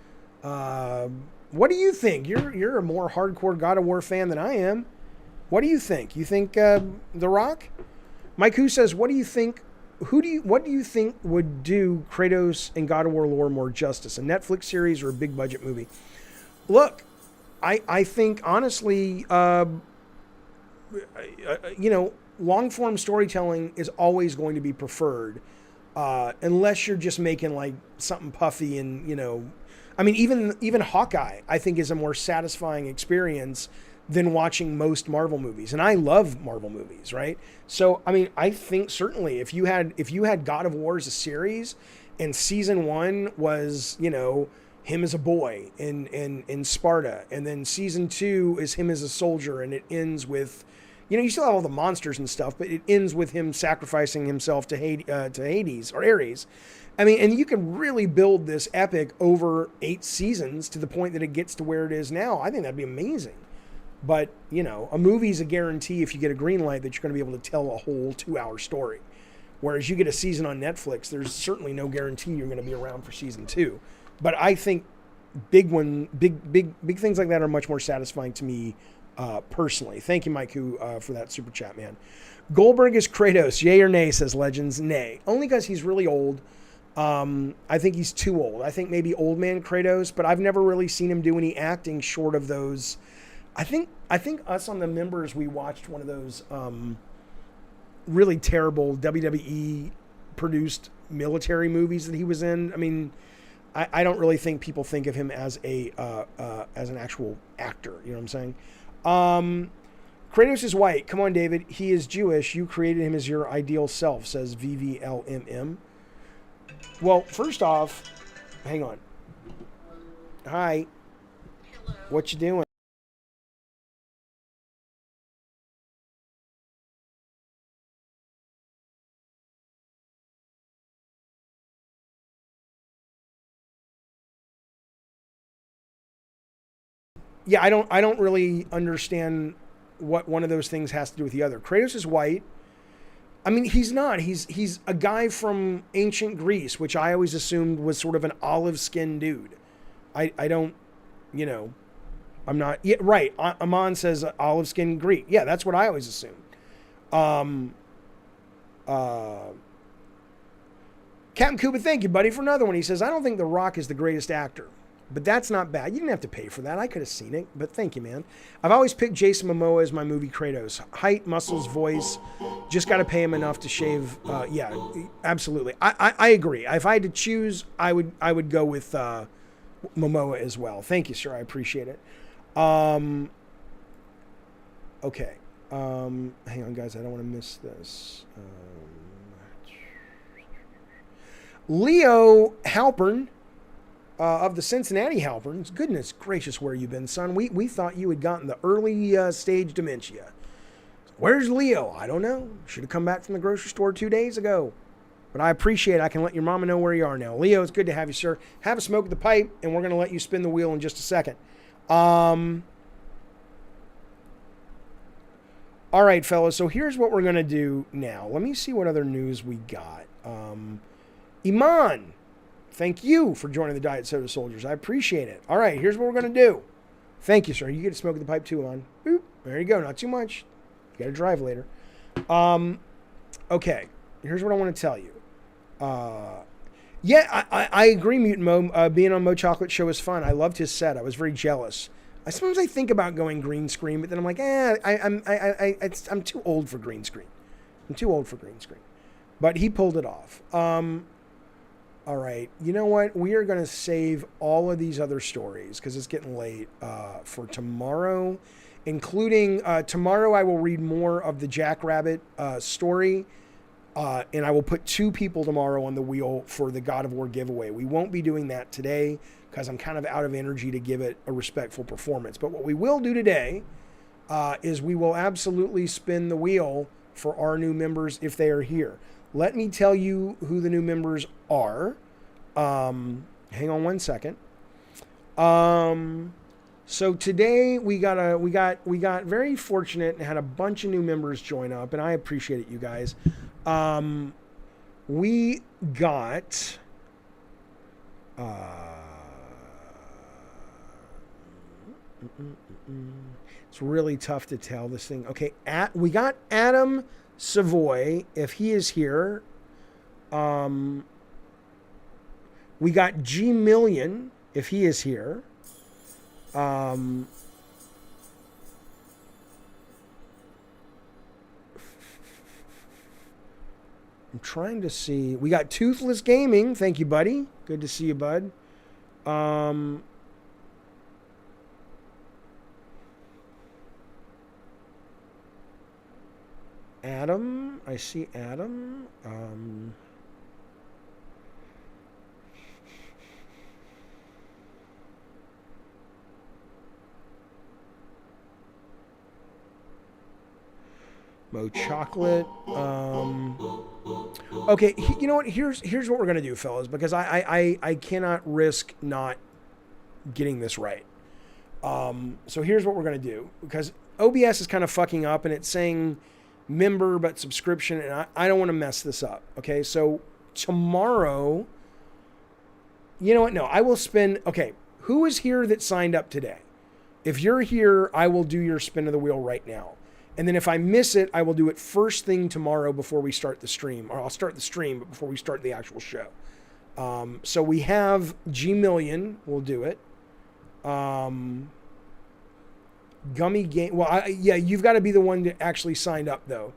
What do you think? You're a more hardcore God of War fan than I am. What do you think? You think The Rock? Mike, who says, what do you think? What do you think would do Kratos and God of War lore more justice? A Netflix series or a big budget movie? Look, I think honestly, long form storytelling is always going to be preferred, unless you're just making like something puffy and I mean even Hawkeye I think is a more satisfying experience than watching most Marvel movies, and I love Marvel movies, right? So I mean I think certainly if you had God of War as a series, and season 1 was him as a boy in Sparta, and then season 2 is him as a soldier, and it ends with, you still have all the monsters and stuff, but it ends with him sacrificing himself to Hades or Ares. I mean, and you can really build this epic over 8 seasons to the point that it gets to where it is now. I think that'd be amazing. But, a movie's a guarantee if you get a green light that you're going to be able to tell a whole 2-hour story. Whereas you get a season on Netflix, there's certainly no guarantee you're going to be around for season 2. But I think big things like that are much more satisfying to me personally. Thank you, Maiku, for that super chat, man. Goldberg is Kratos. Yay or nay, says Legends. Nay. Only because he's really old. I think he's too old. I think maybe old man Kratos, but I've never really seen him do any acting short of those. I think us on the members, we watched one of those really terrible WWE produced military movies that he was in. I mean, I don't really think people think of him as as an actual actor. You know what I'm saying? Kratos is white. Come on, David. He is Jewish. You created him as your ideal self, says VVLMM. Well, first off, hang on. Hi. Hello. What you doing? Yeah, I don't really understand what one of those things has to do with the other. Kratos is white. I mean, he's not. He's a guy from ancient Greece, which I always assumed was sort of an olive-skinned dude. I don't, you know, I'm not. Yeah, right. Amon says olive-skinned Greek. Yeah, that's what I always assumed. Captain Cuba, thank you, buddy, for another one. He says, I don't think The Rock is the greatest actor. But that's not bad. You didn't have to pay for that. I could have seen it, but thank you, man. I've always picked Jason Momoa as my movie Kratos. Height, muscles, voice. Just got to pay him enough to shave. Yeah, absolutely. I agree. If I had to choose, I would go with Momoa as well. Thank you, sir. I appreciate it. Okay. Hang on, guys. I don't want to miss this. Leo Halpern. Of the Cincinnati Halperns, goodness gracious, where you been, son? We thought you had gotten the early stage dementia. Where's Leo? I don't know. Should have come back from the grocery store 2 days ago. But I appreciate it. I can let your mama know where you are now. Leo, it's good to have you, sir. Have a smoke at the pipe, and we're going to let you spin the wheel in just a second. All right, fellas. So here's what we're going to do now. Let me see what other news we got. Iman. Thank you for joining the Diet Soda Soldiers. I appreciate it. All right, here's what we're going to do. Thank you, sir. You get to smoke at the pipe too, on. Boop. There you go. Not too much. You got to drive later. Okay. Here's what I want to tell you. Yeah, I agree, Mutant Mo. Being on Mo Chocolate Show is fun. I loved his set. I was very jealous. Sometimes I think about going green screen, but then I'm like, I'm too old for green screen. I'm too old for green screen. But he pulled it off. All right, you know what? We are going to save all of these other stories because it's getting late for tomorrow, including tomorrow I will read more of the Jackrabbit story, and I will put 2 people tomorrow on the wheel for the God of War giveaway. We won't be doing that today because I'm kind of out of energy to give it a respectful performance. But what we will do today is we will absolutely spin the wheel for our new members if they are here. Let me tell you who the new members are. Hang on one second. So today we got very fortunate and had a bunch of new members join up, and I appreciate it, you guys. We got it's really tough to tell this thing. Okay, we got Adam Savoy, if he is here. We got G Million, if he is here. I'm trying to see. We got Toothless Gaming. Thank you, buddy. Good to see you, bud. Adam. I see Adam. Mo Chocolate. Okay, you know what? Here's what we're gonna do, fellas, because I cannot risk not getting this right. So here's what we're gonna do, because OBS is kind of fucking up and it's saying member but subscription, and I don't want to mess this up. Okay, so tomorrow, you know what? No, I will spend. Okay, who is here that signed up today? If you're here, I will do your spin of the wheel right now. And then if I miss it, I will do it first thing tomorrow before we start the stream. Or I'll start the stream but before we start the actual show. So we have G Million. We'll do it. Gummy Game. Well, yeah, you've got to be the one that actually signed up, though,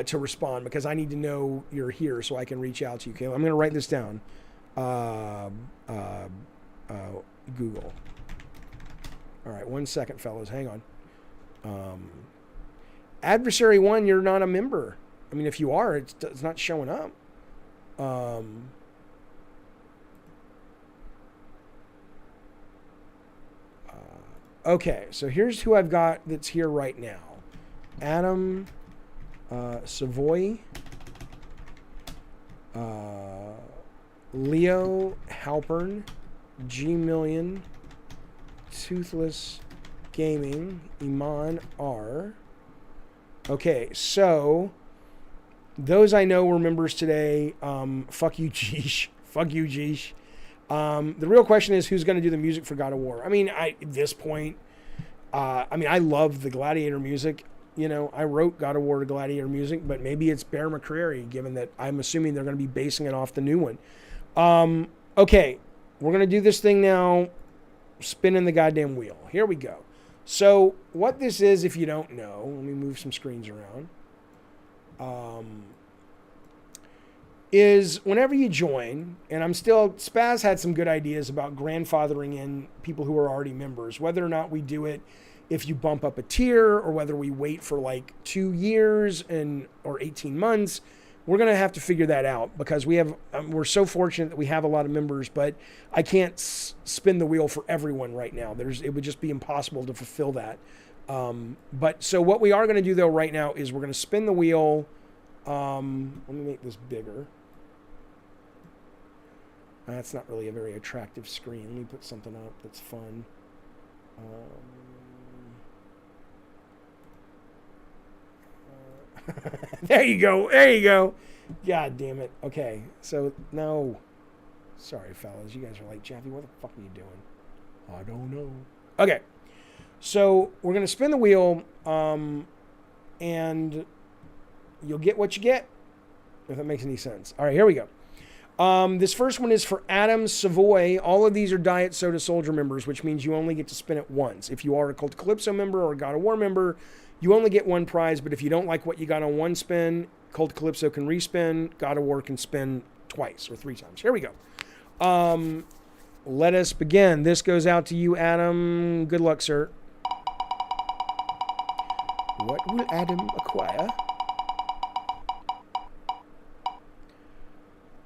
to respond, because I need to know you're here so I can reach out to you. Okay, I'm going to write this down. Google. All right, 1 second, fellas. Hang on. Adversary 1, you're not a member. I mean, if you are, it's not showing up. Okay, so here's who I've got that's here right now. Adam Savoy, Leo Halpern, G Million, Toothless Gaming, Iman R. Okay, so those I know were members today. Fuck you, Geesh. Fuck you, Geesh. The real question is who's going to do the music for God of War. I mean, at this point, I love the Gladiator music. You know, I wrote God of War to Gladiator music, but maybe it's Bear McCreary, given that I'm assuming they're going to be basing it off the new one. Okay, we're going to do this thing now, spinning the goddamn wheel. Here we go. So what this is, if you don't know, let me move some screens around, is whenever you join, and Spaz had some good ideas about grandfathering in people who are already members, whether or not we do it if you bump up a tier or whether we wait for like 2 years or 18 months. We're going to have to figure that out because we're so fortunate that we have a lot of members, but I can't spin the wheel for everyone right now. It would just be impossible to fulfill that. But so what we are going to do though right now is we're going to spin the wheel. Let me make this bigger. That's not really a very attractive screen. Let me put something up that's fun. There you go. There you go. God damn it. Okay. So, no. Sorry, fellas. You guys are like, Jeffy, what the fuck are you doing? I don't know. Okay. So, we're going to spin the wheel, and you'll get what you get, if that makes any sense. All right, here we go. This first one is for Adam Savoy. All of these are Diet Soda Soldier members, which means you only get to spin it once. If you are a Cult of Calypso member or a God of War member, you only get one prize, but if you don't like what you got on one spin, Cult of Calypso can respin, God of War can spin twice or 3 times. Here we go. Let us begin. This goes out to you, Adam. Good luck, sir. What will Adam acquire?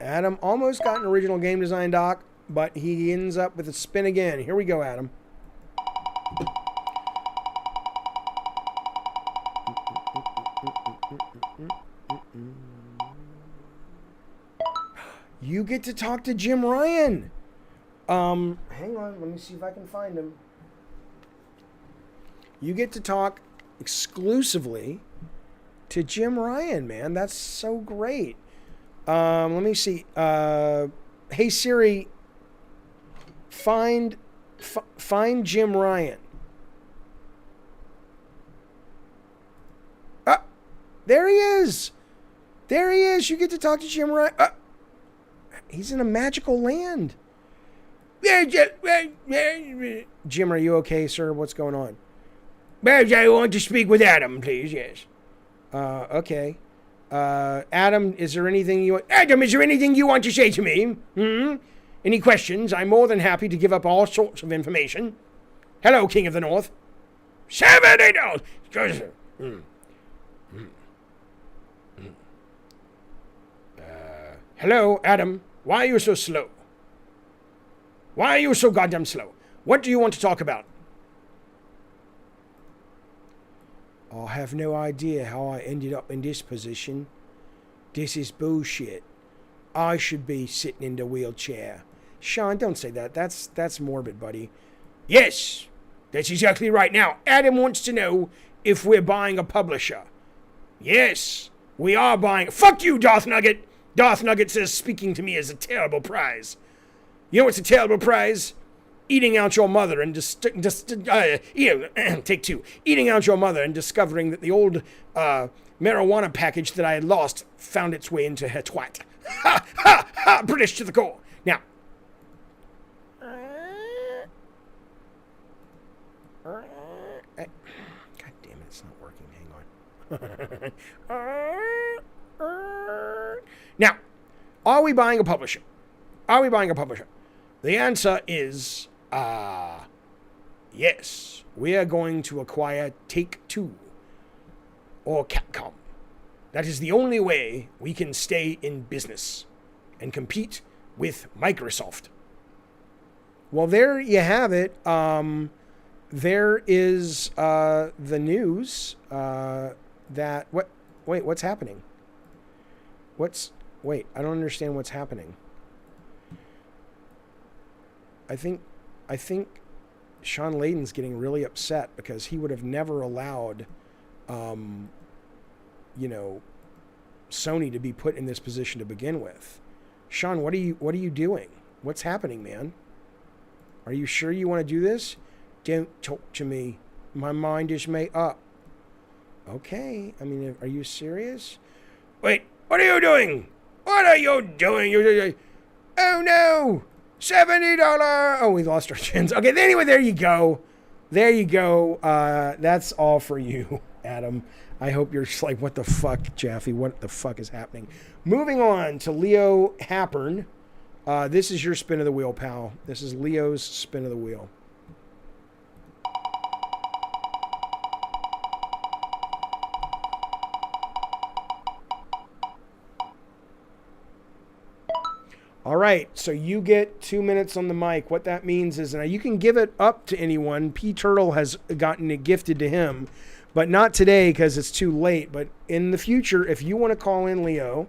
Adam almost got an original game design doc, but he ends up with a spin again. Here we go, Adam. You get to talk to Jim Ryan. Hang on, let me see if I can find him. You get to talk exclusively to Jim Ryan, man. That's so great. Let me see. Hey Siri, find Jim Ryan. There he is. There he is. You get to talk to Jim Ryan. He's in a magical land. Jim, are you okay, sir? What's going on? I want to speak with Adam, please. Yes. Okay. Adam, is there anything you want to say to me? Any questions? I'm more than happy to give up all sorts of information. Hello, King of the North. $70. Hello, Adam. Why are you so slow? Why are you so goddamn slow? What do you want to talk about? I have no idea how I ended up in this position. This is bullshit. I should be sitting in the wheelchair. Sean, don't say that. That's morbid, buddy. Yes, that's exactly right. Now, Adam wants to know if we're buying a publisher. Yes, we are buying. Fuck you, Darth Nugget. Darth Nugget says speaking to me is a terrible prize. You know what's a terrible prize? eating out your mother and take two. Eating out your mother and discovering that the old marijuana package that I had lost found its way into her twat. Ha, ha, ha, British to the core. Now. God damn it, it's not working. Hang on. Now, are we buying a publisher? Are we buying a publisher? The answer is, yes. We are going to acquire Take-Two or Capcom. That is the only way we can stay in business and compete with Microsoft. Well, there you have it. There is the news that... Wait, what's happening? Wait, I don't understand what's happening. I think Sean Layden's getting really upset because he would have never allowed, Sony to be put in this position to begin with. Sean, what are you doing? What's happening, man? Are you sure you want to do this? Don't talk to me. My mind is made up. Okay. I mean, are you serious? Wait, what are you doing? What are you doing? Oh no! $70! Oh, we lost our chins. Okay, anyway, there you go. There you go. That's all for you, Adam. I hope you're just like, what the fuck, Jaffe? What the fuck is happening? Moving on to Leo Happern. This is your spin of the wheel, pal. This is Leo's spin of the wheel. All right, so you get 2 minutes on the mic. What that means is, now you can give it up to anyone. P. Turtle has gotten it gifted to him, but not today because it's too late. But in the future, if you want to call in, Leo,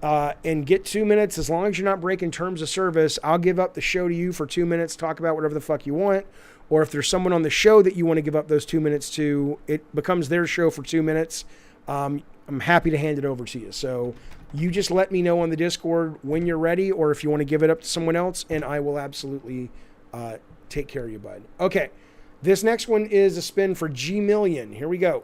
and get 2 minutes, as long as you're not breaking terms of service, I'll give up the show to you for 2 minutes, talk about whatever the fuck you want. Or if there's someone on the show that you want to give up those 2 minutes to, it becomes their show for 2 minutes. I'm happy to hand it over to you. So you just let me know on the Discord when you're ready, or if you want to give it up to someone else, and I will absolutely take care of you, bud. Okay, this next one is a spin for G Million. Here we go.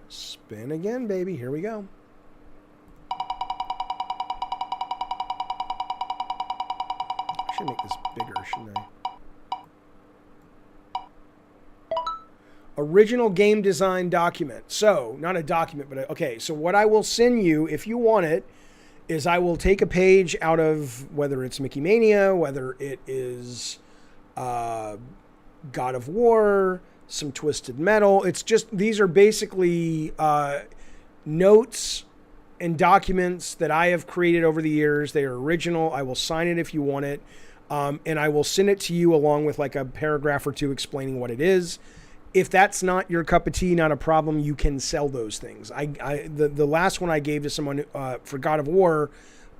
Spin again, baby. Here we go. I should make this bigger, shouldn't I? Original game design document. So, not a document, but okay. So what I will send you, if you want it, is I will take a page out of, whether it's Mickey Mania, whether it is God of War, some Twisted Metal. It's just, these are basically notes and documents that I have created over the years. They are original. I will sign it if you want it. And I will send it to you along with like a paragraph or two explaining what it is. If that's not your cup of tea, not a problem. You can sell those things. The last one I gave to someone for God of War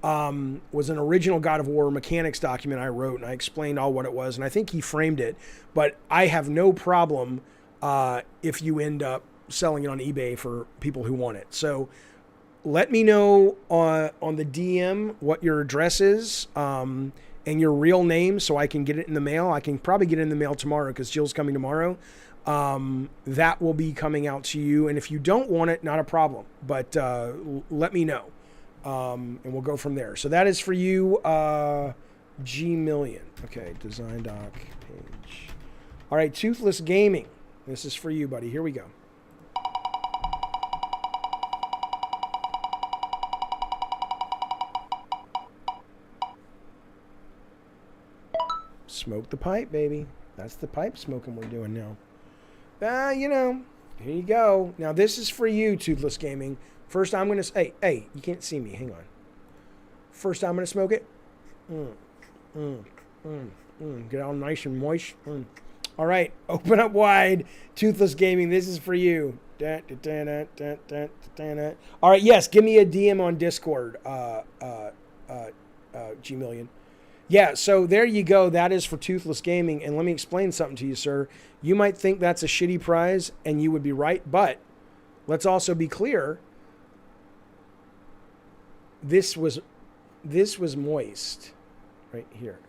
was an original God of War mechanics document I wrote, and I explained all what it was, and I think he framed it. But I have no problem if you end up selling it on eBay for people who want it. So let me know on the DM what your address is and your real name so I can get it in the mail. I can probably get it in the mail tomorrow because Jill's coming tomorrow. That will be coming out to you. And if you don't want it, not a problem. But let me know. And we'll go from there. So that is for you, G Million. Okay, design doc page. All right, Toothless Gaming. This is for you, buddy. Here we go. Smoke the pipe, baby. That's the pipe smoking we're doing now. Here you go. Now, this is for you, Toothless Gaming. First, I'm going to... Hey, you can't see me. Hang on. First, I'm going to smoke it. Get all nice and moist. All right. Open up wide. Toothless Gaming, this is for you. All right, yes. Give me a DM on Discord, G Million. Yeah, so there you go. That is for Toothless Gaming. And let me explain something to you, sir. You might think that's a shitty prize, and you would be right. But let's also be clear. This was moist right here.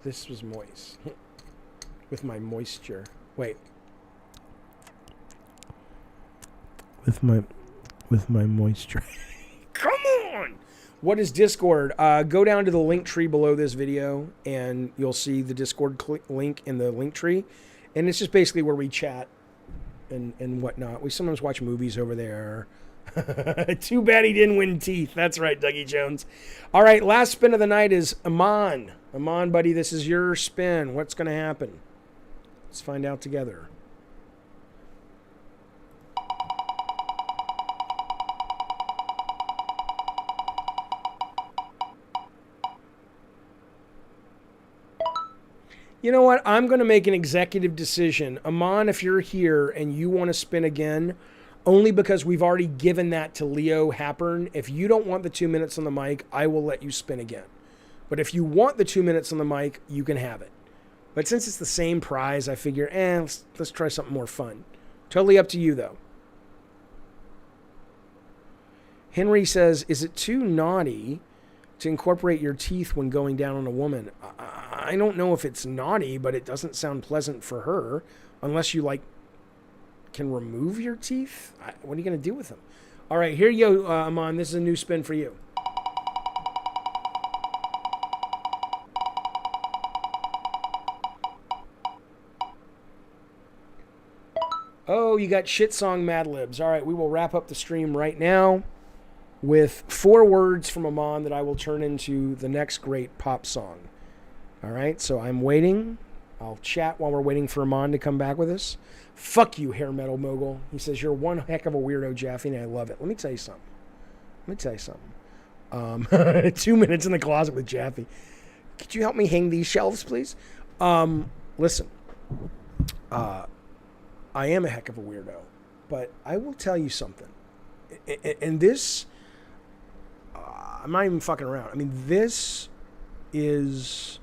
This was moist with my moisture. Wait. With my moisture. Come on. What is Discord? Go down to the link tree below this video and you'll see the Discord link in the link tree. And it's just basically where we chat and whatnot. We sometimes watch movies over there. Too bad he didn't win teeth. That's right, Dougie Jones. All right, last spin of the night is Amon. Amon, buddy, this is your spin. What's going to happen? Let's find out together. You know what? I'm going to make an executive decision. Amon, if you're here and you want to spin again, only because we've already given that to Leo Happern. If you don't want the 2 minutes on the mic, I will let you spin again. But if you want the 2 minutes on the mic, you can have it. But since it's the same prize, I figure, let's try something more fun. Totally up to you, though. Henry says, is it too naughty to incorporate your teeth when going down on a woman? I don't know if it's naughty, but it doesn't sound pleasant for her. Unless you, can remove your teeth? What are you going to do with them? All right, here you go, Amon. This is a new spin for you. Oh, you got shit song Mad Libs. All right, we will wrap up the stream right now with 4 words from Amon that I will turn into the next great pop song. All right, so I'm waiting. I'll chat while we're waiting for Amon to come back with us. Fuck you, hair metal mogul. He says, you're one heck of a weirdo, Jaffe, and I love it. Let me tell you something. 2 minutes in the closet with Jaffe. Could you help me hang these shelves, please? Listen. I am a heck of a weirdo. But I will tell you something. And this... I'm not even fucking around. I mean, this is...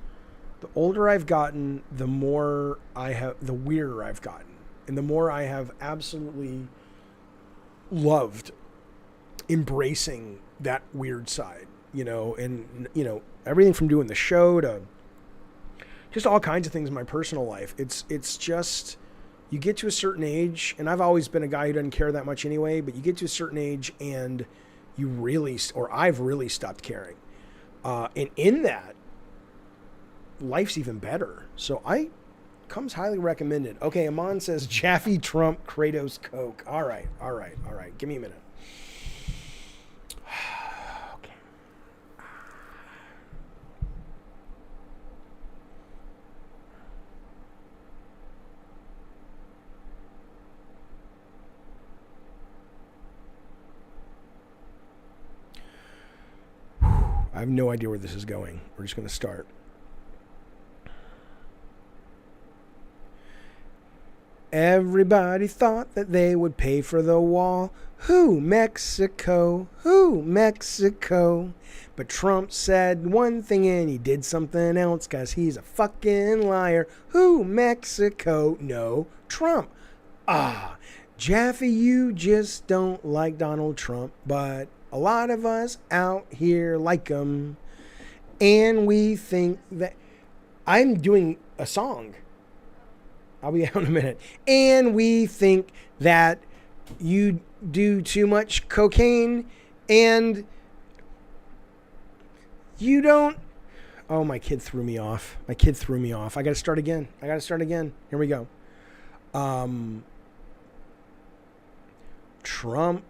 The older I've gotten, the weirder I've gotten. And the more I have absolutely loved embracing that weird side, and everything from doing the show to just all kinds of things in my personal life. It's just, you get to a certain age, and I've always been a guy who doesn't care that much anyway, but you get to a certain age and I've really stopped caring. And in that, life's even better. So comes highly recommended. Okay, Amon says Jaffe, Trump, Kratos, Coke. All right. Give me a minute. Okay. I have no idea where this is going. We're just going to start. Everybody thought that they would pay for the wall. Who, Mexico? Who, Mexico? But Trump said one thing and he did something else, 'cause he's a fucking liar. Who, Mexico? No, Trump. Jaffe, you just don't like Donald Trump, but a lot of us out here like him. And we think that... I'm doing a song. I'll be out in a minute. And we think that you do too much cocaine and you don't... Oh, my kid threw me off. I got to start again. Here we go. Trump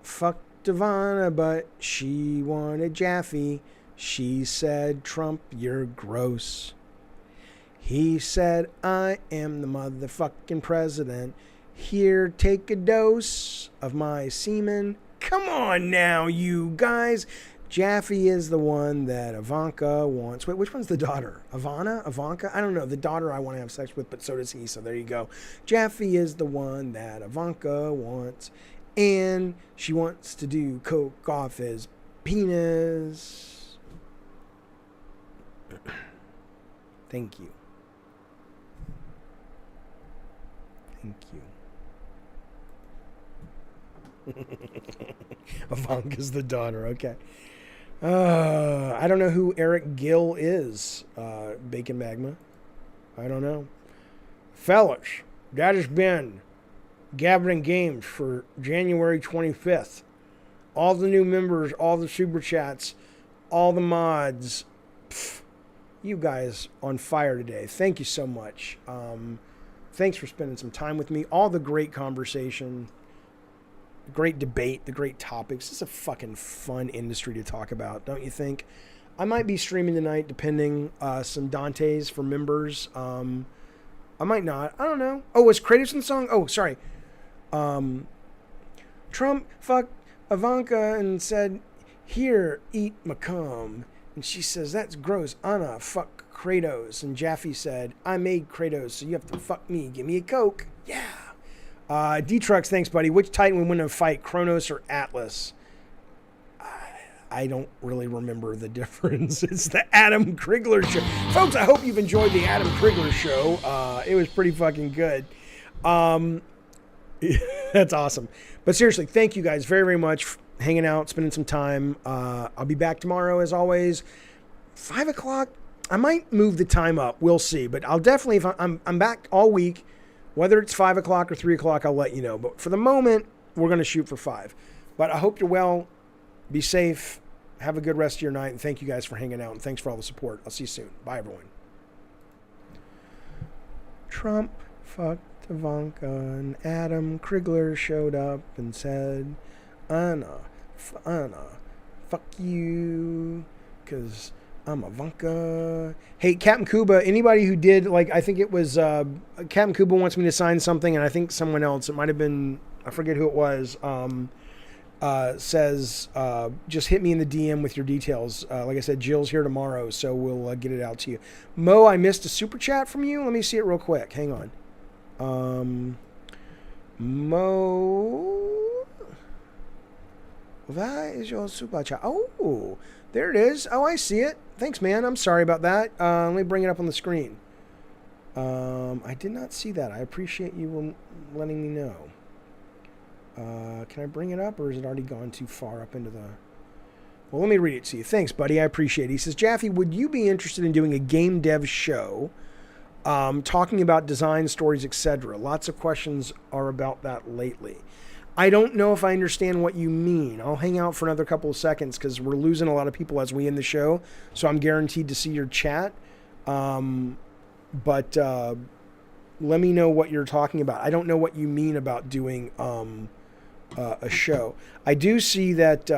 fucked Ivana, but she wanted Jaffe. She said, Trump, you're gross. He said, I am the motherfucking president. Here, take a dose of my semen. Come on now, you guys. Jaffe is the one that Ivanka wants. Wait, which one's the daughter? Ivanka? I don't know. The daughter I want to have sex with, but so does he. So there you go. Jaffe is the one that Ivanka wants. And she wants to do coke off his penis. Thank you. Ivanka's the daughter. Okay. I don't know who Eric Gill is. Bacon Magma. I don't know. Fellas, that has been Gathering Games for January 25th. All the new members, all the super chats, all the mods. Pff, you guys on fire today. Thank you so much. Thanks for spending some time with me. All the great conversation, the great debate, the great topics. This is a fucking fun industry to talk about, don't you think? I might be streaming tonight, depending. Some Dante's for members. I might not. I don't know. Oh, was Kratos in the song? Oh, sorry. Trump fucked Ivanka and said, "Here, eat my cum." And she says, "That's gross. Anna, fuck Kratos." And Jaffe said, "I made Kratos, so you have to fuck me. Give me a Coke." Yeah. D-Trucks, thanks, buddy. Which Titan would win a fight, Kronos or Atlas? I don't really remember the difference. It's the Adam Krigler show. Folks, I hope you've enjoyed the Adam Krigler show. It was pretty fucking good. That's awesome. But seriously, thank you guys very, very much for hanging out, spending some time. I'll be back tomorrow as always. 5 o'clock. I might move the time up. We'll see. But I'll definitely, if I'm back all week, whether it's 5 o'clock or 3 o'clock, I'll let you know. But for the moment, we're going to shoot for 5. But I hope you're well. Be safe. Have a good rest of your night. And thank you guys for hanging out. And thanks for all the support. I'll see you soon. Bye, everyone. Trump fucked Ivanka and Adam Krigler showed up and said, Anna, fuck you, because I'm Ivanka. Hey, Captain Kuba, anybody who did, like, I think it was, Captain Kuba wants me to sign something, and I think someone else, it might have been, I forget who it was, says, just hit me in the DM with your details. Like I said, Jill's here tomorrow, so we'll get it out to you. Mo, I missed a super chat from you. Let me see it real quick. Hang on. Mo, that is your super chat. Oh, there it is. Oh, I see it. Thanks, man. I'm sorry about that. Let me bring it up on the screen. I did not see that. I appreciate you letting me know. Can I bring it up, or is it already gone too far up into the... Well, let me read it to you. Thanks, buddy. I appreciate it. He says, Jaffe, would you be interested in doing a game dev show talking about design, stories, etc.? Lots of questions are about that lately. I don't know if I understand what you mean. I'll hang out for another couple of seconds because we're losing a lot of people as we end the show, so I'm guaranteed to see your chat. But let me know what you're talking about. I don't know what you mean about doing a show. I do see that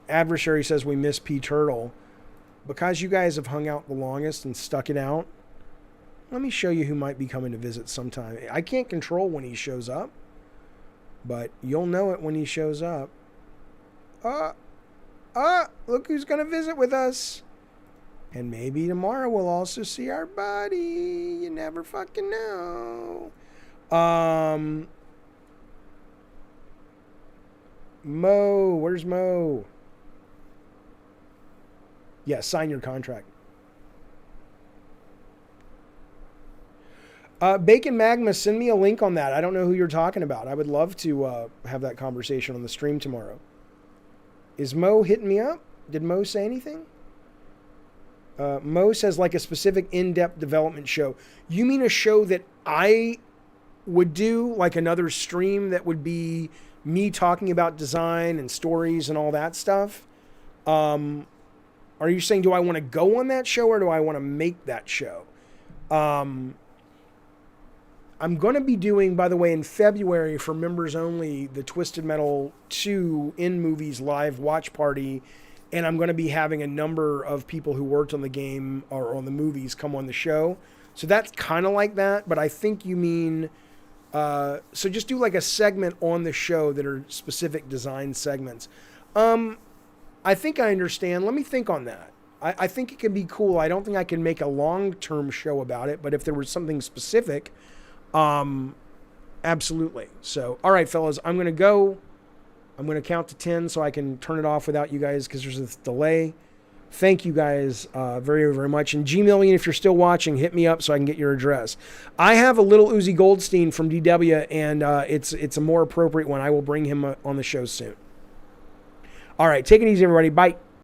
Adversary says we miss P. Turtle. Because you guys have hung out the longest and stuck it out, let me show you who might be coming to visit sometime. I can't control when he shows up, but you'll know it when he shows up. Look who's going to visit with us. And maybe tomorrow we'll also see our buddy. You never fucking know. Mo, where's Mo? Yeah, sign your contract. Bacon Magma, send me a link on that. I don't know who you're talking about. I would love to have that conversation on the stream tomorrow. Is Mo hitting me up? Did Mo say anything? Mo says like a specific in-depth development show. You mean a show that I would do, like another stream that would be me talking about design and stories and all that stuff? Are you saying, do I want to go on that show or do I want to make that show? I'm going to be doing, by the way, in February for members only, the Twisted Metal 2 in movies live watch party. And I'm going to be having a number of people who worked on the game or on the movies come on the show. So that's kind of like that. But I think you mean, so just do like a segment on the show that are specific design segments. I think I understand. Let me think on that. I think it could be cool. I don't think I can make a long-term show about it. But if there was something specific, absolutely. So, all right, fellas, I'm going to go. I'm going to count to 10 so I can turn it off without you guys because there's this delay. Thank you guys very, very much. And G Million, if you're still watching, hit me up so I can get your address. I have a little Uzi Goldstein from DW, and it's a more appropriate one. I will bring him on the show soon. All right, take it easy, everybody. Bye.